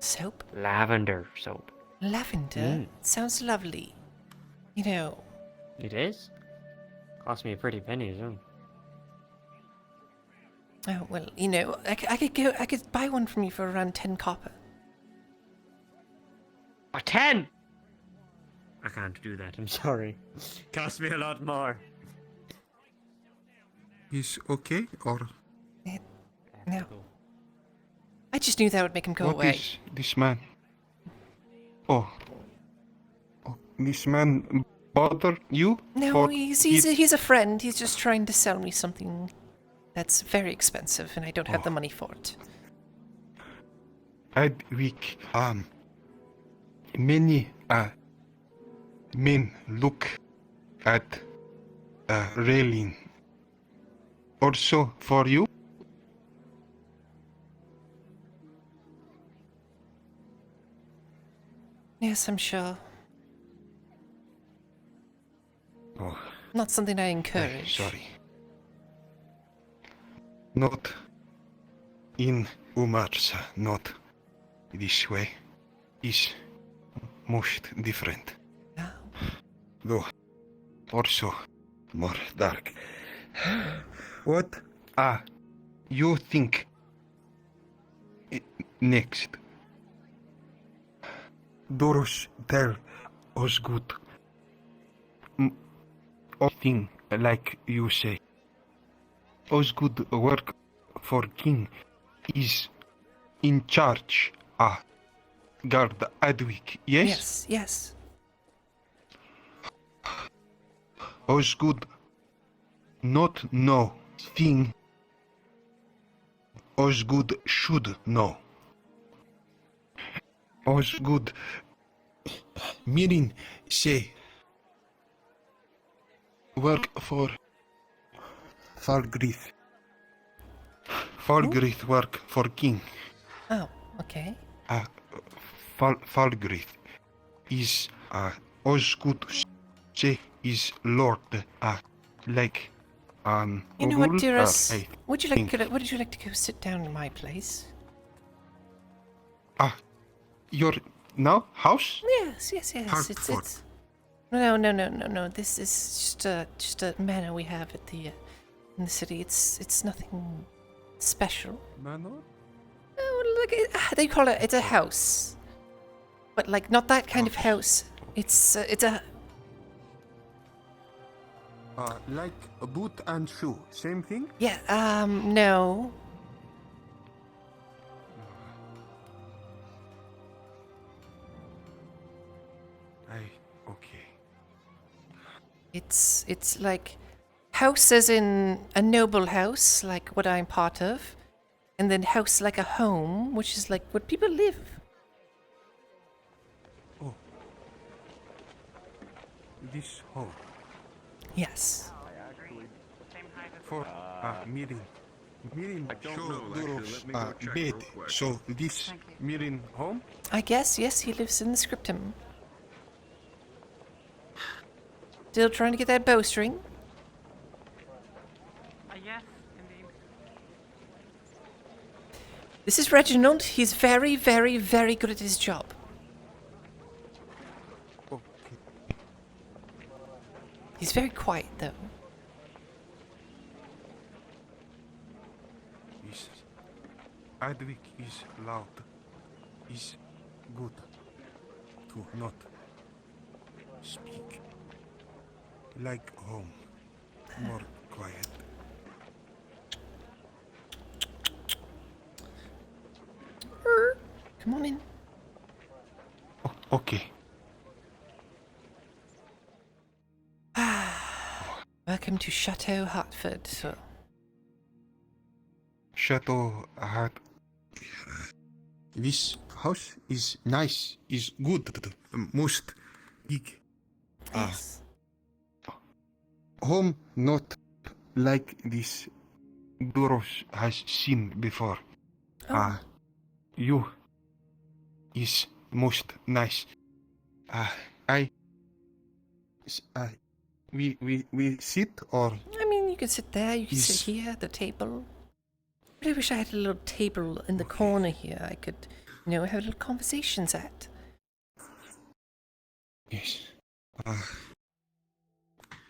Soap? Lavender soap. Lavender? Sounds lovely. You know. It is? Cost me a pretty penny, too. Oh well, you know, I could buy one from you for around 10 copper. 10! I can't do that, I'm sorry. Cost me a lot more. Is okay or? No. I just knew that would make him go What away. is this man? Oh, this man bother you? No, he's a friend. He's just trying to sell me something that's very expensive, and I don't have the money for it. I'd week. Many men look at railing. Also for you. Yes, I'm sure. Oh. Not something I encourage. Sorry. Not in Umarsa, not this way. Is most different. Oh. Though also more dark. What you think next? Doros tell Osgood. Thing like you say. Osgood work for king is in charge. Guard Adwick, yes? Yes, yes. Osgood not know thing Osgood should know. Osgood meaning say work for Falgrith. Falgrith work for king. Oh, okay. Falgrith is Osgood say is lord like You know what, rule, dearest? I Would you think. like to go sit down in my place? Your now house? Yes. Hartford. It's. No. This is just a manor we have at the in the city. It's nothing special. Manor? Oh, look, they call it. It's a house, but like not that kind of house. It's a. Like a boot and shoe, same thing? Yeah. No. Okay. It's like house as in a noble house, like what I'm part of, and then house like a home, which is like what people live. Oh. This home. Yes. For Mirin. Mirin don't show know, actually. Durov's Let me go check bed. real quick. So this Mirin home? I guess, yes, he lives in the scriptum. Still trying to get that bowstring? Yes, indeed. This is Reginald. He's very, very, very good at his job. He's very quiet, though. Adwick is loud. Is good to not speak. Like home. More quiet. Come on in. Okay. Welcome to Chateau Hartford, sir. Chateau Hart. This house is nice, is good, most big. Yes. Home not like this Duros has seen before. You is most nice. We sit or I mean, you can sit there, you can sit here at the table. I wish I had a little table in the corner here I could, have little conversations at. Yes.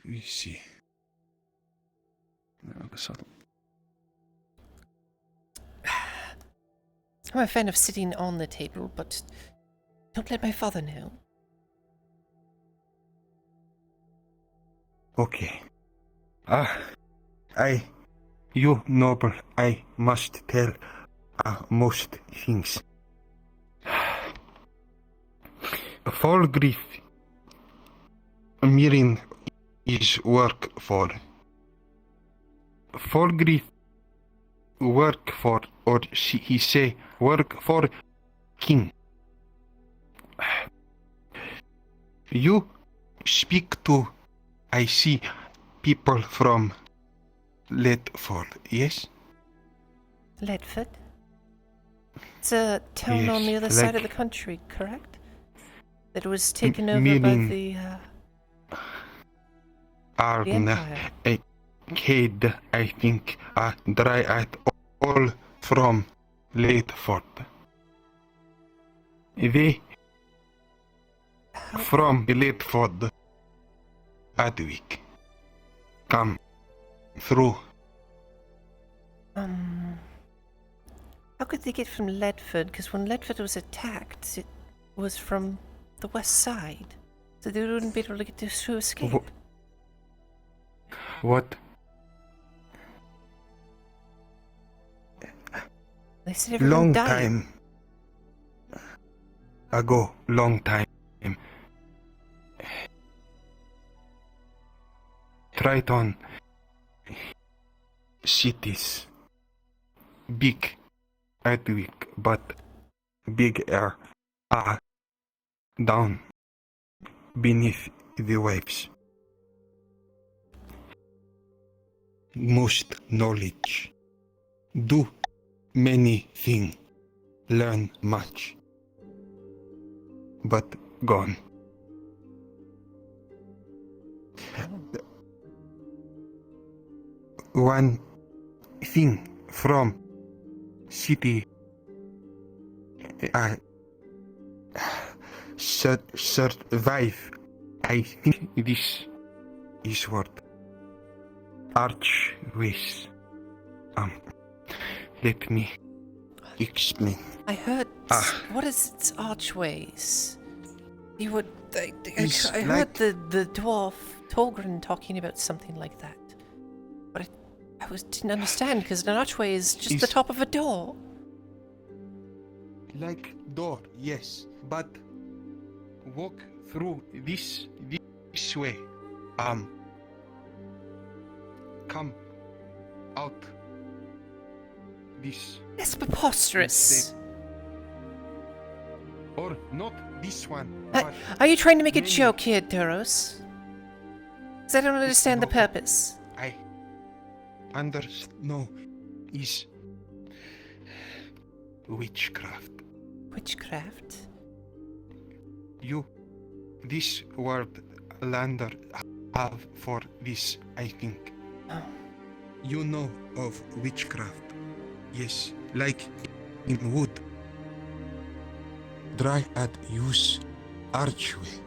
We see. I'm a fan of sitting on the table, but don't let my father know. Okay. You noble, I must tell most things. Falgrith Mirin is work for. Falgrith work for, or he say work for king. You speak to, I see, people from Ledford, yes? Ledford? It's a town on the other Yes, side of like- the country, correct? That was taken over by meaning- the Arna, Empire. a kid, I think, dry at all from Ledford. They from Ledford, Adwick, come through. How could they get from Ledford? Because when Ledford was attacked, it was from the west side. So they wouldn't be able to get this to escape. What? They said everyone Long died. time ago, long time. Triton cities, big earthquake, but big air down beneath the waves. Most knowledge, do many things, learn much, but gone. One thing from city survive. I think this is what archways. Let me explain. I heard. What is its archways? You would. I heard like- the dwarf Tolgren talking about something like that, but I didn't understand because an archway is just the top of a door. Like door, yes, but walk through this way. Come out this. That's preposterous. Or not this one. Are you trying to make a joke here, Duros? Because I don't understand the purpose. I no, is witchcraft. Witchcraft? This world lander have for this, I think. Oh. You know of witchcraft, yes, like in wood. Dryad use archway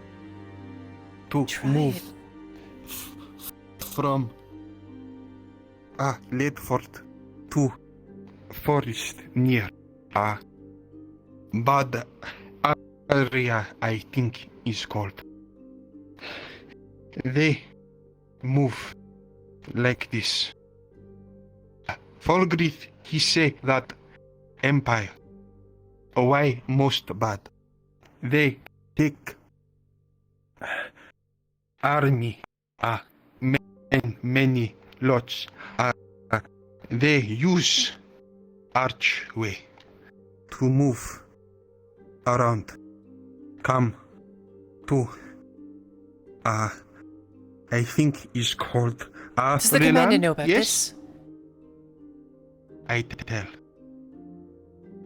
to move from Ledford to forest near bad area, I think is called. They move like this. Folgrith, he say that empire, why most bad? They take army, many lots. They use archway to move around, come to I think is called Does the commander know about yes? this? I tell,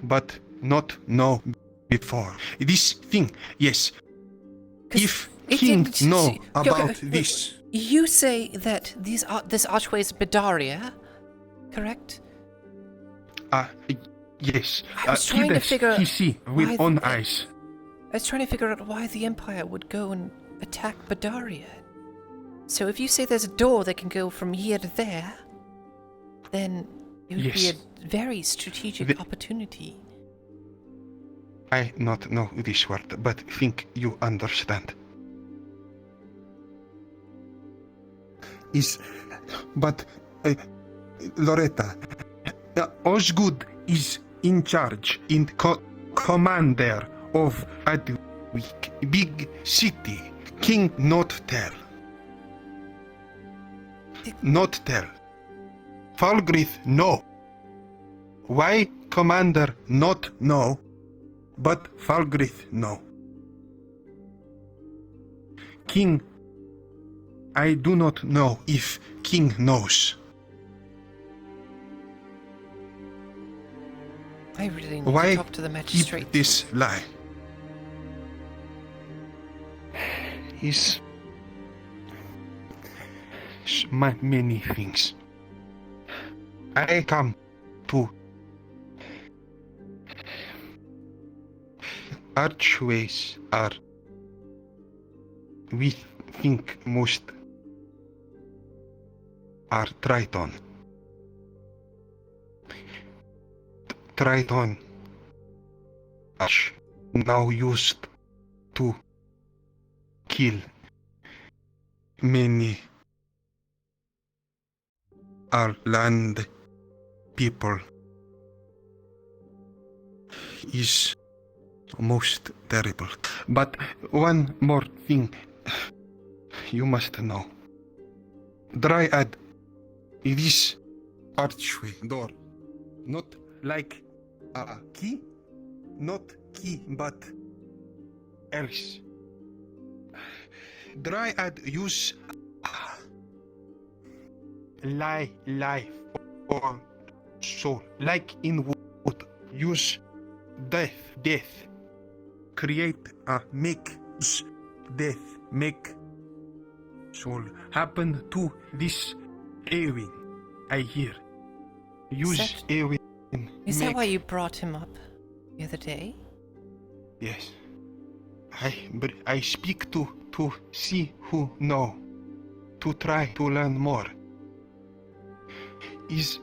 but not know before this thing. Yes, if king know about this, You say that this archway is Bedaria, correct? yes. I was trying to figure out he see with why own the- eyes. I was trying to figure out why the Empire would go and attack Bedaria. So if you say there's a door that can go from here to there, then it would be Yes. a very strategic opportunity. I not know this word, but think you understand. But Loretta, Osgood is in charge, commander of a big city. King not tell. Not tell. Falgrith no. Why commander not know, but Falgrith no. King, I do not know if King knows. I really need Why to talk to the magistrate. keep this lie? Is many things. I come to archways are, we think most are Triton. Triton arch now used to kill many our land people is most terrible. But one more thing you must know. Dryad, this archway door, not like a key, not key, but else. Dryad use life or soul, like in wood. Use death. Create a make death, make soul. Happen to this Ewin, I hear. Use Ewin. Is that why you brought him up the other day? Yes. I speak to see who know, to try to learn more. Is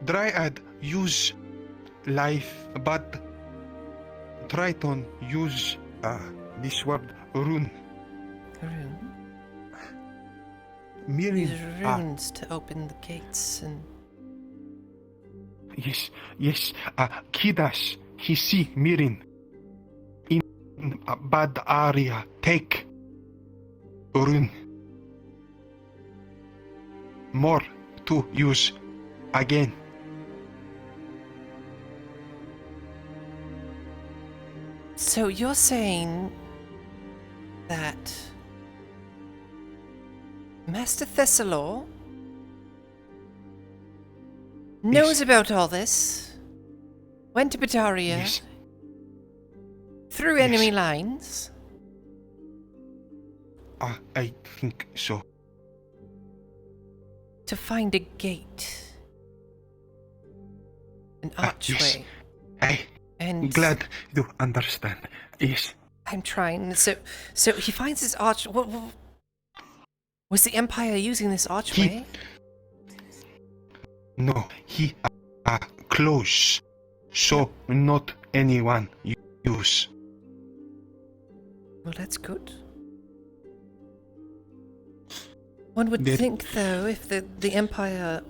Dryad use life, but Triton use this word rune. Rune? Mirren, Use runes to open the gates and... Yes. Kidas, he see Mirren in a bad area. Take rune. More to use again. So you're saying that Master Thessalor knows about all this, went to Bataria, through enemy lines? I think so. To find a gate, an archway. Yes. I'm glad you understand. Yes. I'm trying. So he finds this arch. What was the Empire using this archway? No, he close, so not anyone use. Well, that's good. One would think, though, if the Empire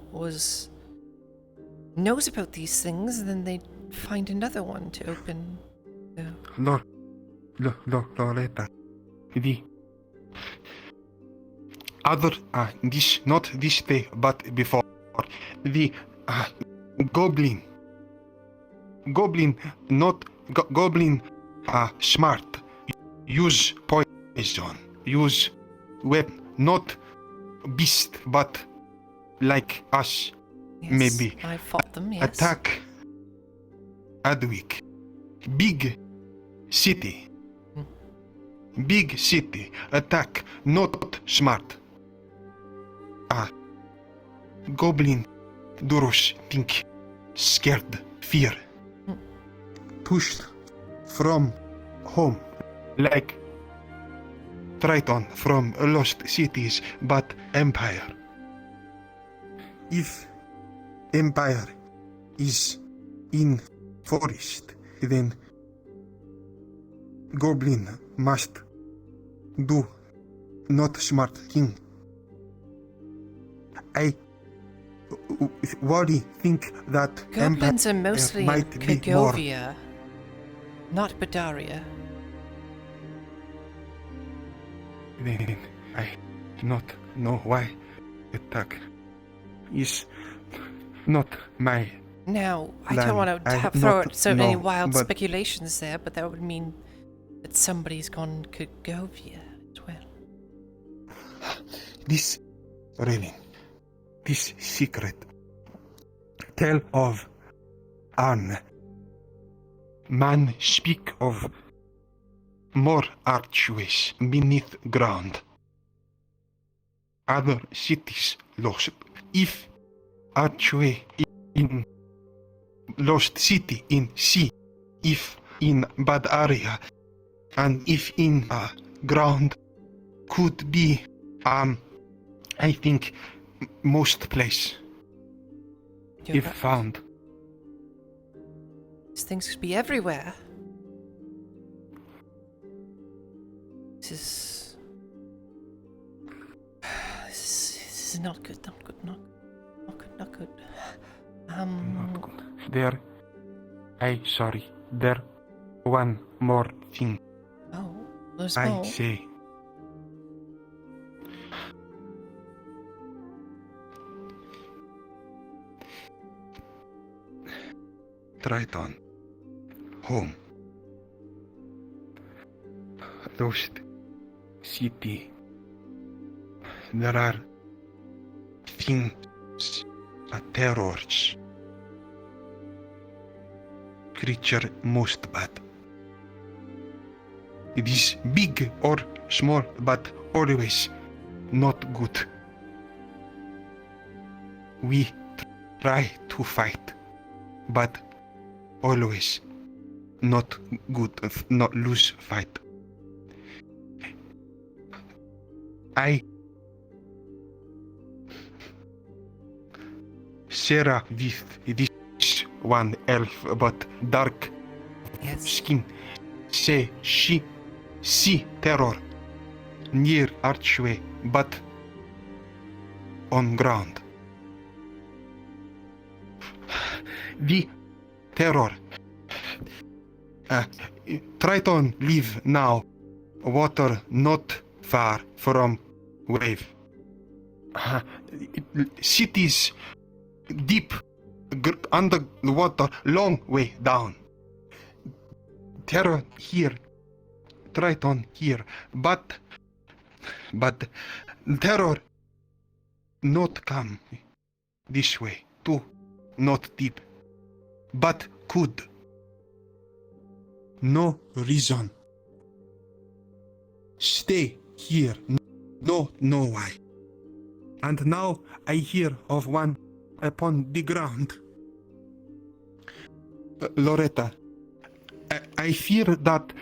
knows about these things, then they'd find another one to open. Loretta, the other not this day, but before, the goblin smart, use poison, use weapon, not beast, but like us. Yes, maybe I fought them. Yes. Attack Adwick, big city, attack, not smart. Goblin Durus think scared, fear, pushed from home, like Triton from lost cities, but Empire. If Empire is in forest, then Goblin must do not smart thing. I think that Goblins are Empire mostly might in be more. Kagovia, not Badaria. Then I not know why attack is not my. Now, I land. don't want to I throw not out so many know, wild but speculations there, but that would mean that somebody's gone Kagovia as well. This really, this secret tell of an man speak of more archways beneath ground. Other cities lost. If archway in lost city in sea, if in bad area, and if in ground, could be I think most place. You're if right. found. These things could be everywhere. This is not good, not good, not good, not good. Not good. There. Sorry. There. One more thing. Oh, there's I more. say. Triton. Home. Lost city. There are things, terrors. Creature most bad. It is big or small, but always not good. We try to fight, but always not good, not lose fight. Sarah with this one elf, but dark skin, say she see terror near archway, but on ground. The terror. Triton live now. Water not far from wave. Cities deep under the water, long way down. Terror here. Triton here. But terror not come this way. Too not deep. But could. No reason. Stay here. No know why. And now I hear of one upon the ground. Loretta, I fear that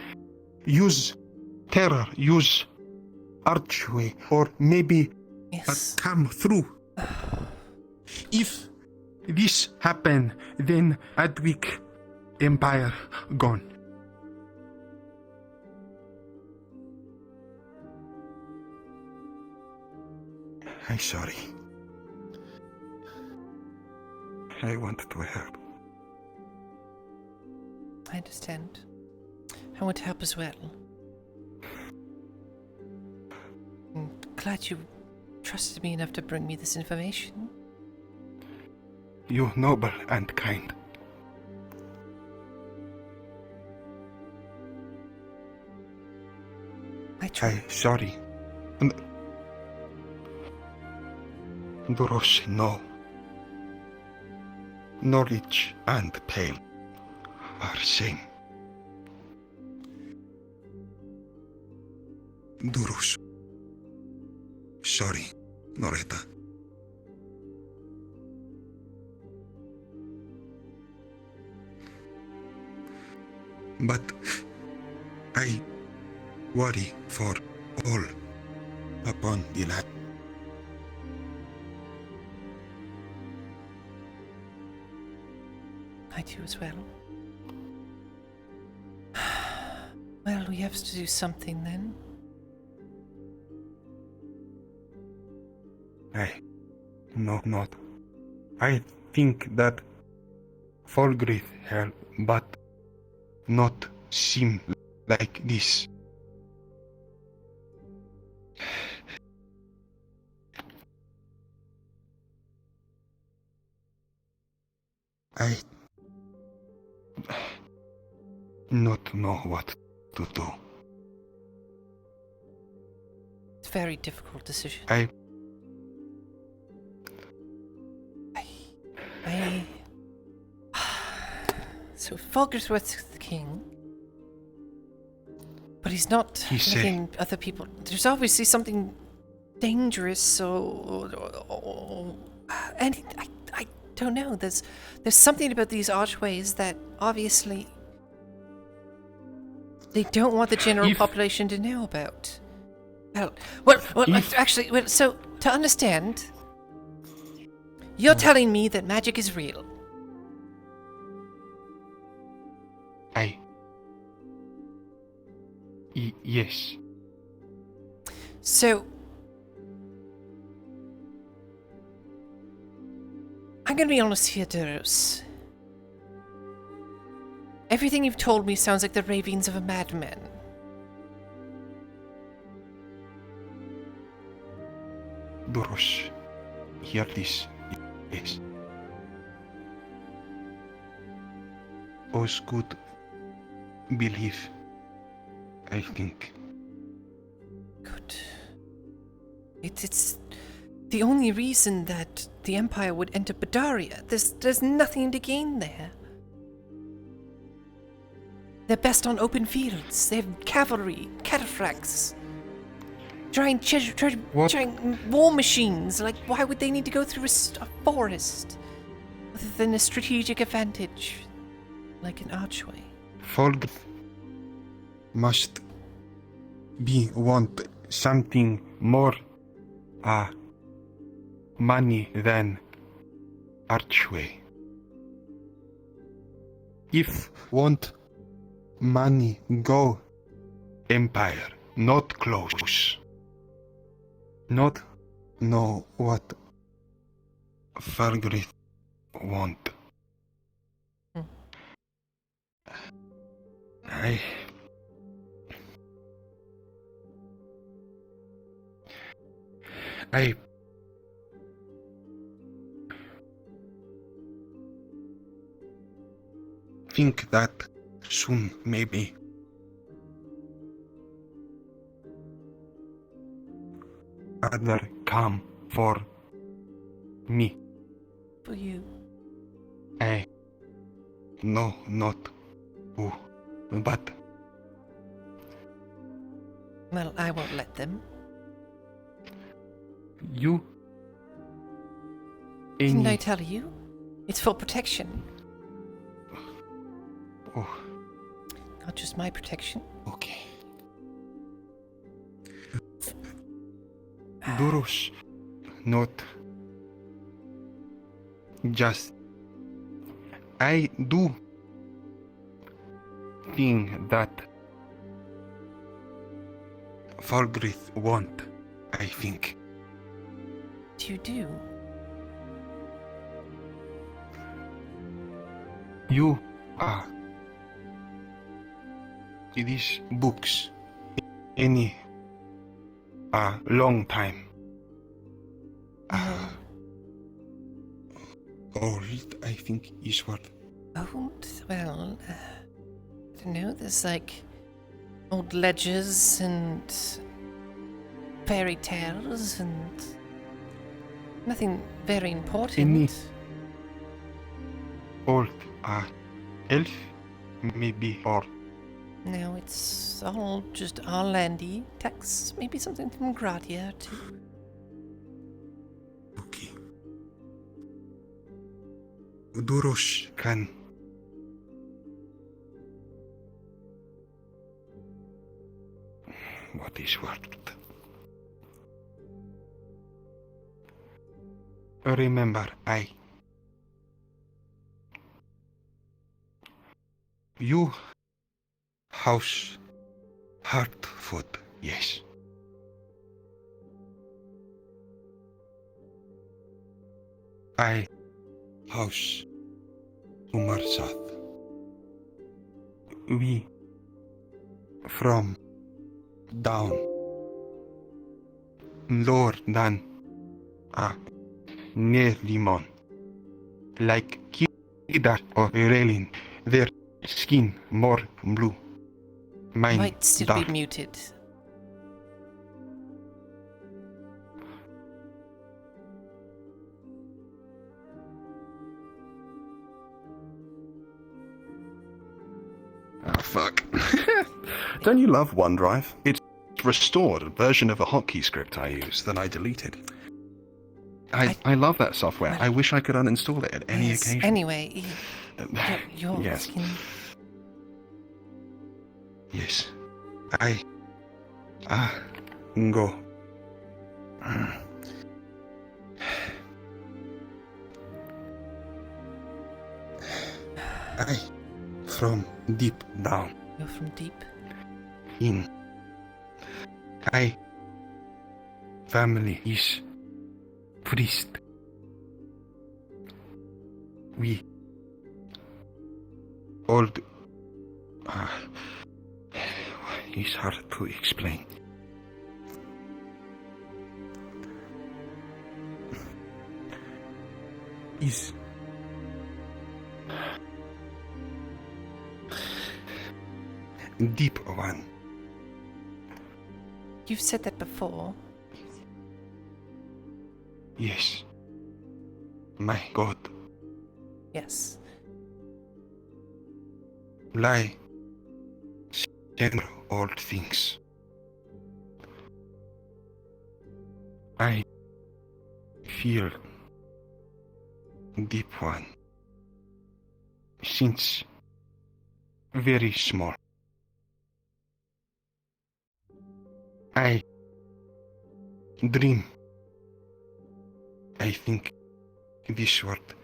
use terror, use archway, or maybe come through. If this happen, then Adwick Empire gone. I'm sorry. I want to help. I understand. I want to help as well. I'm glad you trusted me enough to bring me this information. You noble and kind. I sorry. Duros no. Knowledge and pain are same. Durus. Sorry, Noreta. But I worry for all upon the land. I do as well. Well, we have to do something then. No, not. I think that Folgrith help, but not seem like this. I not know what to do. It's a very difficult decision. So Folgersworth's the king, but he's not letting other people. There's obviously something dangerous, and I don't know. There's something about these archways that obviously they don't want the general population to know about. Actually, so to understand, you're telling me that magic is real. Yes. So, I'm gonna be honest here, Duros. Everything you've told me sounds like the ravings of a madman. Duros, hear this. Yes. Osgood believe, I think. Good. It's the only reason that the Empire would enter Badaria. There's nothing to gain there. They're best on open fields. They have cavalry, cataphracts, giant war machines. Like, why would they need to go through a forest other than a strategic advantage, like an archway? Folk must want something more money than archway. If want money, go Empire, not close. Not know what Fargrit want. I think that soon, maybe. Other come for me. For you. No, not who, but. Well, I won't let them. You. Didn't I tell you? It's for protection. Oh. Not just my protection. Okay. Duros, not just. I do think that Fargrith want, I think. You do? You these books any long time. Read, I think, is what. Oh, well, I don't know, there's like old ledgers and fairy tales and nothing very important. Any old elf, maybe, or. No, it's all just Arlandi texts, maybe something from Gradia too. Okay. Duros can. What is word? Remember, you house Hartford, yes. I house Umarsat. We from down lower than near Limon, like Kidar or Relin, their skin more blue. Mine might still dark. be muted. Fuck. Don't you love OneDrive? It's restored a version of a hotkey script I use that I deleted. I love that software. I wish I could uninstall it at any occasion. Anyway, you're yes. asking. Yes. I go. I from deep down. You're from deep? In. I family is priest. We old. It's hard to explain. Is deep one. You've said that before. Yes. My God. Yes. Lie. Center all things. I feel deep one. Since very small. I dream. I think this word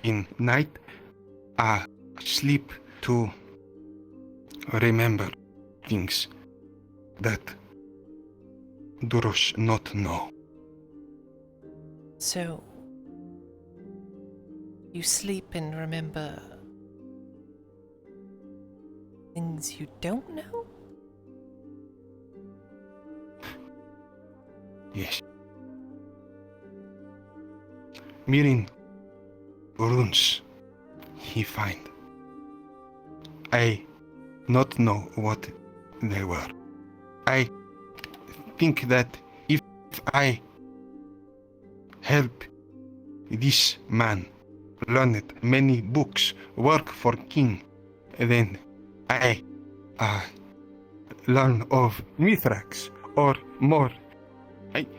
in night. I sleep to remember things that does not know. So, you sleep and remember things you don't know? Yes. Mirin runes he find. I not know what they were. I think that if I help this man learn many books, work for king, then I learn of Mithrax or more.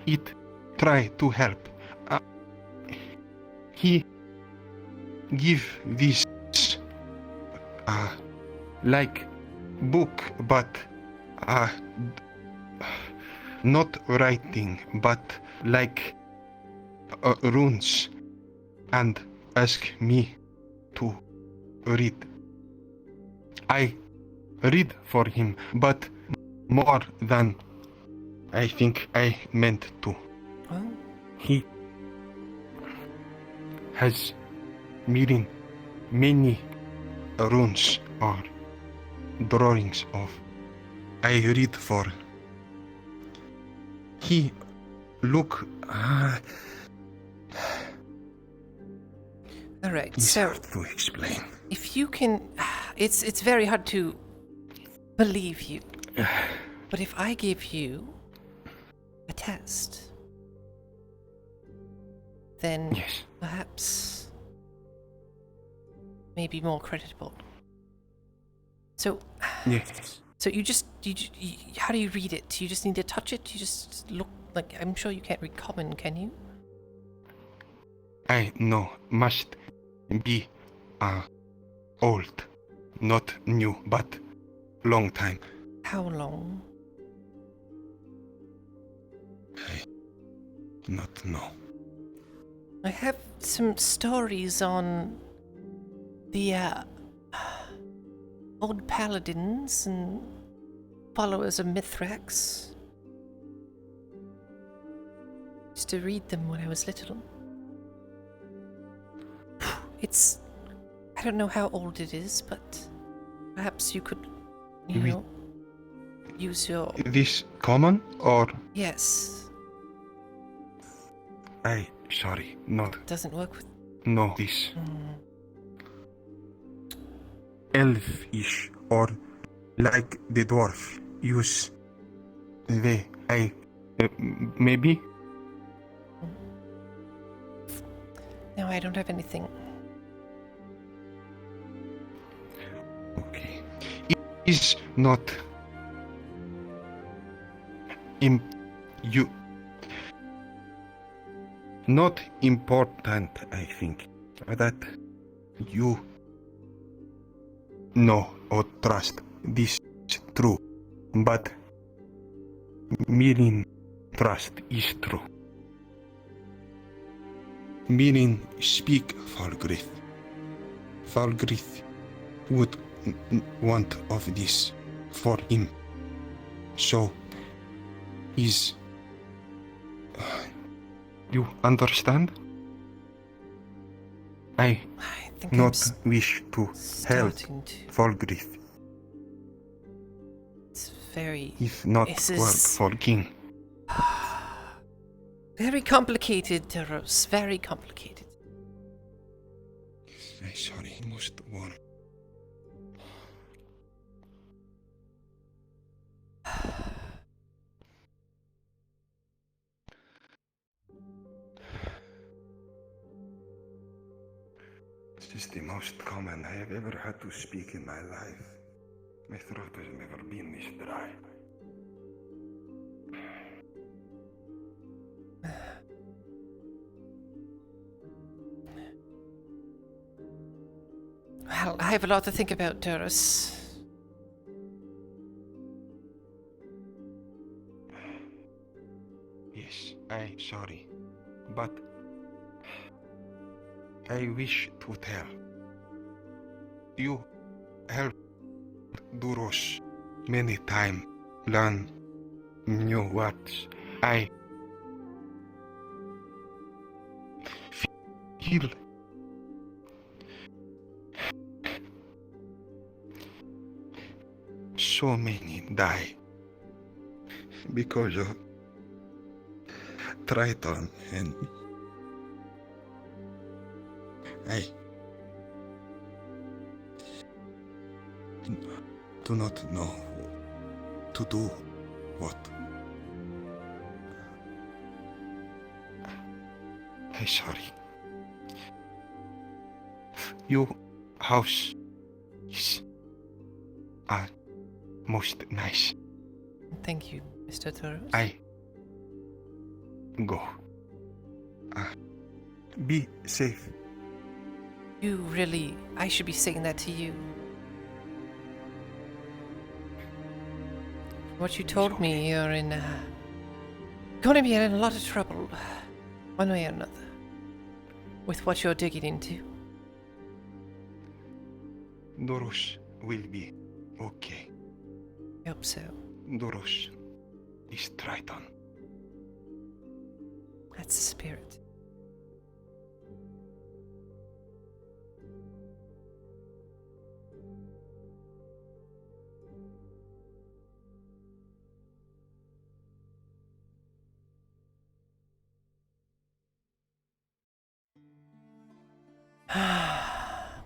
It try to help. He give this like book, but not writing, but like runes, and ask me to read. I read for him, but more than I think I meant to. Oh. He has made many runes or drawings of. I read for. He look. All right. It's so hard to explain. if you can, it's very hard to believe you. But if I give you a test, then yes, perhaps maybe more creditable. So yes. So you how do you read it? You just need to touch it? You just look like, I'm sure you can't read common, can you? I know must be old, not new, but long time. How long? I not know. I have some stories on the old paladins and followers of Mithrax. Used to read them when I was little. It's... I don't know how old it is, but perhaps you could, you know, use your... This common or? Yes. I sorry, not. Doesn't work with... No, this. Elfish or like the dwarf use they maybe. No, I don't have anything. Okay, it is not not important. I think that you know or trust this is true, but meaning trust is true. Meaning speak Falgrith. Falgrith would want of this for him. So is You understand? I think not I'm wish to help starting to- Volgrith. It's very... If not This work is for king. very complicated, Duros. Very complicated. I sorry, most warm. This is the most common I have ever had to speak in my life. My throat has never been this dry. Well, I have a lot to think about, Duros. Yes, I sorry, but I wish to tell. You helped Duros many times learn new words. I feel so many die because of Triton, and I do not know to do what. I'm sorry. Your house is most nice. Thank you, Mr. Duros. I go. Be safe. You really... I should be saying that to you. What you told me, you're in... gonna be in a lot of trouble. One way or another. With what you're digging into. Doros will be okay. I hope so. Doros is Triton. That's the spirit.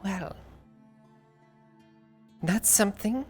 Well, that's something.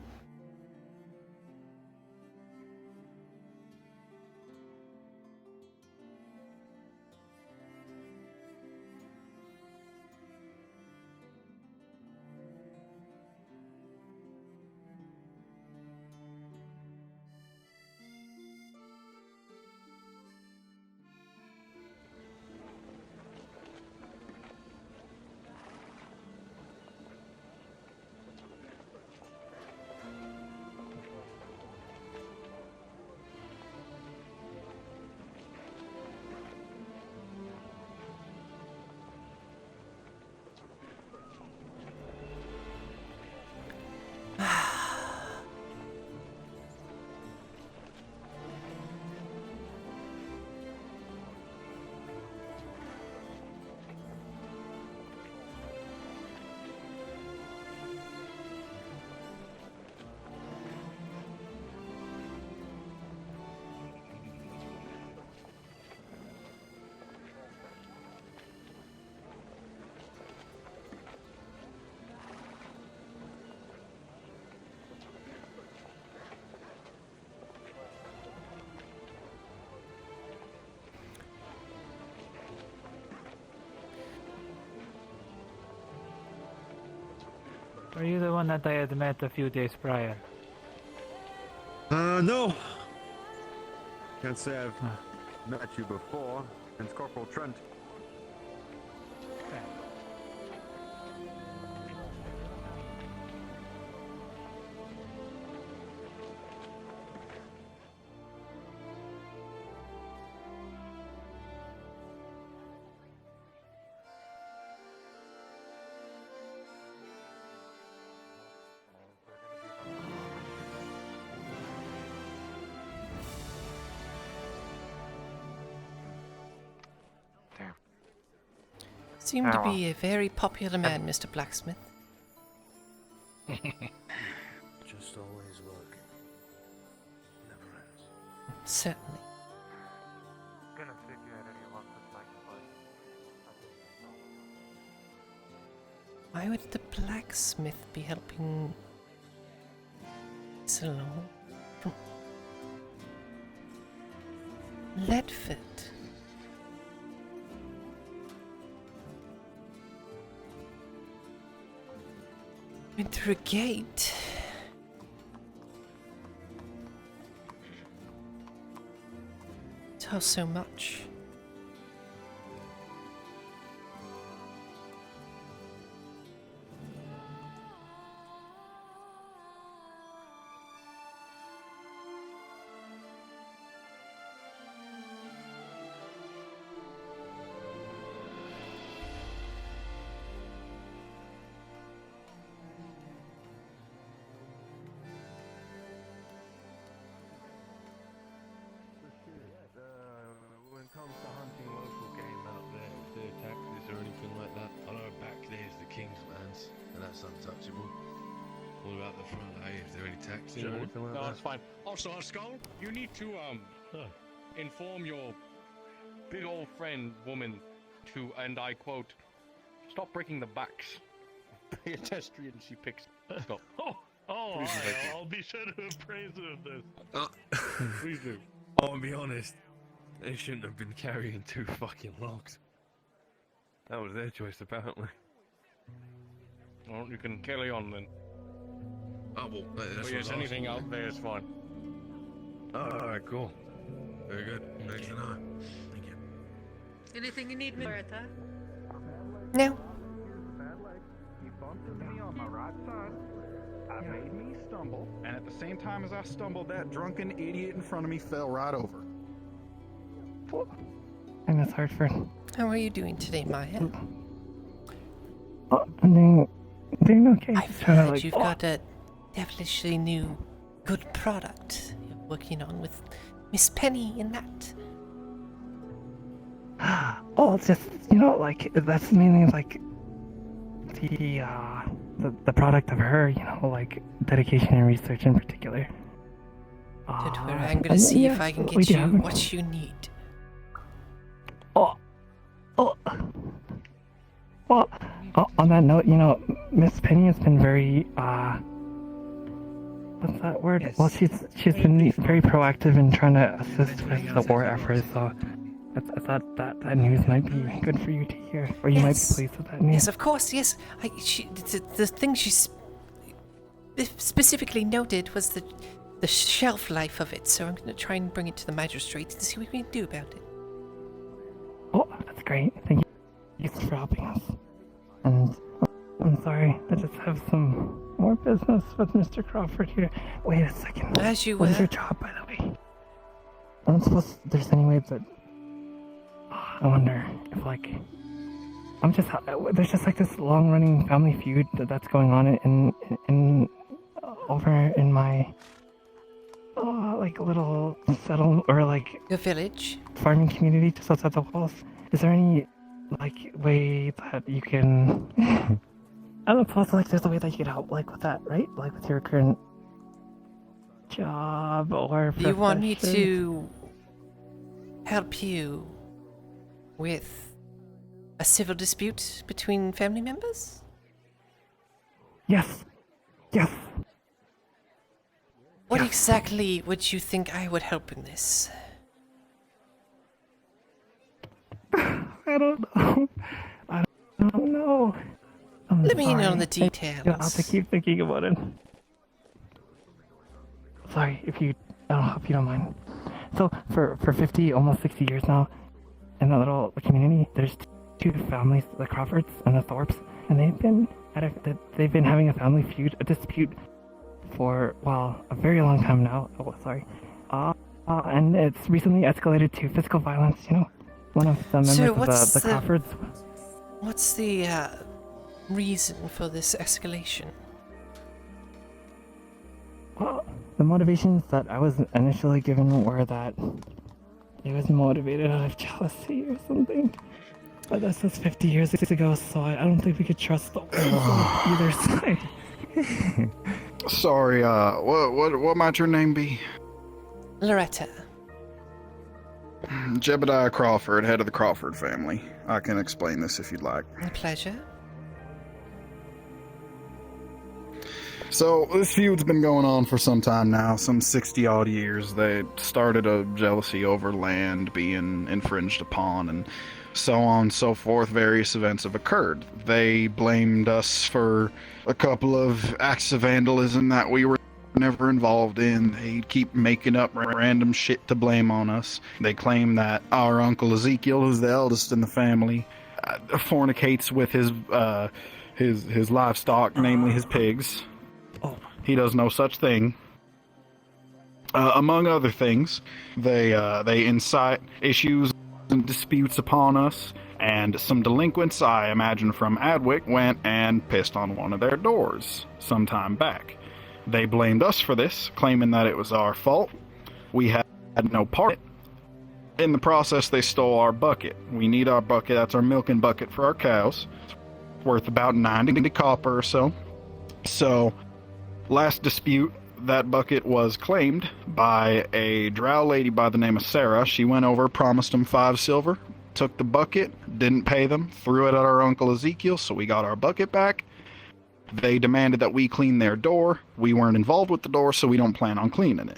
Are you the one that I had met a few days prior? No. Can't say I've met you before. It's Corporal Trent. Seem to be a very popular man, Mr. Blacksmith. Just always working. Never ends. Certainly. Gonna see if you had any luck with my Why would the blacksmith be helping us along from Ledford? Went through a gate. Tell so much. When it comes to hunting local game out there, is there taxes or anything like that? I know back there's the King's lands, and that's untouchable. What about the front, eh? Is there any taxes or anything like No, that? it's fine. Also, Skull, you need to inform your big old friend woman to, and I quote, stop breaking the backs. Pay a testrian she picks. Stop. Please, hi, thank you. I'll be sure to appraise her of this. Please do. I'll be honest. They shouldn't have been carrying 2 fucking logs. That was their choice, apparently. Well, you can carry on then. Oh, well, that's But yes, anything out there is fine. Alright, cool. Very good. Thanks a lot. Thank you. Anything you need, Martha? No. He bumped into me on my right side. I made me stumble, and at the same time as I stumbled, that drunken idiot in front of me fell right over. I miss Hartford. How are you doing today, Maya? Oh, I'm doing okay. I've Just trying to, heard you've got a devilishly new good product you're working on with Miss Penny and that. Oh, it's just, like, that's mainly, like, the product of her, like, dedication and research in particular. Don't worry, I'm gonna see if I can get you what you need. Well, on that note, Miss Penny has been very, what's that word? Yes. Well, she's been very proactive in trying to assist with the war effort, so I thought that news might be good for you to hear, or you might be pleased with that news. Yes, of course, yes. The thing she specifically noted was the shelf life of it, so I'm gonna try and bring it to the magistrates to see what we can do about it. Oh, that's great. Thank you for helping us. And I'm sorry, I just have some more business with Mr. Crawford here. Wait a second. As you What is were. your job, by the way? I don't suppose there's any way, but I wonder if, like, there's just like this long-running family feud that's going on in over in my like little settle or like your village farming community just outside the walls. Is there any like way that you can? I don't know. Like, there's a way that you could help, like with that, right? Like with your current job or. You want me profession? to help you with a civil dispute between family members? Yes. Yes. What exactly would you think I would help in this? I don't know. I don't know. I'm Let me in on sorry. the details. I'll have to keep thinking about it. Sorry, if you don't mind. So for 50, almost 60 years now, in that little community, there's 2 families, the Crawfords and the Thorpes, and they've been having a family feud, a dispute, for a very long time now. Oh, sorry. And it's recently escalated to physical violence. One of the members So of what's the Crawfords. What's the reason for this escalation? Well, the motivations that I was initially given were that it was motivated out of jealousy or something. But this was 50 years ago, so I don't think we could trust either side. Sorry, what might your name be? Loretta. Jebediah Crawford, head of the Crawford family. I can explain this if you'd like. A pleasure. So, this feud's been going on for some time now, some 60-odd years. They started a jealousy over land being infringed upon, and so on and so forth. Various events have occurred. They blamed us for a couple of acts of vandalism that we were never involved in. They keep making up random shit to blame on us. They claim that our Uncle Ezekiel, who's the eldest in the family, fornicates with his livestock, namely his pigs. He does no such thing. Among other things, they incite issues and disputes upon us, and some delinquents, I imagine from Adwick, went and pissed on one of their doors some time back. They blamed us for this, claiming that it was our fault. We had no part in it. In the process, they stole our bucket. We need our bucket. That's our milking bucket for our cows. It's worth about 90 copper or so. So, last dispute, that bucket was claimed by a drow lady by the name of Sarah. She went over, promised them 5 silver, took the bucket, didn't pay them, threw it at our Uncle Ezekiel, so we got our bucket back. They demanded that we clean their door. We weren't involved with the door, so we don't plan on cleaning it.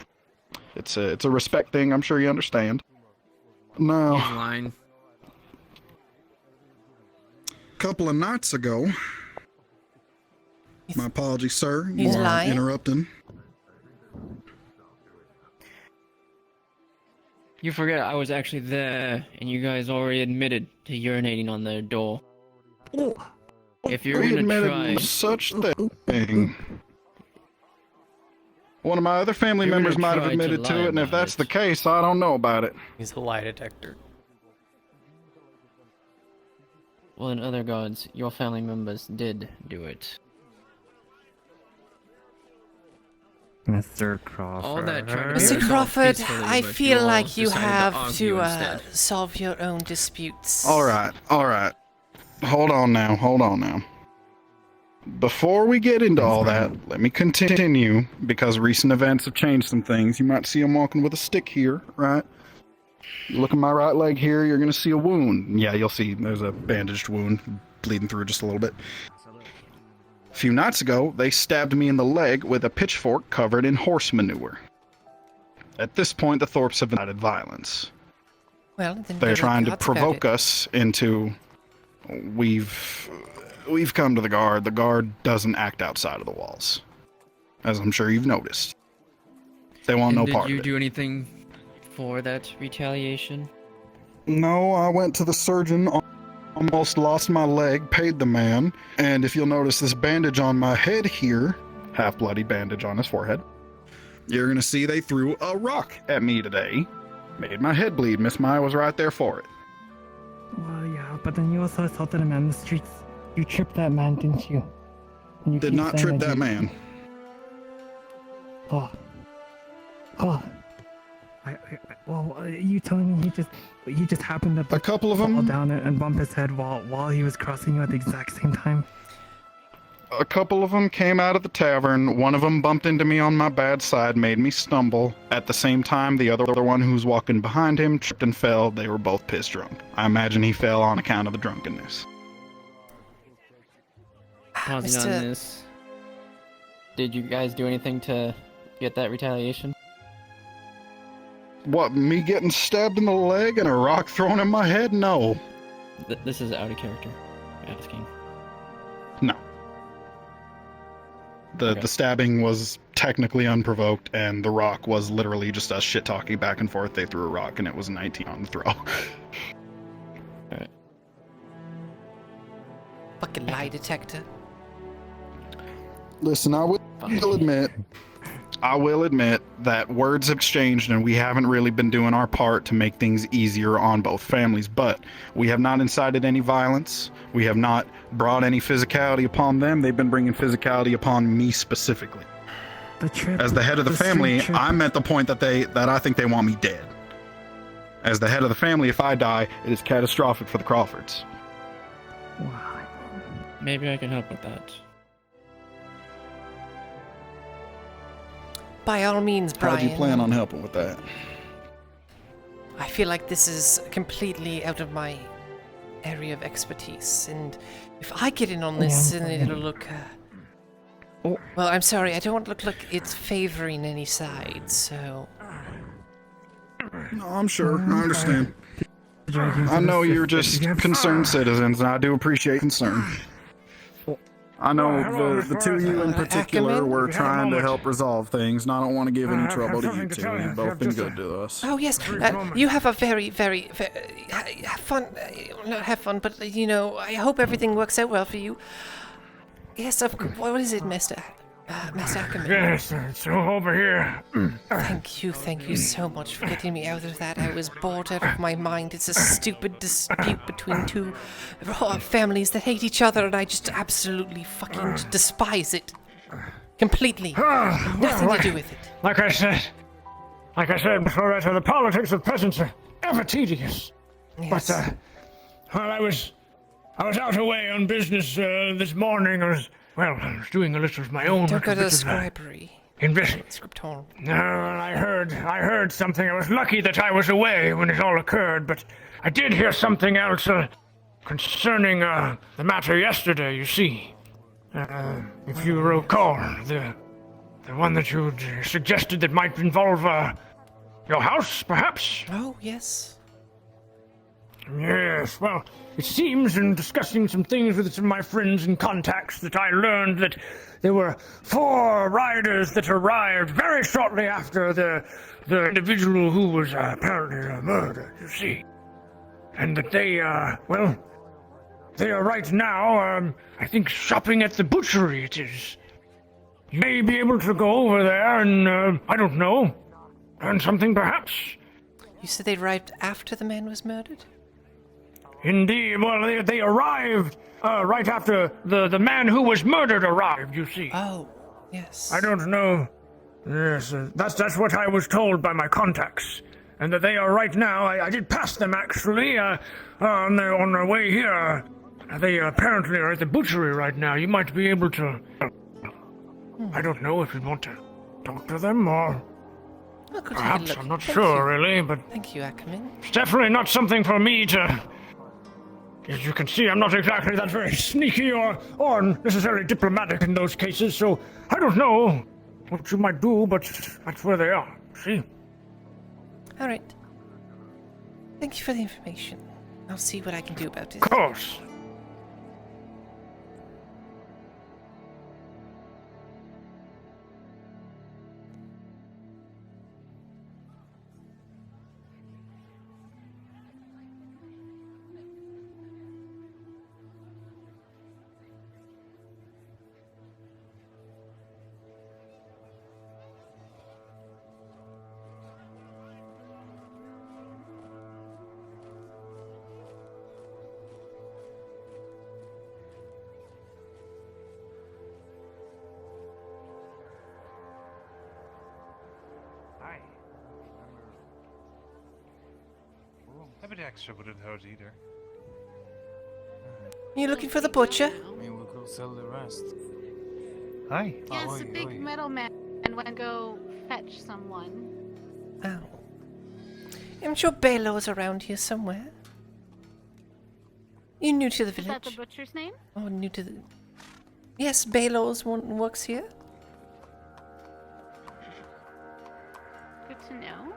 It's a respect thing, I'm sure you understand. No. He's lying. A couple of nights ago, my apologies, sir. He's lying. Interrupting. You forget I was actually there, and you guys already admitted to urinating on their door. If you're gonna try... such thing. One of my other family members might have admitted to it, and if that's the case, I don't know about it. He's a lie detector. Well, in other gods, your family members did do it. Mr. Crawford. All that trying to Mr. resolve Crawford, peacefully, I but feel you all like you decided have argue to instead. solve your own disputes. All right. Hold on now. Before we get into all that, let me continue, because recent events have changed some things. You might see him walking with a stick here, right? You look at my right leg here, you're going to see a wound. Yeah, you'll see there's a bandaged wound, bleeding through just a little bit. A few nights ago, they stabbed me in the leg with a pitchfork covered in horse manure. At this point, the Thorpes have incited violence. Well, then They're you're trying to gods about provoke it. us into... We've come to the guard. The guard doesn't act outside of the walls, as I'm sure you've noticed. They want no part of Did you it. do anything for that retaliation? No, I went to the surgeon, almost lost my leg, paid the man, and if you'll notice this bandage on my head here, half-bloody bandage on his forehead, you're gonna see they threw a rock at me today. Made my head bleed. Miss Maya was right there for it. Well, yeah, but then you also assaulted a man in the streets. You tripped that man, didn't you? And you Did keep not saying trip that you- man. Oh. You telling me he just happened to a couple of fall them down and bump his head while he was crossing you at the exact same time? A couple of them came out of the tavern. One of them bumped into me on my bad side, made me stumble. At the same time, the other one who was walking behind him tripped and fell. They were both piss drunk. I imagine he fell on account of the drunkenness. Pausing on Mr. this. Did you guys do anything to get that retaliation? What, me getting stabbed in the leg and a rock thrown in my head? No. This is out of character. Asking. No. The stabbing was technically unprovoked, and the rock was literally just us shit-talking back and forth. They threw a rock, and it was 19 on the throw. Alright. Fucking lie detector. Listen, I will admit that words have exchanged, and we haven't really been doing our part to make things easier on both families, but we have not incited any violence. We have not brought any physicality upon them. They've been bringing physicality upon me specifically. As the head of the family, I'm at the point that I think they want me dead. As the head of the family, if I die, it is catastrophic for the Crawfords. Maybe I can help with that. By all means, Brian. How do you plan on helping with that? I feel like this is completely out of my area of expertise, and if I get in on this, then it'll look. Well, I'm sorry, I don't want to look like it's favoring any side, so. No, I'm sure. I understand. I know you're just concerned citizens, and I do appreciate concern. I know the two of you in particular were trying to help resolve things, and I don't want to give any trouble to you two. You've both been good to us. Oh yes, you have a very have fun. Not have fun, but you know, I hope everything works out well for you. Yes, of course. What is it, Master Ackerman? Yes, it's over here. Thank you so much for getting me out of that. I was bored out of my mind. It's a stupid dispute between two families that hate each other, and I just absolutely fucking despise it. Completely. Nothing to do with it. Like I said before, the politics of peasants are ever tedious. Yes. But, well, I was out away on business this morning. I was doing a little of my own. Don't go to the scribery. Scriptorium. No, I heard something. I was lucky that I was away when it all occurred, but I did hear something else concerning the matter yesterday, you see. If you recall, the one that you suggested that might involve your house, perhaps? Oh, yes. Yes, well, it seems in discussing some things with some of my friends and contacts that I learned that there were 4 riders that arrived very shortly after the individual who was apparently murdered, you see. And that they are right now, I think, shopping at the butchery it is. You may be able to go over there and, I don't know, learn something perhaps. You said they arrived after the man was murdered? Indeed, well, they arrived right after the man who was murdered arrived, you see. Oh, yes. I don't know. Yes, that's what I was told by my contacts. And that they are right now, I did pass them actually, on their way here. They apparently are at the butchery right now. You might be able to, I don't know if you want to talk to them or... Perhaps, I'm not sure really, but... Thank you, Ackerman. It's definitely not something for me to... As you can see, I'm not exactly that very sneaky or necessarily diplomatic in those cases, so I don't know what you might do, but that's where they are, see? All right. Thank you for the information. I'll see what I can do about it. Of course. A bit extra wouldn't hurt either. You looking for the butcher? I mean, we'll go sell the rest. Hi. Yes, a big metal man and want to go fetch someone. Oh. I'm sure Belo's around here somewhere. You new to the village? Is that the butcher's name? Oh, new to the... Yes, Belo's one works here. Good to know.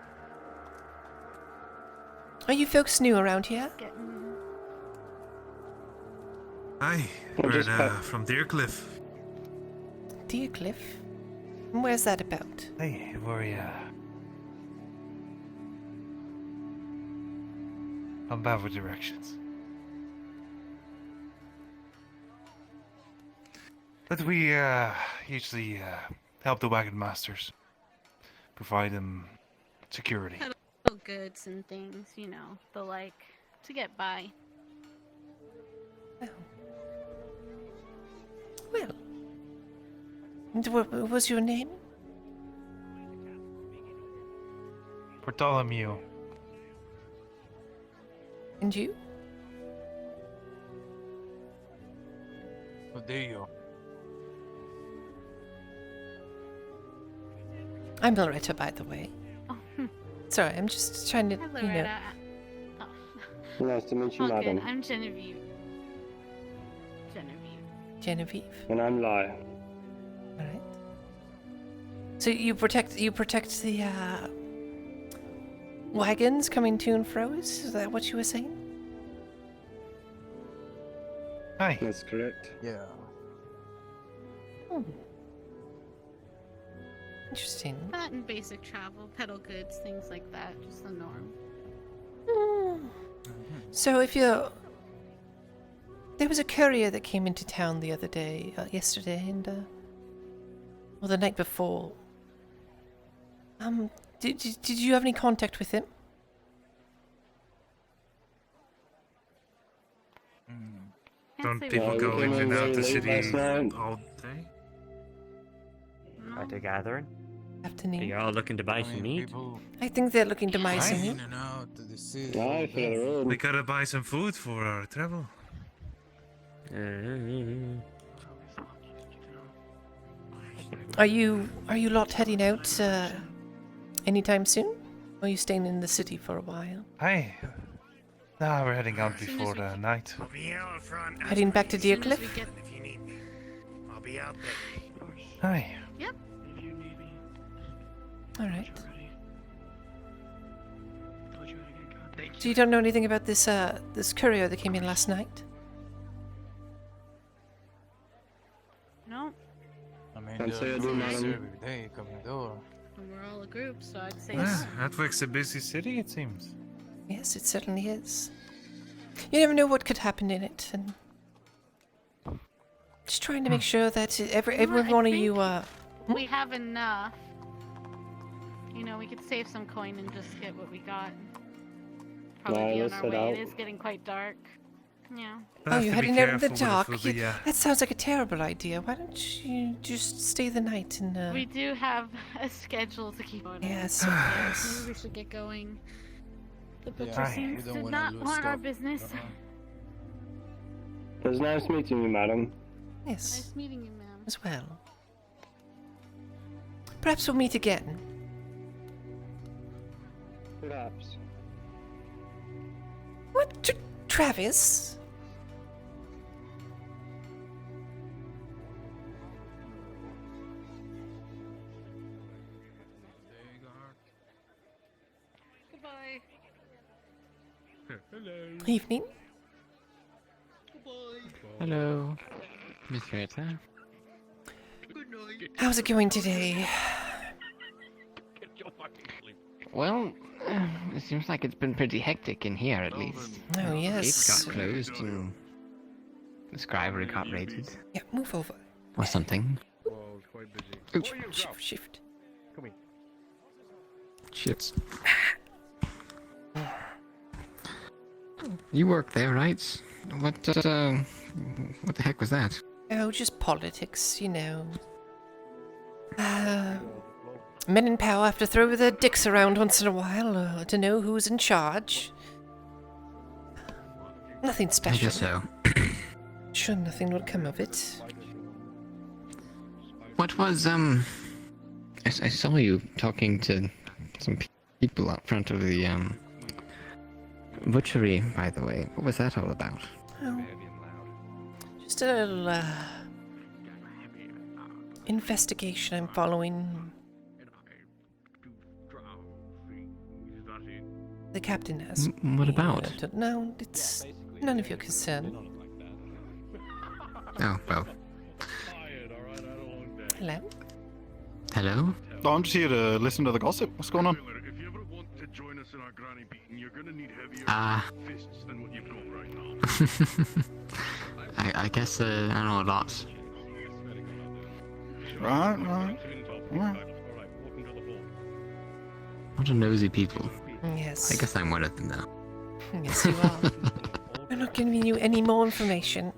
Are you folks new around here? Hi, we're from Deercliff. Deercliff? And where's that about? Hey, we're I'm bad with directions. But we usually help the wagon masters, provide them security. Peddle goods and things, you know, the like, to get by. Oh. Well, and what was your name? Bartholomew. And you? What do you? I'm Loretta, by the way. Oh. Sorry, I'm just trying to, Hi, you know. Loretta. Oh. Nice to meet you, All madam. good. I'm Genevieve. Genevieve. And I'm Lai. Alright. So you protect the wagons coming to and fro? Is that what you were saying? Hi. That's correct. Yeah. Hmm. Interesting. That and basic travel, pedal goods, things like that. Just the norm. So if you're... There was a courier that came into town the other day, yesterday, and, well, the night before. Did you have any contact with him? Don't people go in and out the city all day? At a gathering? Afternoon. Are you all looking to buy some meat? I think they're looking to buy some meat. We gotta buy some food for our travel. Are you lot heading out anytime soon? Or are you staying in the city for a while? Hi. Nah, we're heading out before the night. Heading back to Deercliff? I'll be out there. Hi. Yep. Alright. So you don't know anything about this this courier that came in last night? No. I mean, Can't say I do, madam. every day coming door. And we're all a group, so I'd say Ah, Hartford's a busy city, it seems. Yes, it certainly is. You never know what could happen in it, and just trying to make sure that every one of you we have enough. You know, we could save some coin and just get what we got. Probably be on our way. It is getting quite dark. Yeah. Oh, you're heading out in the dark? That sounds like a terrible idea. Why don't you just stay the night and... We do have a schedule to keep on. Yes, Yes, maybe we should get going. The butcher Yeah, seems we to don't not wanna lose want our stuff. business. It was nice meeting you, madam. Yes. Nice meeting you, ma'am. As well. Perhaps we'll meet again. Perhaps. What? Travis? Goodbye. Hello. Evening. Hello, Miss Rita. How's it going today? Well, it seems like it's been pretty hectic in here, at least. Oh, yes. Gates got closed and the scribery got raided. Yeah, move over. Or something. Shift. Come here. Shit. You work there, right? What the heck was that? Oh, just politics, you know. Men in power have to throw their dicks around once in a while to know who's in charge. Nothing special. I guess so. Sure, nothing would come of it. What was, I saw you talking to some people out front of the, butchery, by the way. What was that all about? Oh. Just a little, investigation I'm following. The captain has. What about? No, it's none of your concern. Oh, well. Hello? Hello? Oh, I'm just here to listen to the gossip. What's going on? If you ever want to join us in our granny beating, you're gonna need heavier fists than what you've got right now. I guess, I know a lot. Right. What a nosy people. Yes. I guess I'm one of them now. Yes, you are. I'm not giving you any more information.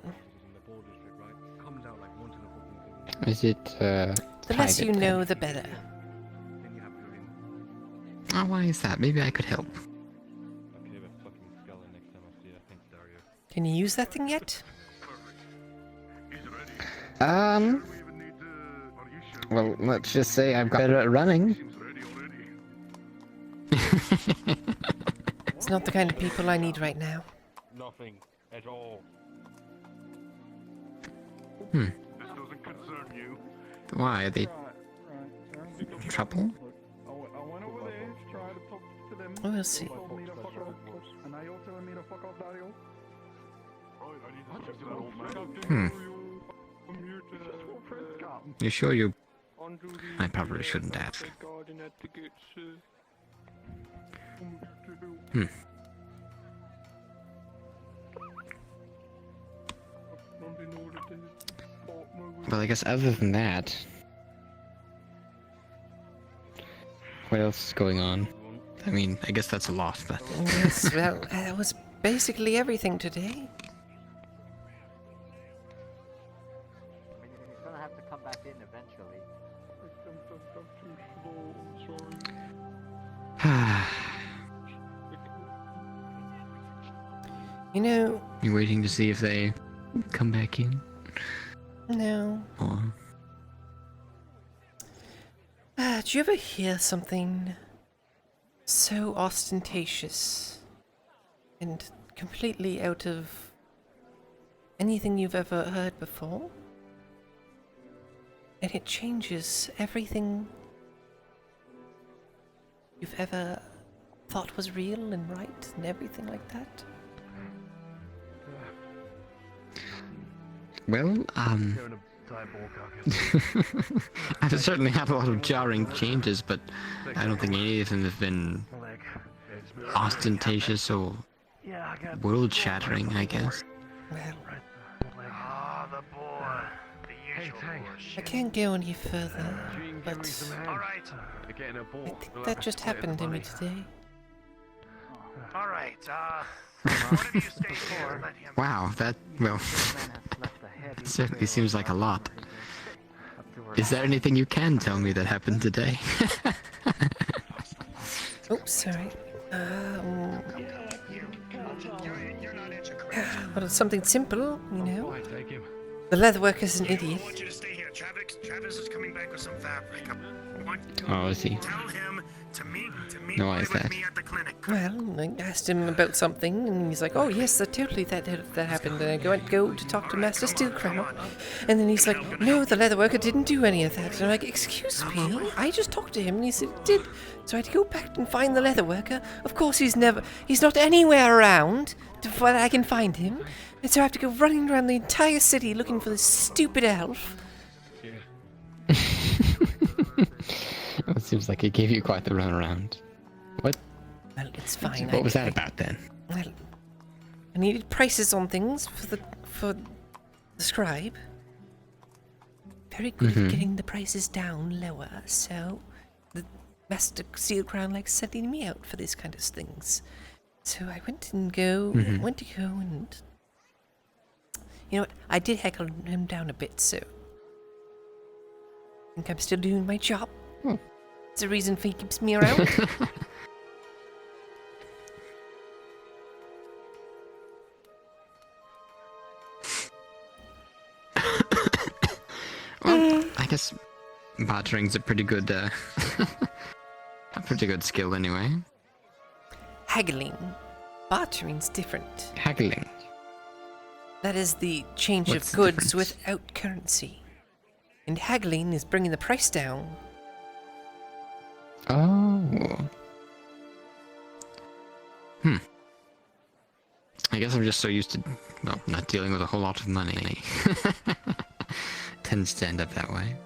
Is it, The less you private know, then? the better. Oh, why is that? Maybe I could help. Can you use that thing yet? Well, let's just say I've got it at running. It's not the kind of people I need right now. Nothing at all. Hmm. This doesn't concern you. Why? Are they in trouble? I went over there, tried to talk to them. We'll see. They told me to fuck off, and now you're telling me to fuck off, Dario? You sure you... I probably shouldn't ask. Well, I guess other than that... What else is going on? I mean, I guess that's a lot, but... Yes, well, that was basically everything today. He's gonna have to come back in eventually. You know... You waiting to see if they come back in? No. Or... Did you ever hear something so ostentatious and completely out of anything you've ever heard before? And it changes everything you've ever thought was real and right and everything like that? Well, I certainly have a lot of jarring changes, but I don't think any of them have been ostentatious or world-shattering, I guess. I can't go any further, but I think that just happened to me today. Alright, one of you stay here, let him... Wow, that, well, certainly seems like a lot. Is there anything you can tell me that happened today? Oh, sorry. Well, it's something simple, you know. The leatherworker's an idiot. I want you to stay here, Travis is coming back with some fabric. I want you to Oh, is he? tell him to meet No, why is with that? me at the clinic. Well, I asked him about something, and he's like, "Oh yes, that happened." And I go to talk to Master Steelcrown, and then he's like, "No, the leatherworker didn't do any of that." And I'm like, "Excuse me, I just talked to him, and he said he did." So I had to go back and find the leatherworker. Of course, he's not anywhere around where I can find him, and so I have to go running around the entire city looking for this stupid elf. It seems like it gave you quite the runaround. What? Well, it's fine. What was that about then? Well, I needed prices on things for the scribe. Very good at getting the prices down lower, so the Master Steelcrown likes sending me out for these kind of things. So I went to go, and you know what? I did heckle him down a bit, so I think I'm still doing my job. It's the reason he keeps me around. Well, I guess bartering's a pretty good, a pretty good skill anyway. Haggling. Bartering's different. Haggling. That is the change What's of the goods difference? without currency. And haggling is bringing the price down. Oh. I guess I'm just so used to, well, not dealing with a whole lot of money. Tends to end up that way.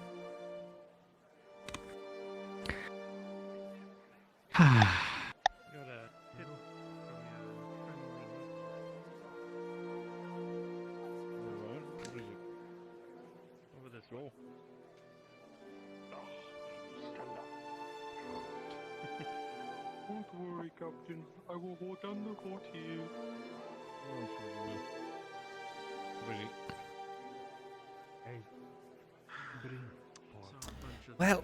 Over this roll. Don't worry, Captain. I will hold down the fort here. I'm sure you will. Really? Hey. Well,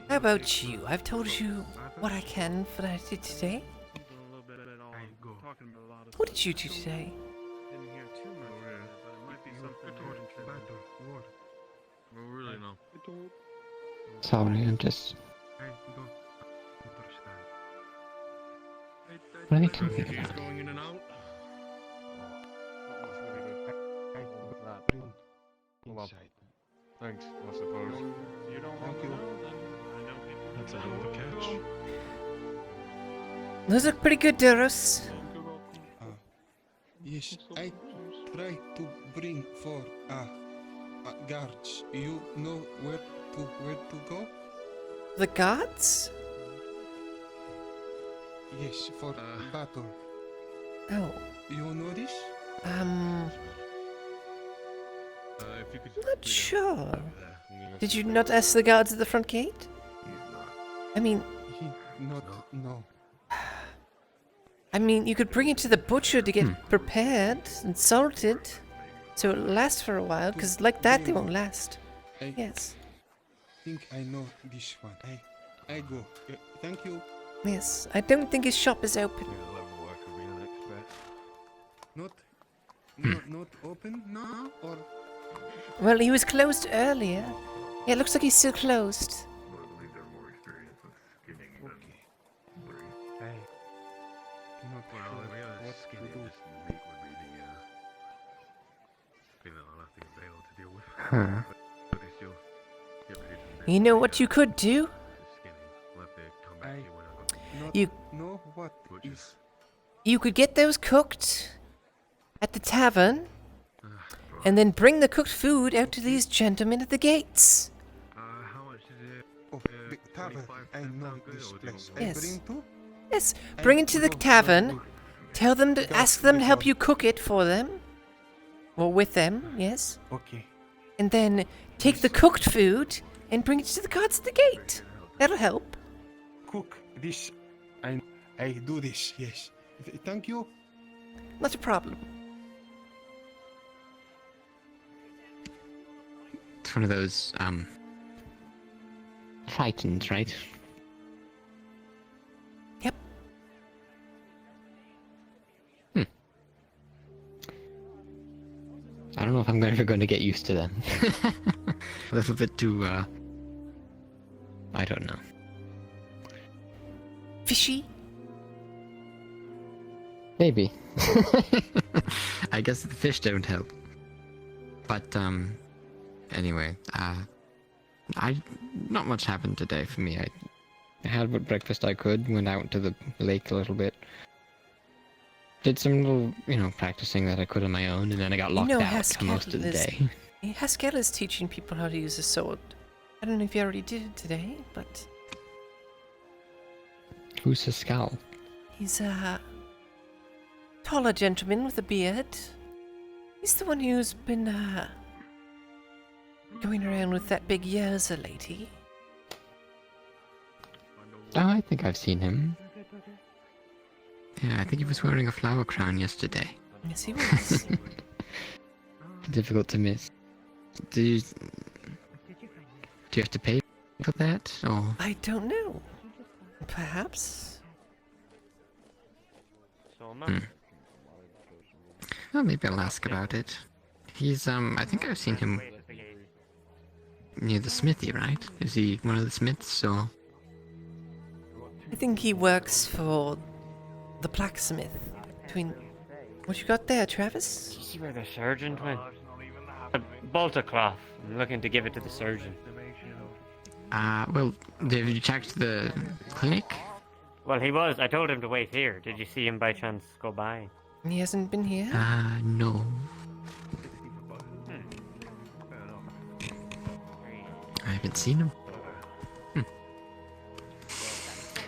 how about you? I've told you what I can for what I did today. What did you do today? really no. Sorry, I'm just... What are they talking about? Going in and out. Well, thanks, I suppose. You don't want to know, then I know people. That's a hell of a catch. Those look pretty good, Duros. Yes, I try to bring for guards. You know where to go? The guards? Yes, for battle. Oh. You know this? If you could Not sure. Did you not ask the guards at the front gate? I mean... No. I mean, you could bring it to the butcher to get prepared and salted, so it'll last for a while, because like that they won't last. Yes. I think I know this one. I go. Thank you. Yes, I don't think his shop is open. Not open now, or? Well, he was closed earlier. Yeah, it looks like he's still closed. Huh. You know what you could do? No, what is? You could get those cooked at the tavern, and then bring the cooked food out to these gentlemen at the gates. Oh, the tavern. I know this place. Yes. I bring to? Yes, bring it to the tavern. Tell them to ask them to help you cook it for them. Or with them, yes. Okay. And then take the cooked food and bring it to the guards at the gate. That'll help. Cook this. I do this. Yes. Thank you. Not a problem. It's one of those, Titans, right? Yep. I don't know if I'm ever going to get used to them. A little bit too, I don't know. Fishy? Maybe. I guess the fish don't help. But, anyway, not much happened today for me. I had what breakfast I could, went out to the lake a little bit. Did some little, practicing that I could on my own, and then I got locked out for most of the day. Haskell is teaching people how to use a sword. I don't know if you already did it today, but... Who's Haskell? He's a taller gentleman with a beard. He's the one who's been, going around with that big Yerza lady. Oh, I think I've seen him. Yeah, I think he was wearing a flower crown yesterday. Yes, he was. Difficult to miss. Do you have to pay for that, or? I don't know. Perhaps. Well, maybe I'll ask about it. He's, I think I've seen him near the smithy, right? Is he one of the smiths, or? I think he works for the blacksmith. Between what you got there, Travis? Did you see where the surgeon went? A bolt of cloth. I'm looking to give it to the surgeon. Well, did you checked the clinic? Well, he was. I told him to wait here. Did you see him by chance go by? He hasn't been here? No. I haven't seen him.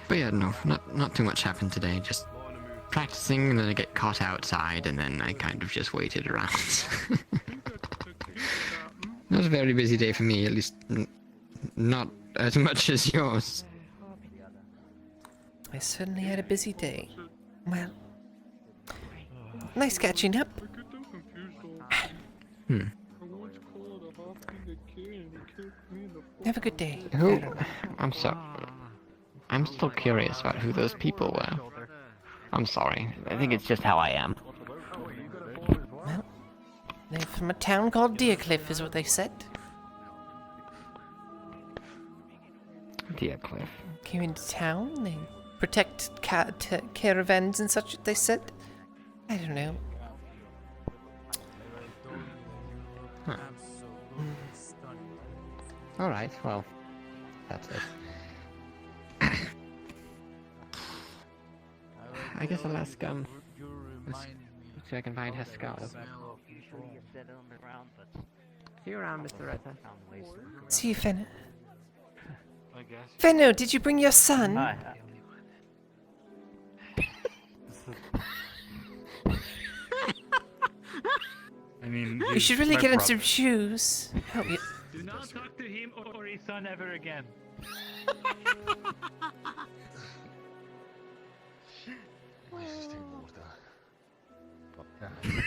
But yeah, no, not too much happened today. Just practicing, and then I get caught outside, and then I kind of just waited around. It was a very busy day for me, at least not as much as yours. I certainly had a busy day. Well, nice catching up. Have a good day. Who? I'm sorry. I'm still curious about who those people were. I'm sorry. I think it's just how I am. Well, they're from a town called Deercliff, is what they said. Yeah, Cliff. Came into town. They protect caravans and such. They said. I don't know. Huh. All right. Well, that's it. I guess I'll ask so I can find her skull. See you around, Mr. Retta. See you, Fenno. Fenno, did you bring your son? Hi. I mean, You should really get him some shoes. Help you. Do not talk to him or his son ever again.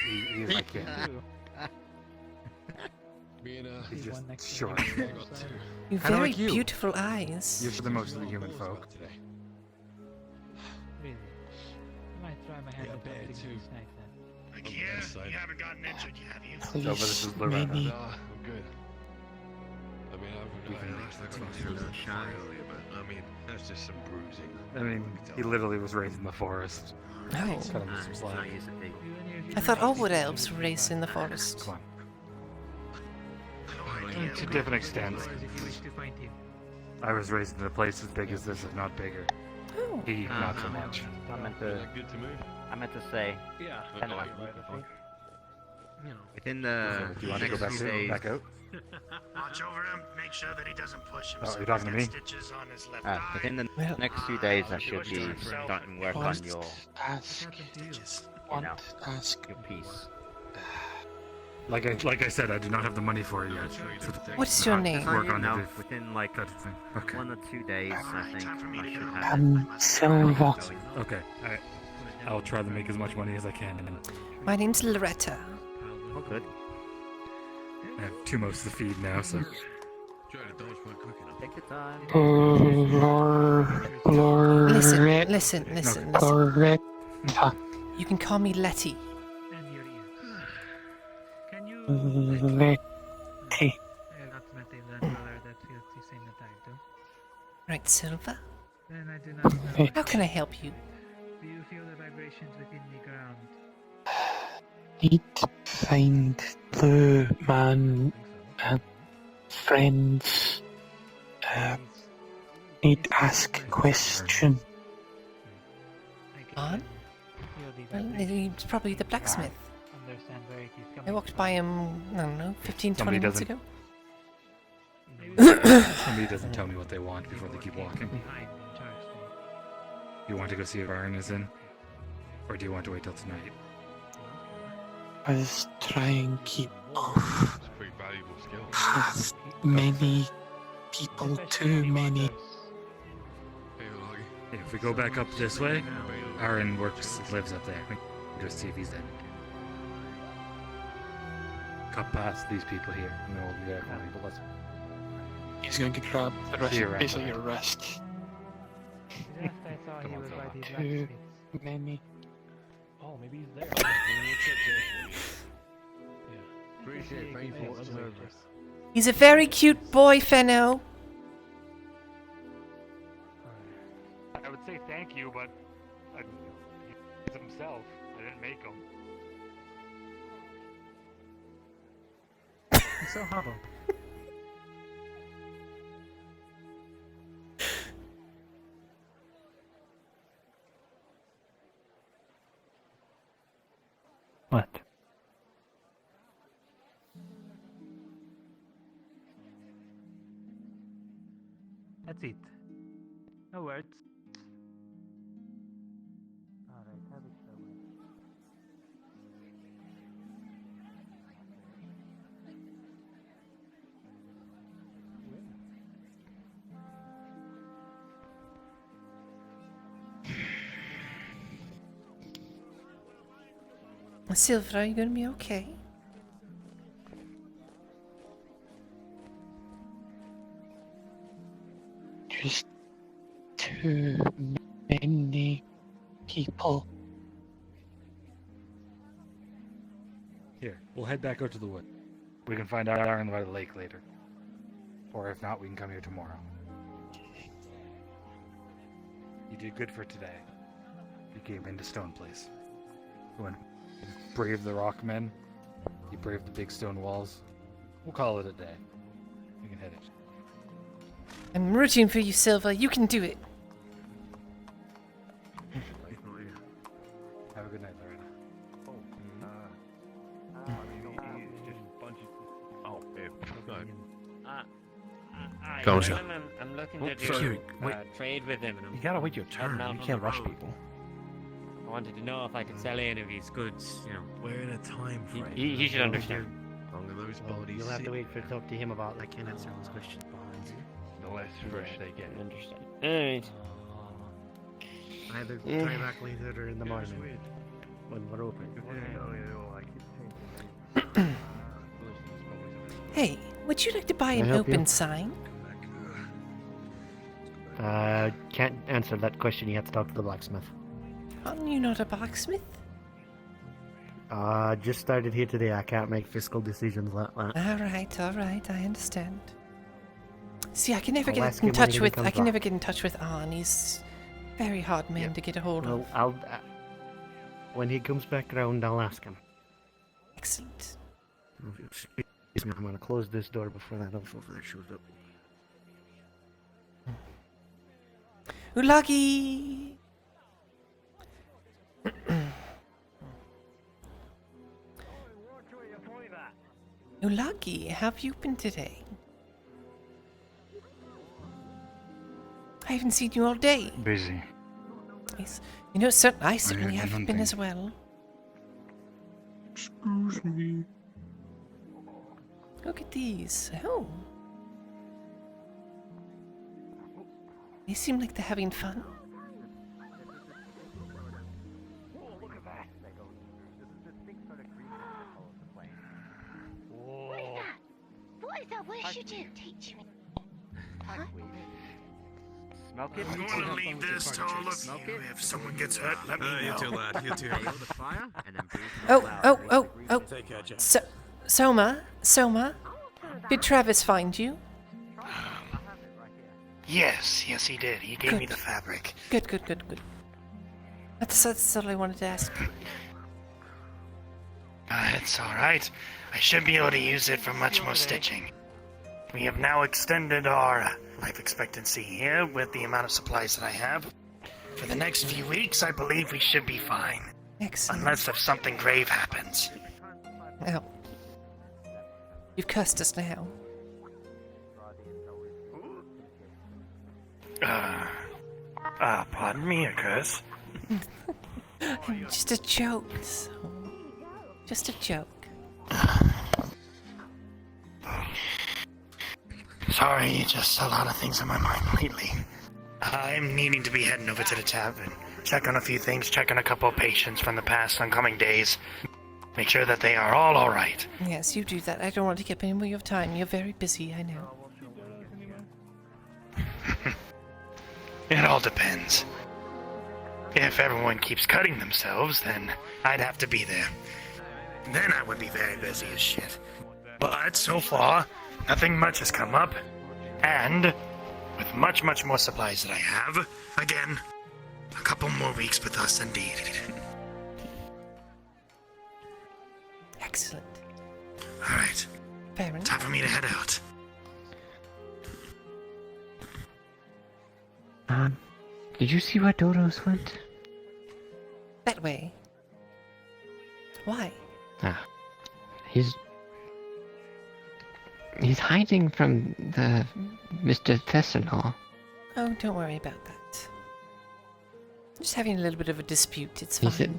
He is my kid. He's just short. You Kinda very like you. beautiful eyes. You're the most of the human folk. Really? I might try my hand at something snack then. Like, yeah, you haven't gotten injured, have you? No, but this is Loretta. Many. No, I'm good. I mean, I asked that question a shot earlier, but I mean, that's just some bruising. I mean, he literally was raised in the forest. Oh. It's kind of some slack. I thought all wood elves were raised in the forest. Come on. To different extents. I was raised in a place as big as this, if not bigger. Oh. He, not so much. I meant to say. Yeah. Kind of like Within the Do you want to go next few days, back out? Watch over him, make sure that he doesn't push himself. Oh, you're talking to me? Stitches on his left eye. within the Well, next few days, I should be starting work on your, Ask. Ask. your piece. Like I said, I do not have the money for it yet. What's your name? Work on No, it. within like That thing. Okay. 1 or 2 days, I think I should have Silver. Okay. I'll try to make as much money as I can. And My name's Loretta. Oh, good. I have 2 most of the feed now, so. Take your time. Listen. Loretta. You can call me Letty. Can you... Letty. That's Mete, that color that feels the same attack too. Right, Silva? Then I do not know. How can I help you? Do you feel the vibrations within the ground? Need to find the man and friends. Need to ask a question. On? Well, he's probably the blacksmith. Understand where it is coming. I walked by him, I don't know, 15, 20 minutes ago. Somebody doesn't tell me what they want before they keep walking. You want to go see if Aaron is in? Or do you want to wait till tonight? I was trying to keep off It's a pretty valuable skill. past many people, too many. If we go back up this way, Aaron lives up there. We can go see if he's in. Cut past these people here, and then we'll be there for me, but let's... He's going to grab the rest, See you around, basically bye. your wrist. Just I saw he was by the Too blacksmith. many. Oh, maybe he's there. Appreciate it. Thank you for watching over. He's a very cute boy, Fenno. I would say thank you, but he's himself. I didn't make him. He's so humble. What? That's it. No words. Alright, have it that way. Silver, are you gonna be okay? Just too many people. Here, we'll head back out to the wood. We can find Aaron by the lake later. Or if not, we can come here tomorrow. You did good for today. You came into Stone Place. You went braved the rock men. You braved the big stone walls. We'll call it a day. You can hit it. I'm rooting for you, Silver. You can do it. Have a good night, Lorena. I'm looking to do trade with him. You gotta wait your turn. You can't rush people. I wanted to know if I could sell any of his goods, you know. We're in a time frame. He should understand. Longer those bodies. You'll have to wait for talk to him about like can answer those questions behind you. The less fresh they get. Understand. Alright. Either try back later or in the morning when we're open. Hey, would you like to buy Can I an help you? open sign? Can't answer that question. You have to talk to the blacksmith. Aren't you not a blacksmith? Just started here today. I can't make fiscal decisions like that. All right, I understand. See, I can never I'll get ask in him when touch he with. comes I can back. never get in touch with Arn. He's a very hard man to get a hold Well, of. I'll when he comes back around, I'll ask him. Excellent. Excuse me, I'm gonna close this door before that elf over there shows up. Ulagi! Ulagi, how have you been today? I haven't seen you all day. Busy. Yes. You know, I certainly have have been as well. Excuse me. Look at these. Oh. They seem like they're having fun. What is that? Where should you teach me? Huh? Smoke it. I'm going to leave this to all of you. If someone gets hurt, let me know. You too, lad. You too. Build a fire and then breathe Oh. Take care, Jack. Soma. Did Travis find you? Yes, he did. He gave me the fabric. Good. That's all I wanted to ask. It's alright. I should be able to use it for much more stitching. We have now extended our life expectancy here with the amount of supplies that I have. For the next few weeks, I believe we should be fine. Excellent. Unless if something grave happens. Well, you've cursed us now. Pardon me, a curse? Just a joke. Just a joke. Sorry, just a lot of things on my mind lately. I'm needing to be heading over to the tavern. Check on a few things, check on a couple of patients from the past oncoming days. Make sure that they are all alright. Yes, you do that. I don't want to keep any more of your time. You're very busy, I know. It all depends. If everyone keeps cutting themselves, then I'd have to be there. Then I would be very busy as shit. But so far, nothing much has come up. And with much more supplies that I have, again, a couple more weeks with us indeed. Excellent. Alright. Fair enough. Time for me to head out. Did you see where Dodos went? That way. Why? He's hiding from the Mr. Thessalon. Oh, don't worry about that. Just having a little bit of a dispute. It's He fine.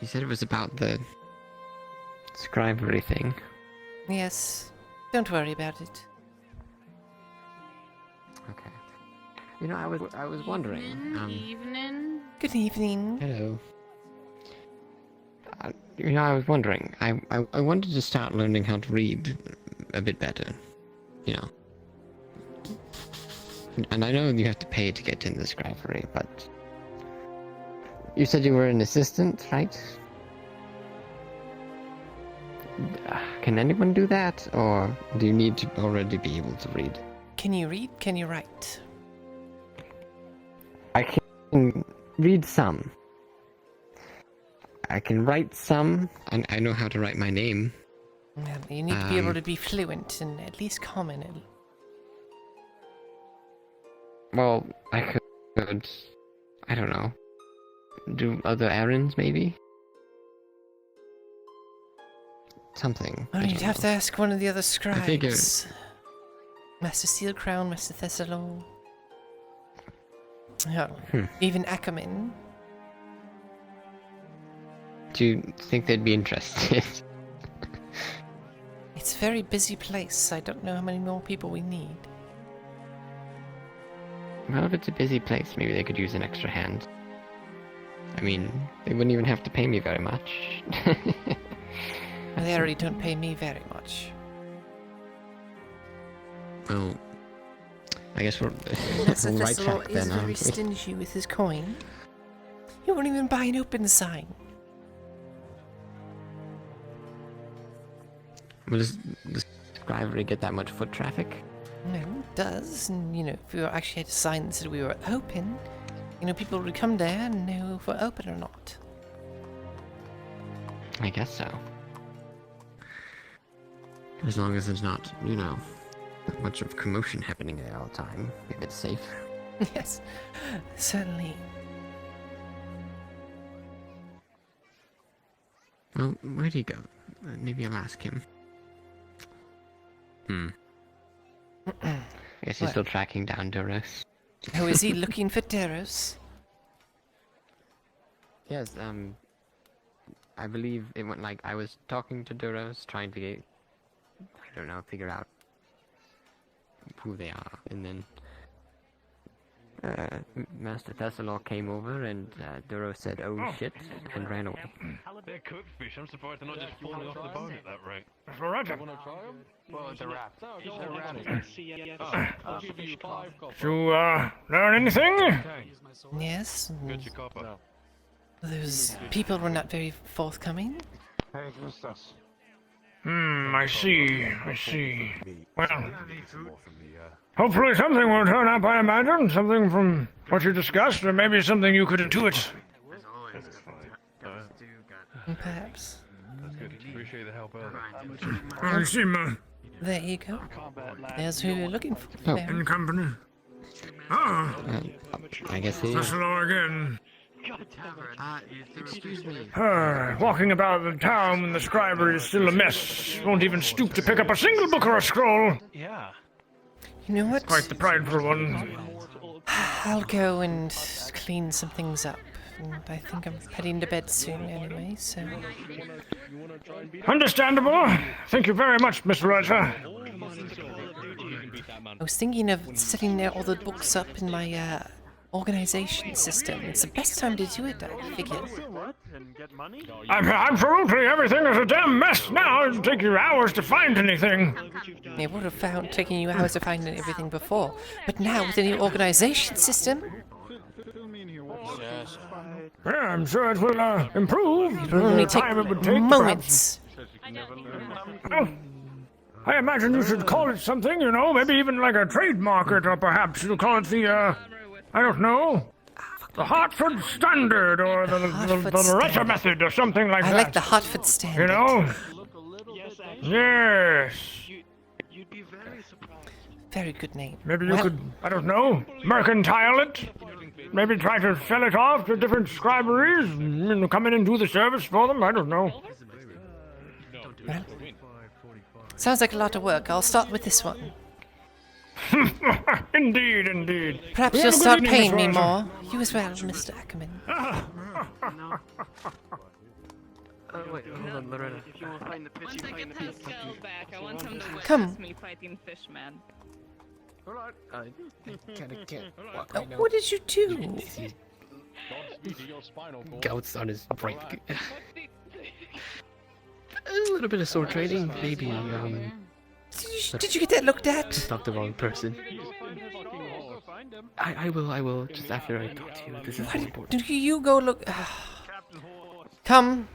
said it was about the scribery thing. Yes. Don't worry about it. Okay. You know, I was wondering. Evening. Good evening. Hello. You know, I was wondering. I wanted to start learning how to read a bit better. You know. And I know you have to pay to get in the scribery, but you said you were an assistant, right? Can anyone do that, or do you need to already be able to read? Can you read? Can you write? can read some. I can write some. I know how to write my name. Well, you need to be able to be fluent and at least common. Well, I could, I don't know, do other errands maybe? Something. Well, you'd have to ask one of the other figure- scribes. Master Steelcrown, Master Thessalo. Even Ackerman. Do you think they'd be interested? It's a very busy place. I don't know how many more people we need. Well, if it's a busy place, maybe they could use an extra hand. I mean, they wouldn't even have to pay me very much. Well, they already don't pay me very much. Well, I guess we're Master on the right Thessalo track is then, aren't very we? stingy with his coin. He won't even buy an open sign. Well, does the scribery get that much foot traffic? No, it does. And, if we actually had a sign that said we were open, people would come there and know if we're open or not. I guess so. As long as there's not, that much of commotion happening there all the time, if it's safe. Yes, certainly. Well, where'd he go? Maybe I'll ask him. I guess he's What? still tracking down Duros. Oh, is he looking for Deros? Yes, I believe it went like I was talking to Duros, trying to get, I don't know, figure out who they are, and then Master Thessalo came over and Duros said, "Oh shit," and ran away. They're cooked fish. I'm surprised they're not just falling off the bone at that rate. Alright. You wanna try them? Well, it's a wrap. I'll give you 5 copper. Did you learn anything? Yes. Get your copper. Those people were not very forthcoming. Hey, who's this? I see. Well, hopefully something will turn up, I imagine. Something from what you discussed, or maybe something you could intuit. Perhaps. That's good. Appreciate the help earlier. I see, There you go. There's who you're looking for. Oh, Mary. in company. Ah, I guess he is. Thessalo again. Excuse me. Walking about the town when the scribery is still a mess. Won't even stoop to pick up a single book or a scroll. Yeah. You know what? Quite the prideful one. I'll go and clean some things up. And I think I'm heading to bed soon anyway, so... Understandable. Thank you very much, Mr. Writer. I was thinking of setting all the books up in my organization system. It's the best time to do it, I figure. Absolutely, everything is a damn mess now. It'll take you hours to find anything. It would have taken you hours to find everything before. But now, with the new organization system... Yeah, I'm sure it will improve. It will only take time it would take, moments. Well, I imagine you should call it something, maybe even like a trademark it, or perhaps you'll call it the, I don't know, the Hartford Standard, or the Loretta Method, or something like that. I like the Hartford Standard. Yes. Very good name. Maybe you could, I don't know, mercantile it. Maybe try to sell it off to different scriberies, and come in and do the service for them. I don't know. Well, sounds like a lot of work. I'll start with this one. Indeed. Perhaps you'll start paying me more. You as well, Mr. Ackerman. Wait, hold on, Loretta. Once I get Pascal back, I want him to Come. witness me fighting Fishman. What did you do? Gouts on his brain. A little bit of sword training, maybe. Did you get that looked at? Just not the wrong person. I will. Just after I talk to you. This is very important. Do you go look? Come.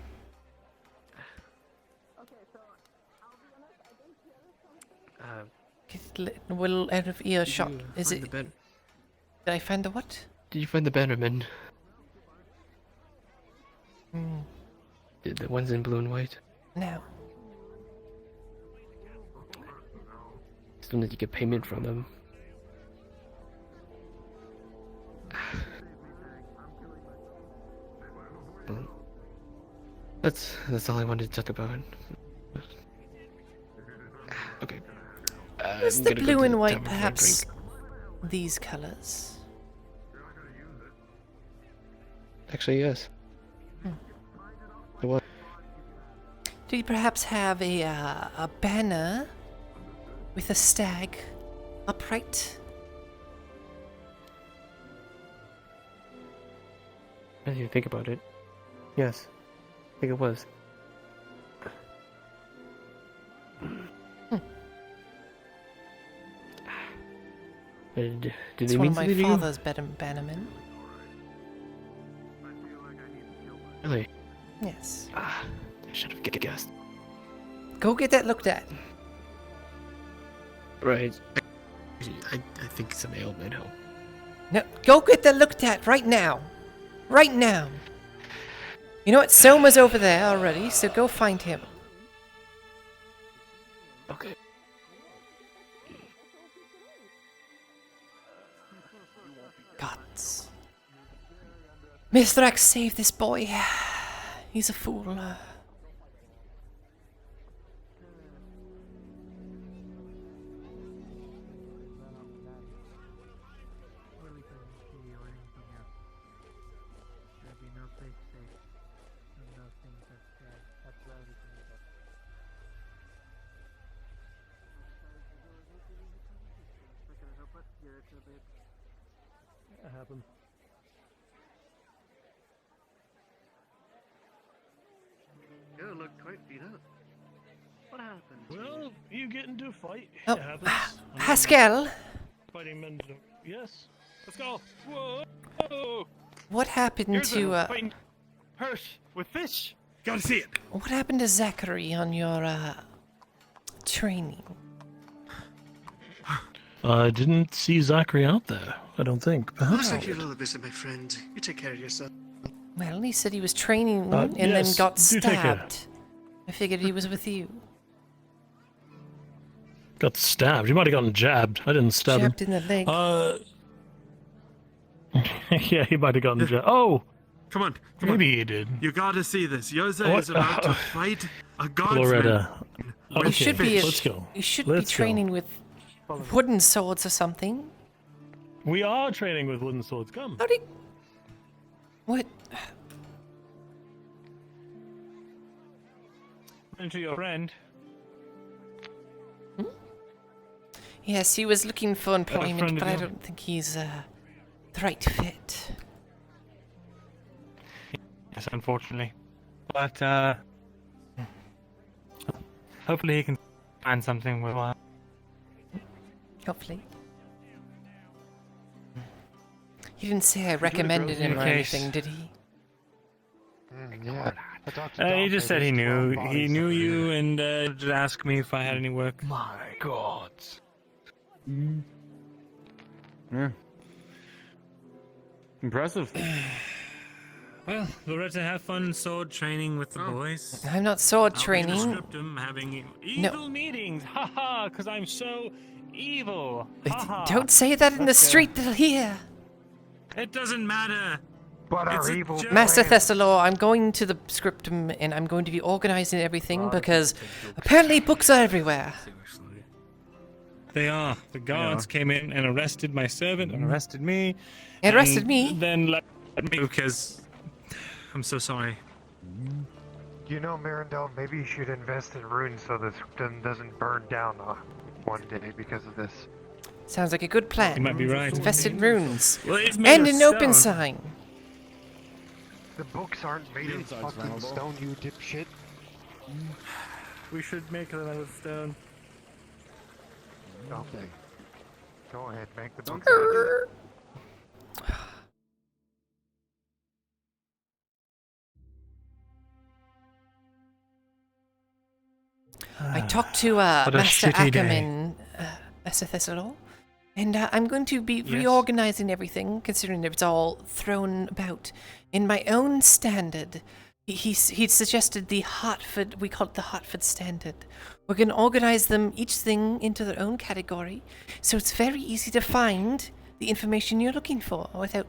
Get a little out of earshot. Is it? Did I find the what? Did you find the bannermen? Hmm. The ones in blue and white? No. As soon as you get payment from them. Well, that's all I wanted to talk about. Okay. Is I'm the gonna go blue to and the white tavern for a perhaps drink. these colors? Actually, yes. It was. Do you perhaps have a banner with a stag upright? As you think about it, yes, I think it was. Did It's they one mean of my something to you? father's bannermen. Really? Yes. I should have guessed. Go get that looked at. Right. I think some ale might help. No, go get that looked at right now. Right now. You know what? Soma's over there already, so go find him. Okay. Gods. Mithrax, save this boy. He's a fool. That happened. You look quite beat up. What happened? Well, you get into a fight. Oh, It happens. Pascal. Fighting men. Yes. Let's go. Whoa. What happened Here's to a fighting purse with fish. Gotta see it. what happened to Zachary on your training? I didn't see Zachary out there. I don't think. Perhaps. Looks like you're a little busy, my friend. You take care of yourself. Well, he said he was training and yes, then got do take care. stabbed. I figured he was with you. Got stabbed. He might have gotten jabbed. I didn't stab Jabbed him. in the leg. Yeah, he might have gotten jabbed. Oh! Come on. Maybe he did. You gotta see this. Yoza What? is about to fight a godsman. Loretta. You Okay, should be. let's go. You should Let's be go. training with wooden swords or something. We are training with wooden swords. Come. How did? What? Into your friend. Yes, he was looking for employment, friend but of I yours? don't think he's the right fit. Yes, unfortunately. But, hopefully he can find something worthwhile. Hopefully. He didn't say I recommended him or case. anything, did he? Yeah. He just said he knew. He knew you and just asked me if I had any work. My God. Yeah. Impressive. Well, Loretta, have fun sword training with the boys. I'm not sword I'll be training. in the scriptum having evil meetings. Haha, because I'm so evil. Haha. Don't say that in the street, they'll hear. It doesn't matter. But It's our a evil joke. Master Thessalor, I'm going to the scriptum and I'm going to be organizing everything because apparently books are everywhere. They are. The guards came in and arrested my servant and arrested me. Arrested and me? Then let me because I'm so sorry. You know, Mirandel, maybe you should invest in runes so this doesn't burn down one day because of this. Sounds like a good plan. You might be right. Invest in runes. Well, it's made And of an open stone. sign. The books aren't made of fucking stone, you dipshit. We should make them out of stone. Okay. Go ahead, make the books. I talked to What a Master shitty day. Ackerman, Master Thessalor, And I'm going to be reorganizing everything, considering it's all thrown about, in my own standard. He'd suggested the Hartford, we call it the Hartford Standard. We're going to organize them, each thing, into their own category, so it's very easy to find the information you're looking for without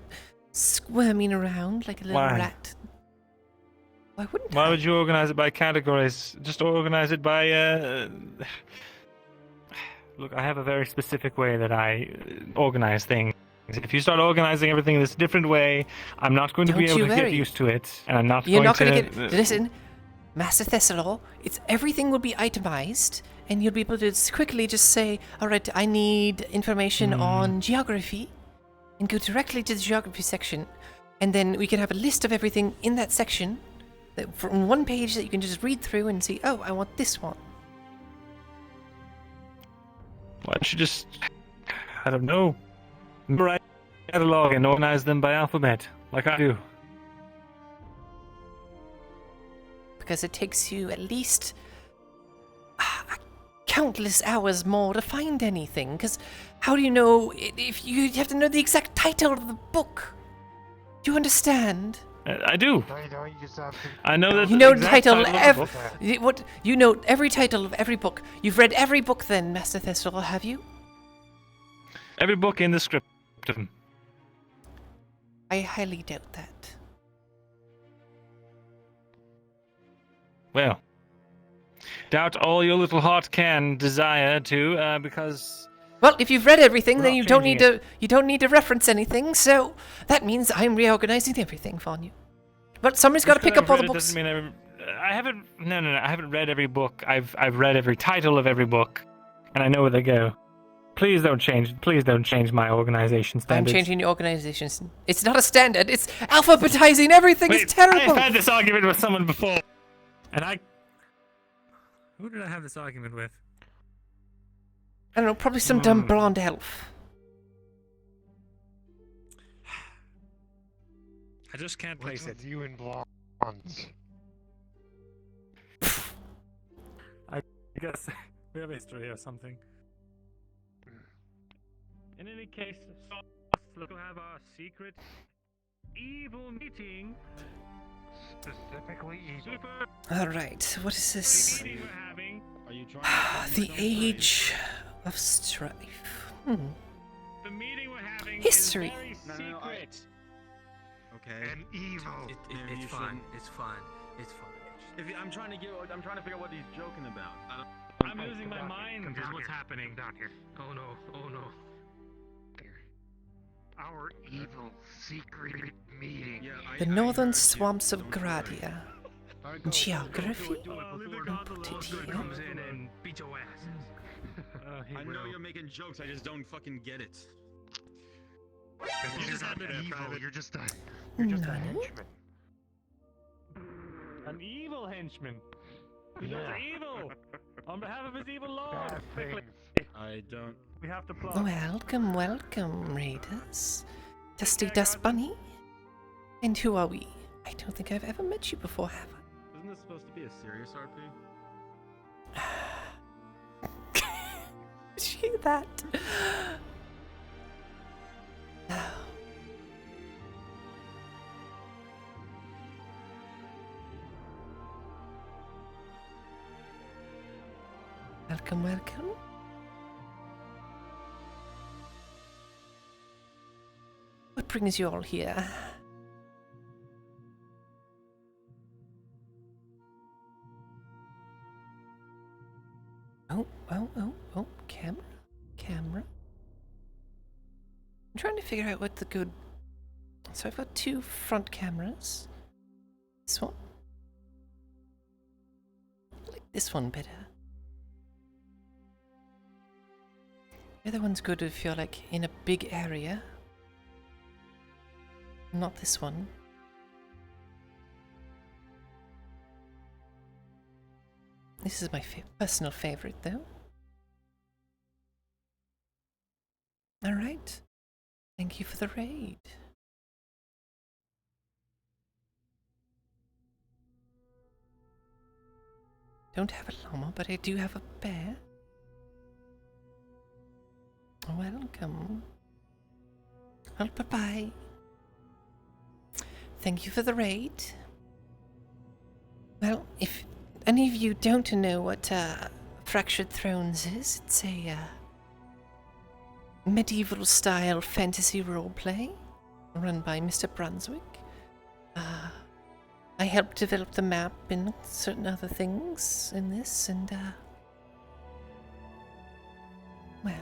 squirming around like a little rat. Why wouldn't Why would you organize it by categories? Just organize it by, Look, I have a very specific way that I organize things. If you start organizing everything in this different way, I'm not going to be able to get used to it, and I'm not You're going not going to... to get... Listen, Master Thessalor, everything will be itemized, and you'll be able to quickly just say, all right, I need information on geography, and go directly to the geography section, and then we can have a list of everything in that section, from one page that you can just read through and see, oh, I want this one. Why don't you just, I don't know, write a catalog and organize them by alphabet, like I do? Because it takes you at least countless hours more to find anything. Because how do you know if you have to know the exact title of the book? Do you understand? I do. I know that. You know the title of you know every title of every book. You've read every book, then, Master Thestal, have you? Every book in the script. I highly doubt that. Well, doubt all your little heart can desire to, because. Well, if you've read everything, then you don't need to reference anything. So that means I'm reorganizing everything for you. But somebody's got to pick up all the books. I haven't. No. I haven't read every book. I've read every title of every book, and I know where they go. Please don't change. Please don't change my organization standards. I'm changing your organization. It's not a standard. It's alphabetizing everything. It's terrible. I've had this argument with someone before, and I. Who did I have this argument with? I don't know, probably some dumb blonde elf. I just can't place it. You and blondes. I guess we have history or something. In any case, let's have our secret evil meeting. Specifically evil. Alright, what is this? Meeting we're having. Are you trying to The Age of Strife. The meeting we're having History. Is very secret. Okay. And evil. It's fine. It's fine. It's fine. I'm trying to figure out what he's joking about. I'm losing my mind. Is what's happening down here. Oh no. Oh no. Our evil secret meeting. The northern swamps of Gradia. Geography? Put it here. Comes in and beat your asses. I know you're making jokes. I just don't fucking get it. You just have evil. You're just a henchman. An evil henchman. He's evil. On behalf of his evil lord. I don't. We have to plot. Welcome, welcome, raiders. Dusty Dust Bunny? And who are we? I don't think I've ever met you before, have I? Isn't this supposed to be a serious RP? Did you hear that? Welcome, welcome. What brings you all here? Oh, camera. I'm trying to figure out what the good... So I've got two front cameras. This one. I like this one better. The other one's good if you're like in a big area. Not this one. This is my personal favorite, though. Alright. Thank you for the raid. Don't have a llama, but I do have a bear. Welcome. Well, bye-bye. Thank you for the raid. Well, if any of you don't know what Fractured Thrones is, it's a medieval-style fantasy roleplay run by Mr. Brunswick. I helped develop the map and certain other things in this, and well,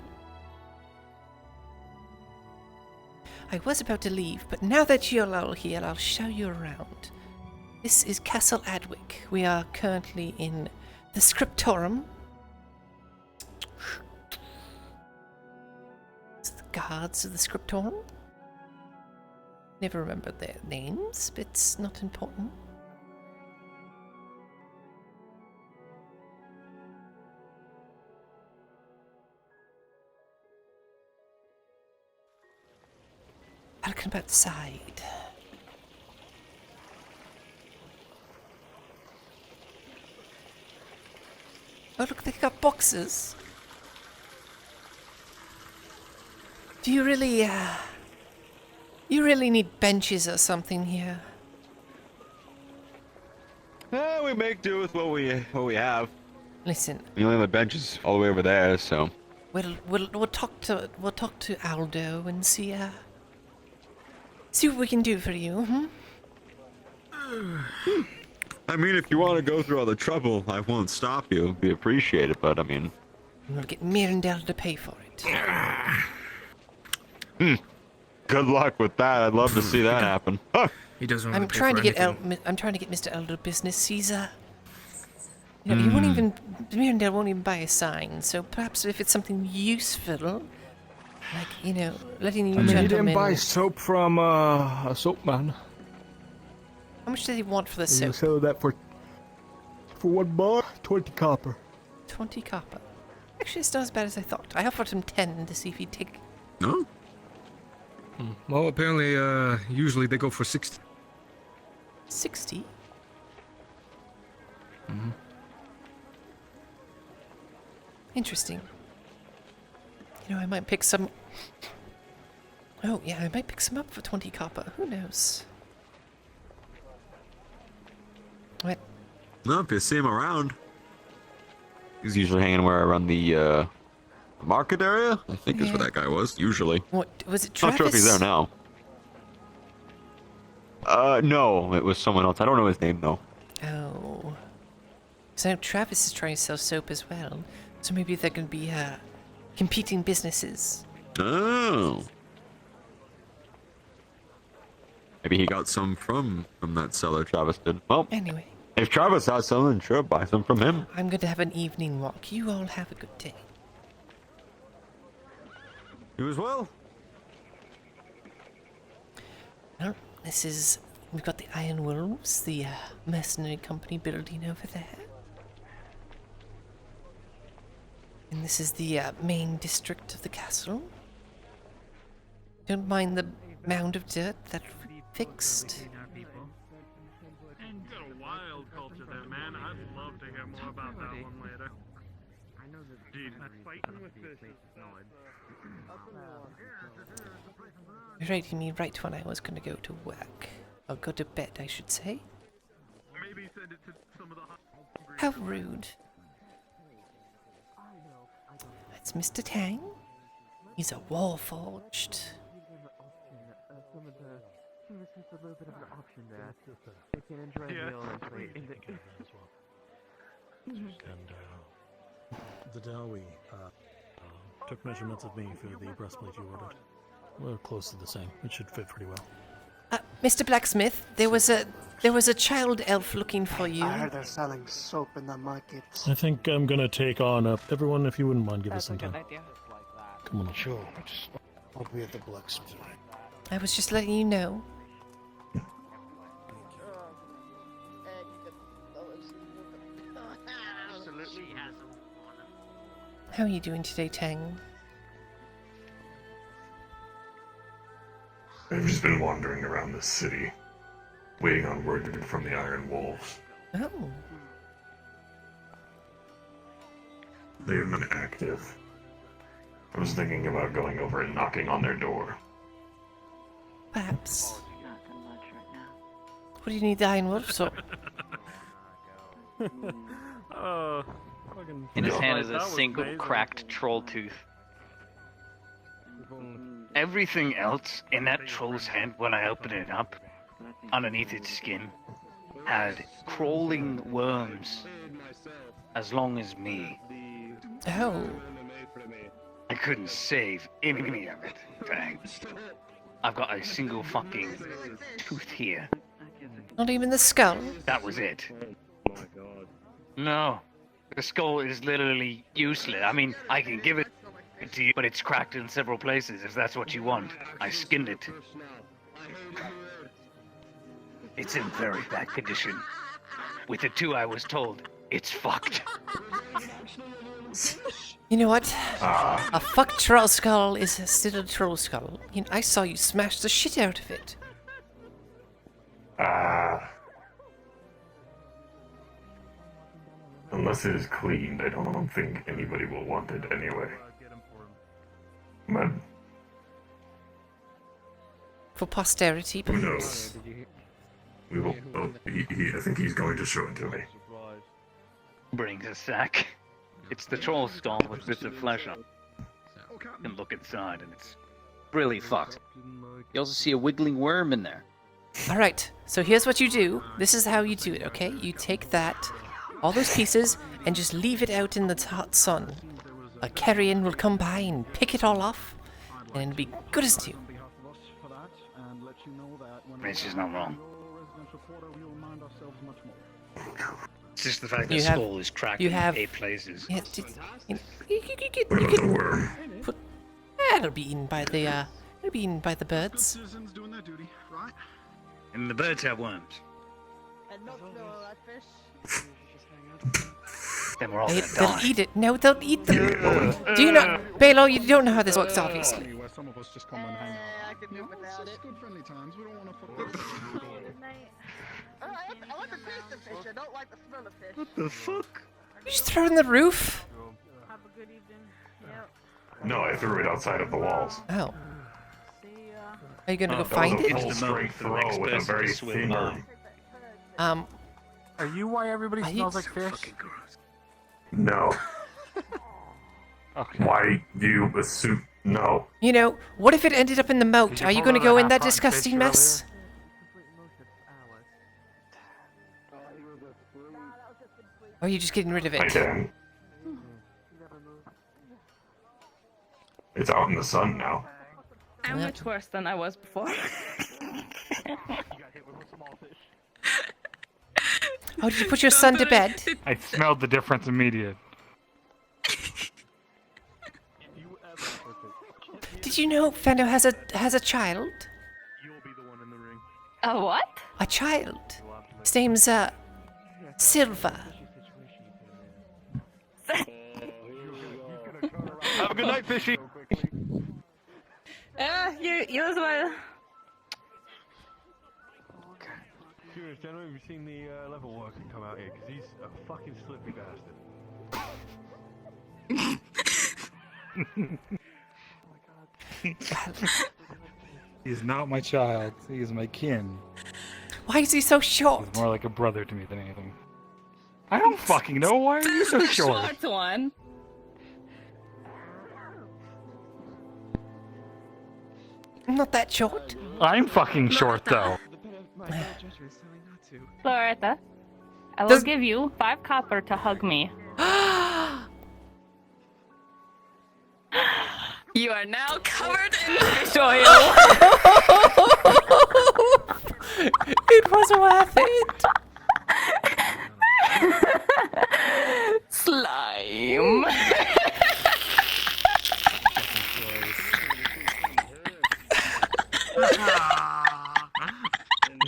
I was about to leave, but now that you're all here, I'll show you around. This is Castle Adwick. We are currently in the Scriptorum. It's the guards of the Scriptorum. Never remember their names, but it's not important. Welcome outside. Oh, look, they got boxes. Do you really, you really need benches or something here? We make do with what we have. Listen. We only have the benches all the way over there, so. We'll talk to Aldo and see what we can do for you. I mean, if you want to go through all the trouble, I won't stop you. It'd be appreciated, but I mean. We'll get Mirandel to pay for it. Good luck with that. I'd love to see that happen. He doesn't. I'm trying to get Mr. Elder business. He's you know, he won't even. Mirandel won't even buy a sign. So perhaps if it's something useful, like, you know, letting you gentlemen. He didn't buy soap from a soap man. How much did he want for the You soap? sell that for 1 bar, 20 copper. 20 copper. Actually, it's not as bad as I thought. I offered him 10 to see if he'd take. No. Well, apparently, usually they go for 60. 60? Mm-hmm. Interesting. You know, I might pick some. Oh, yeah, I might pick some up for 20 copper. Who knows? What? No, if you see him around. He's usually hanging where around the market area, I think is where that guy was, usually. What, was it Travis? Not sure if he's there now. No, it was someone else. I don't know his name, though. Oh. So now Travis is trying to sell soap as well. So maybe they're going to be competing businesses. Oh. Maybe he got some from that seller Travis did. Well, anyway. If Travis has some, then sure, buy some from him. I'm going to have an evening walk. You all have a good day. You as well. Well, we've got the Iron Wolves, the mercenary company building over there. And this is the main district of the castle. Don't mind the mound of dirt that we fixed. And got a wild culture there, man. I'd love to hear more about that one later. I know that. Dude, fighting with fish is solid. You're writing me right when I was going to go to work. Or go to bed, I should say. Maybe send it to some of the. How rude. That's Mr. Tang. He's a warforged. The Dowie took measurements of me for the breastplate you ordered. We're close to the same. It should fit pretty well. Mr. Blacksmith, there was a child elf looking for you. I heard they're selling soap in the market. I think I'm gonna take on everyone. If you wouldn't mind, give us some time. Come on. Sure. I'll be at the blacksmith. I was just letting you know. How are you doing today, Tang? I've just been wandering around the city, waiting on word from the Iron Wolves. Oh. They have been active. I was thinking about going over and knocking on their door. Perhaps. What do you need the Iron Wolf for? In his hand is a single cracked troll tooth. Everything else in that troll's hand, when I opened it up, underneath its skin, had crawling worms as long as me. Oh. I couldn't save any of it. Dang. I've got a single fucking tooth here. Not even the skull? That was it. No. The skull is literally useless. I mean, I can give it to you, but it's cracked in several places if that's what you want. I skinned it. It's in very bad condition. With the two I was told, it's fucked. You know what? A fucked troll skull is still a troll skull. You know, I saw you smash the shit out of it. Unless it is cleaned, I don't think anybody will want it anyway. But For posterity, who perhaps. knows? We will. Oh, I think he's going to show it to me. Brings a sack. It's the troll skull with bits of flesh on it. You can look inside and it's really fucked. You also see a wiggling worm in there. Alright, so here's what you do. This is how you do it, okay? You take that, all those pieces, and just leave it out in the hot sun. A carrion will come by and pick it all off, and it'll be good as new. It's just not wrong. It's just the fact that You the have- skull is cracked you in have- 8 places. Yeah, you could put. It'll be eaten by the it'll be eaten by the birds. And the birds have worms. Then we're all gonna They'll die. eat it. No, they'll eat them. Do you not, Balo? You don't know how this works, obviously. Where some of us just come and hang out. It's just good friendly times. We don't want to fuck I like the taste of fish. I don't like the smell of fish. What the fuck? You just throw it in the roof. Have a good evening. Yep. No, I threw it outside of the walls. Oh. Are you gonna go That find was a it? full strength throw with a very thin arm. Are you why everybody Are smells you- like fish? No. Why do you assume? No. You know, what if it ended up in the moat? you Are you pull gonna out go a in that half-rotten disgusting fish mess? Or are you just getting rid of it? I can. It's out in the sun now. I'm much worse than I was before. Oh, did you put your son to bed? I smelled the difference immediate. Did you know Fendo has a child? A what? A child. His name's Silva. Have a good night, fishy. You as well. Curious, gentlemen, have you seen the level worker come out here? Because he's a fucking slippery bastard. He's not my child. He is my kin. Why is he so short? He's more like a brother to me than anything. I don't fucking know. Why are you so short? Short one. I'm not that short. I'm fucking short though. Floretta, I will give you 5 copper to hug me. You are now covered in fish oil. It was worth it. Slime.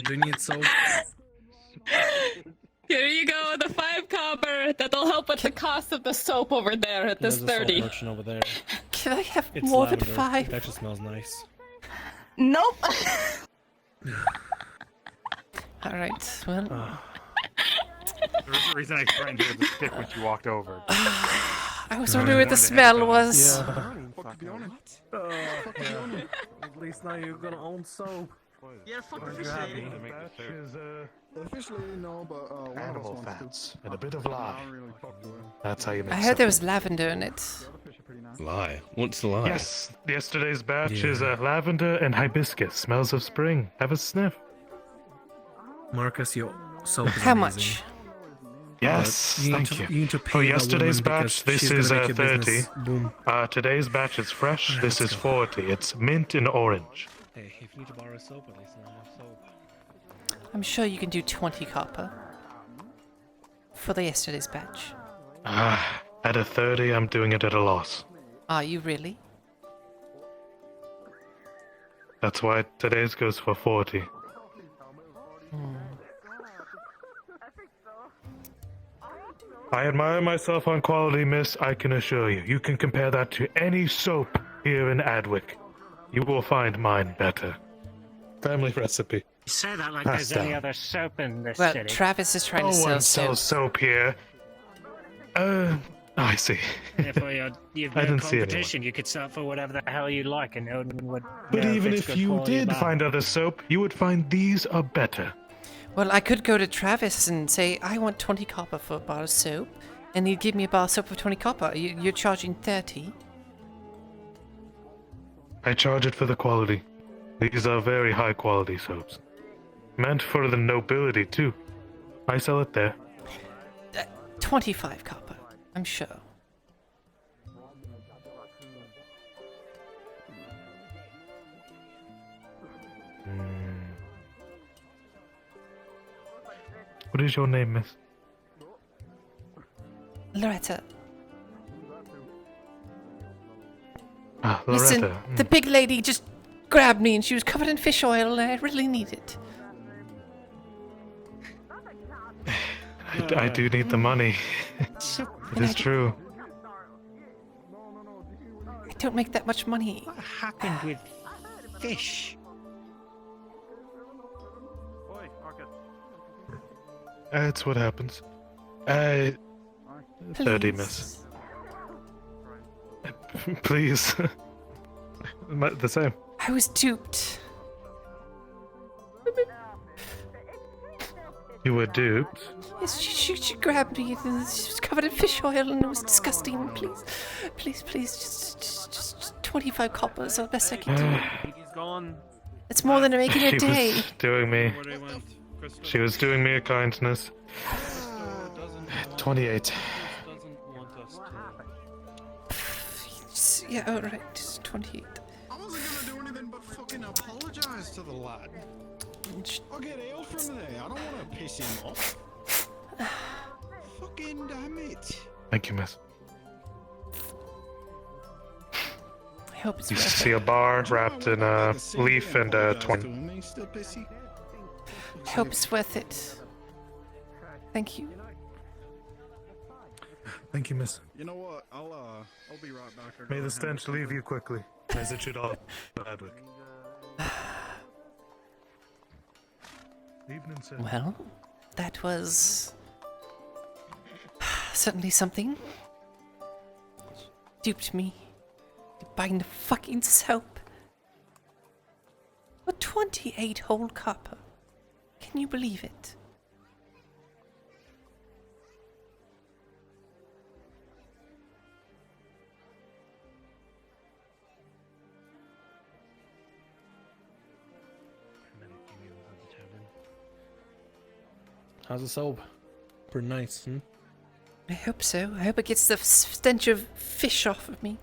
Do you need soap? Here you go, the 5 copper. That'll help with the cost of the soap over there at this There's a 30. soap merchant over there. Can I have It's more than lavender. 5? It actually smells nice. Nope. Alright, well. There's a reason I threatened you with a stick when she walked over. I was wondering what the smell was. Yeah. back out. Yeah. At least now you're gonna own soap. Yeah, fuck the fish lady. The fish lady, no, but one Animal of us wants fats to. and a bit of lye. I don't really fuck with her. That's how you make I heard there was lavender in it. Lie. What's the lie? Yes, yesterday's batch is lavender and hibiscus. Smells of spring. Have a sniff. Marcus, your soap is How amazing. much? Yes, thank you. You need to pay For that yesterday's woman batch, because this she's is gonna make your 30. business boom. Today's batch is fresh. This is 40. It's mint and orange. Hey, if you need to borrow soap, at least I'll have soap. I'm sure you can do 20 copper. For the yesterday's batch. At a 30, I'm doing it at a loss. Are you really? That's why today's goes for 40. I admire myself on quality, miss, I can assure you. You can compare that to any soap here in Adwick. You will find mine better. Family recipe. You say that like Pass there's any down. other soap in this Well, city. Travis is trying No to one sell sells soap. soap here. I see. Therefore, you've I no didn't see anyone. competition. You could sell for whatever the hell you like, and no one would. But know even it's if good you quality or did bad. find other soap, you would find these are better. Well, I could go to Travis and say, I want 20 copper for a bar of soap. And he'd give me a bar of soap for 20 copper. You're charging 30. I charge it for the quality. These are very high quality soaps. Meant for the nobility, too. I sell it there. 25 copper, I'm sure. What is your name, miss? Loretta. Ah, Loretta. Listen, the big lady just grabbed me and she was covered in fish oil and I really need it. I do need the money. It is true. I don't make that much money. What happened with fish? That's what happens. 30, miss. Please. The same. I was duped. You were duped. Yes, she grabbed me and she was covered in fish oil and it was disgusting. Please, just 25 copper is the best I can do. He's gone. It's more than I make in a day. Was doing me. She was doing me a kindness. 28. Yeah, alright, just 28. I wasn't gonna do anything but fucking apologize to the lad. I'll get ale from there. I don't want to piss him off. Fucking damn it. Thank you, miss. I hope it's You worth see it. a bar wrapped in a leaf and a twine. I hope it's worth it. Thank you. Thank you, miss. You know what? I'll be right back. May the stench leave you quickly, as it should all. Adwick. Evening, sir. Well, that was certainly something. Duped me. Buying the fucking soap. For 28 whole copper. Can you believe it? How's the soap? Pretty nice, hmm? I hope so. I hope it gets the stench of fish off of me.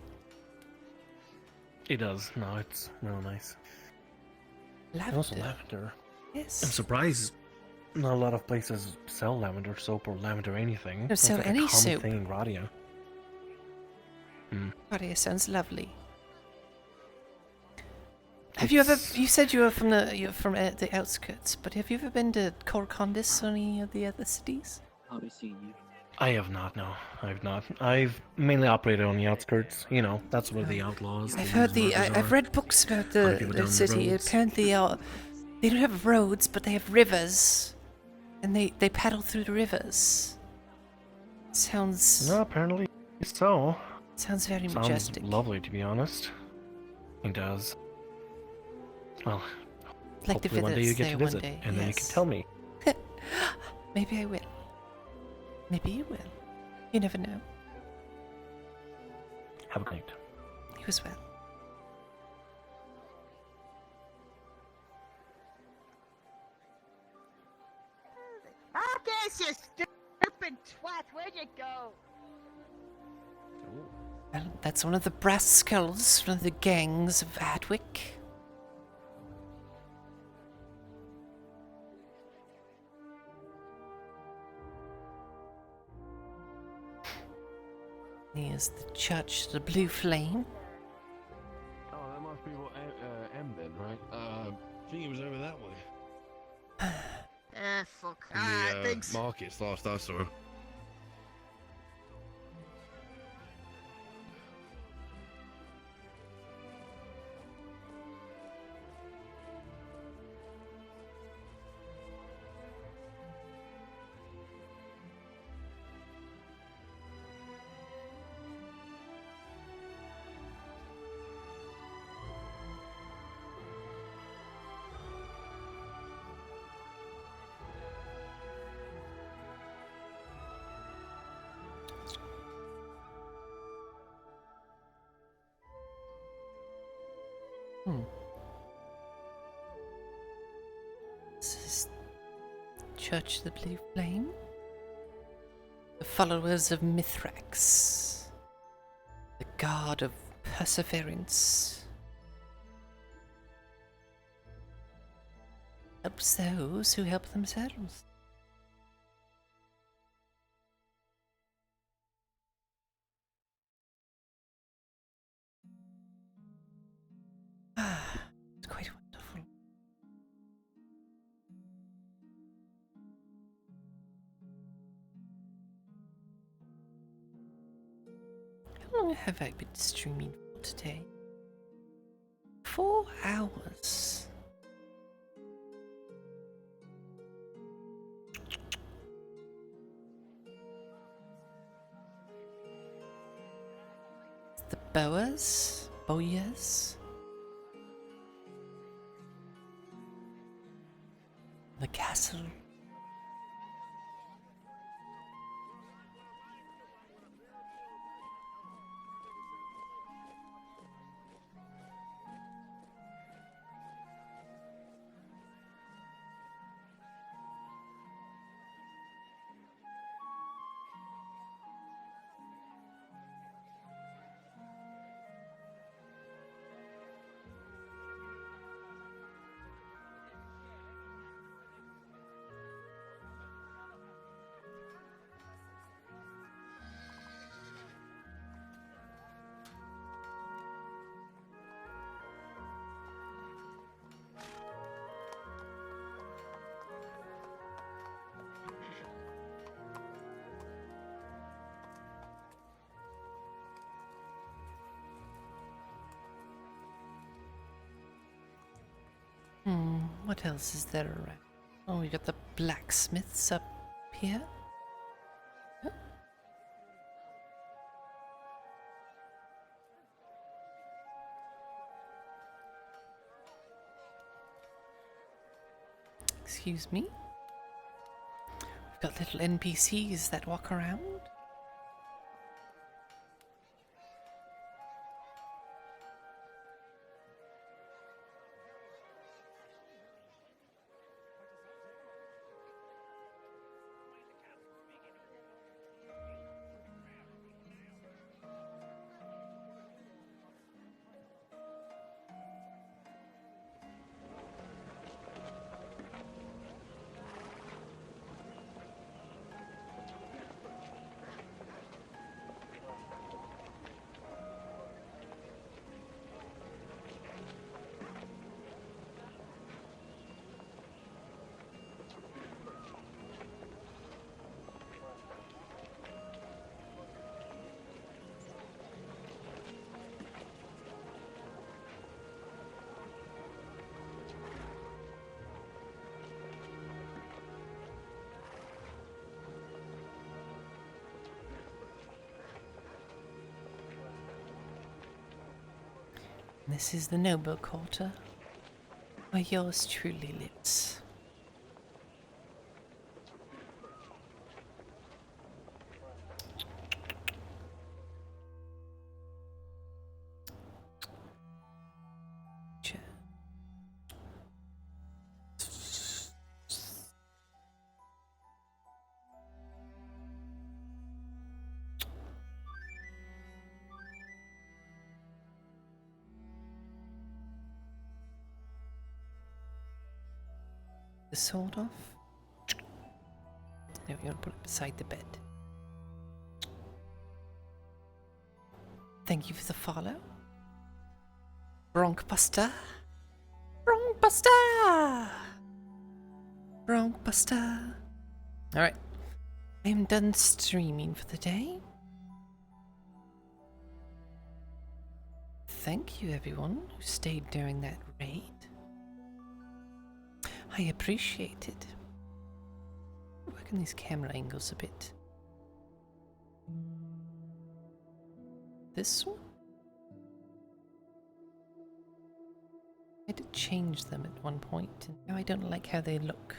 It does. No, it's real nice. Lavender. Also lavender. Yes. I'm surprised not a lot of places sell lavender soap or lavender anything. Don't It's sell like any a common soap. thing in Radia. Maria sounds lovely. Have you ever? You said you're from the outskirts, but have you ever been to Corcondis or any of the other cities? I have not, no. I have not. I've mainly operated on the outskirts. You know, that's where the outlaws. I've heard I've read books about the city. Apparently, they don't have roads, but they have rivers, and they paddle through the rivers. Sounds. No, apparently so. Sounds very Sounds majestic. lovely, to be honest. It does. Well, Like to hopefully one day you visit get there to one visit, day, and then you can yes. tell me. Maybe I will. Maybe you will. You never know. Have a good night. You as well. I guess you stupid twat. Where'd you go? Well, that's one of the brass skulls from the gangs of Adwick. Here's the church, the Blue Flame. Oh, that must be what M then, right? I think it was over that way. Fuck. In the markets last I saw him. This is Church of the Blue Flame. The followers of Mithrax, the god of perseverance, helps those who help themselves. It's quite wonderful. How long have I been streaming for today? 4 hours. The Bowyers. The castle. What else is there around? Oh, we got the blacksmiths up here. Oh. Excuse me. We've got little NPCs that walk around. This is the noble quarter, where yours truly lives. The sword off. No, you want to put it beside the bed. Thank you for the follow. Bronkbuster. Bronkbuster! Bronkbuster. Alright. I am done streaming for the day. Thank you everyone who stayed during that raid. I appreciate it. Work on these camera angles a bit. This one? I did change them at one point, and now I don't like how they look.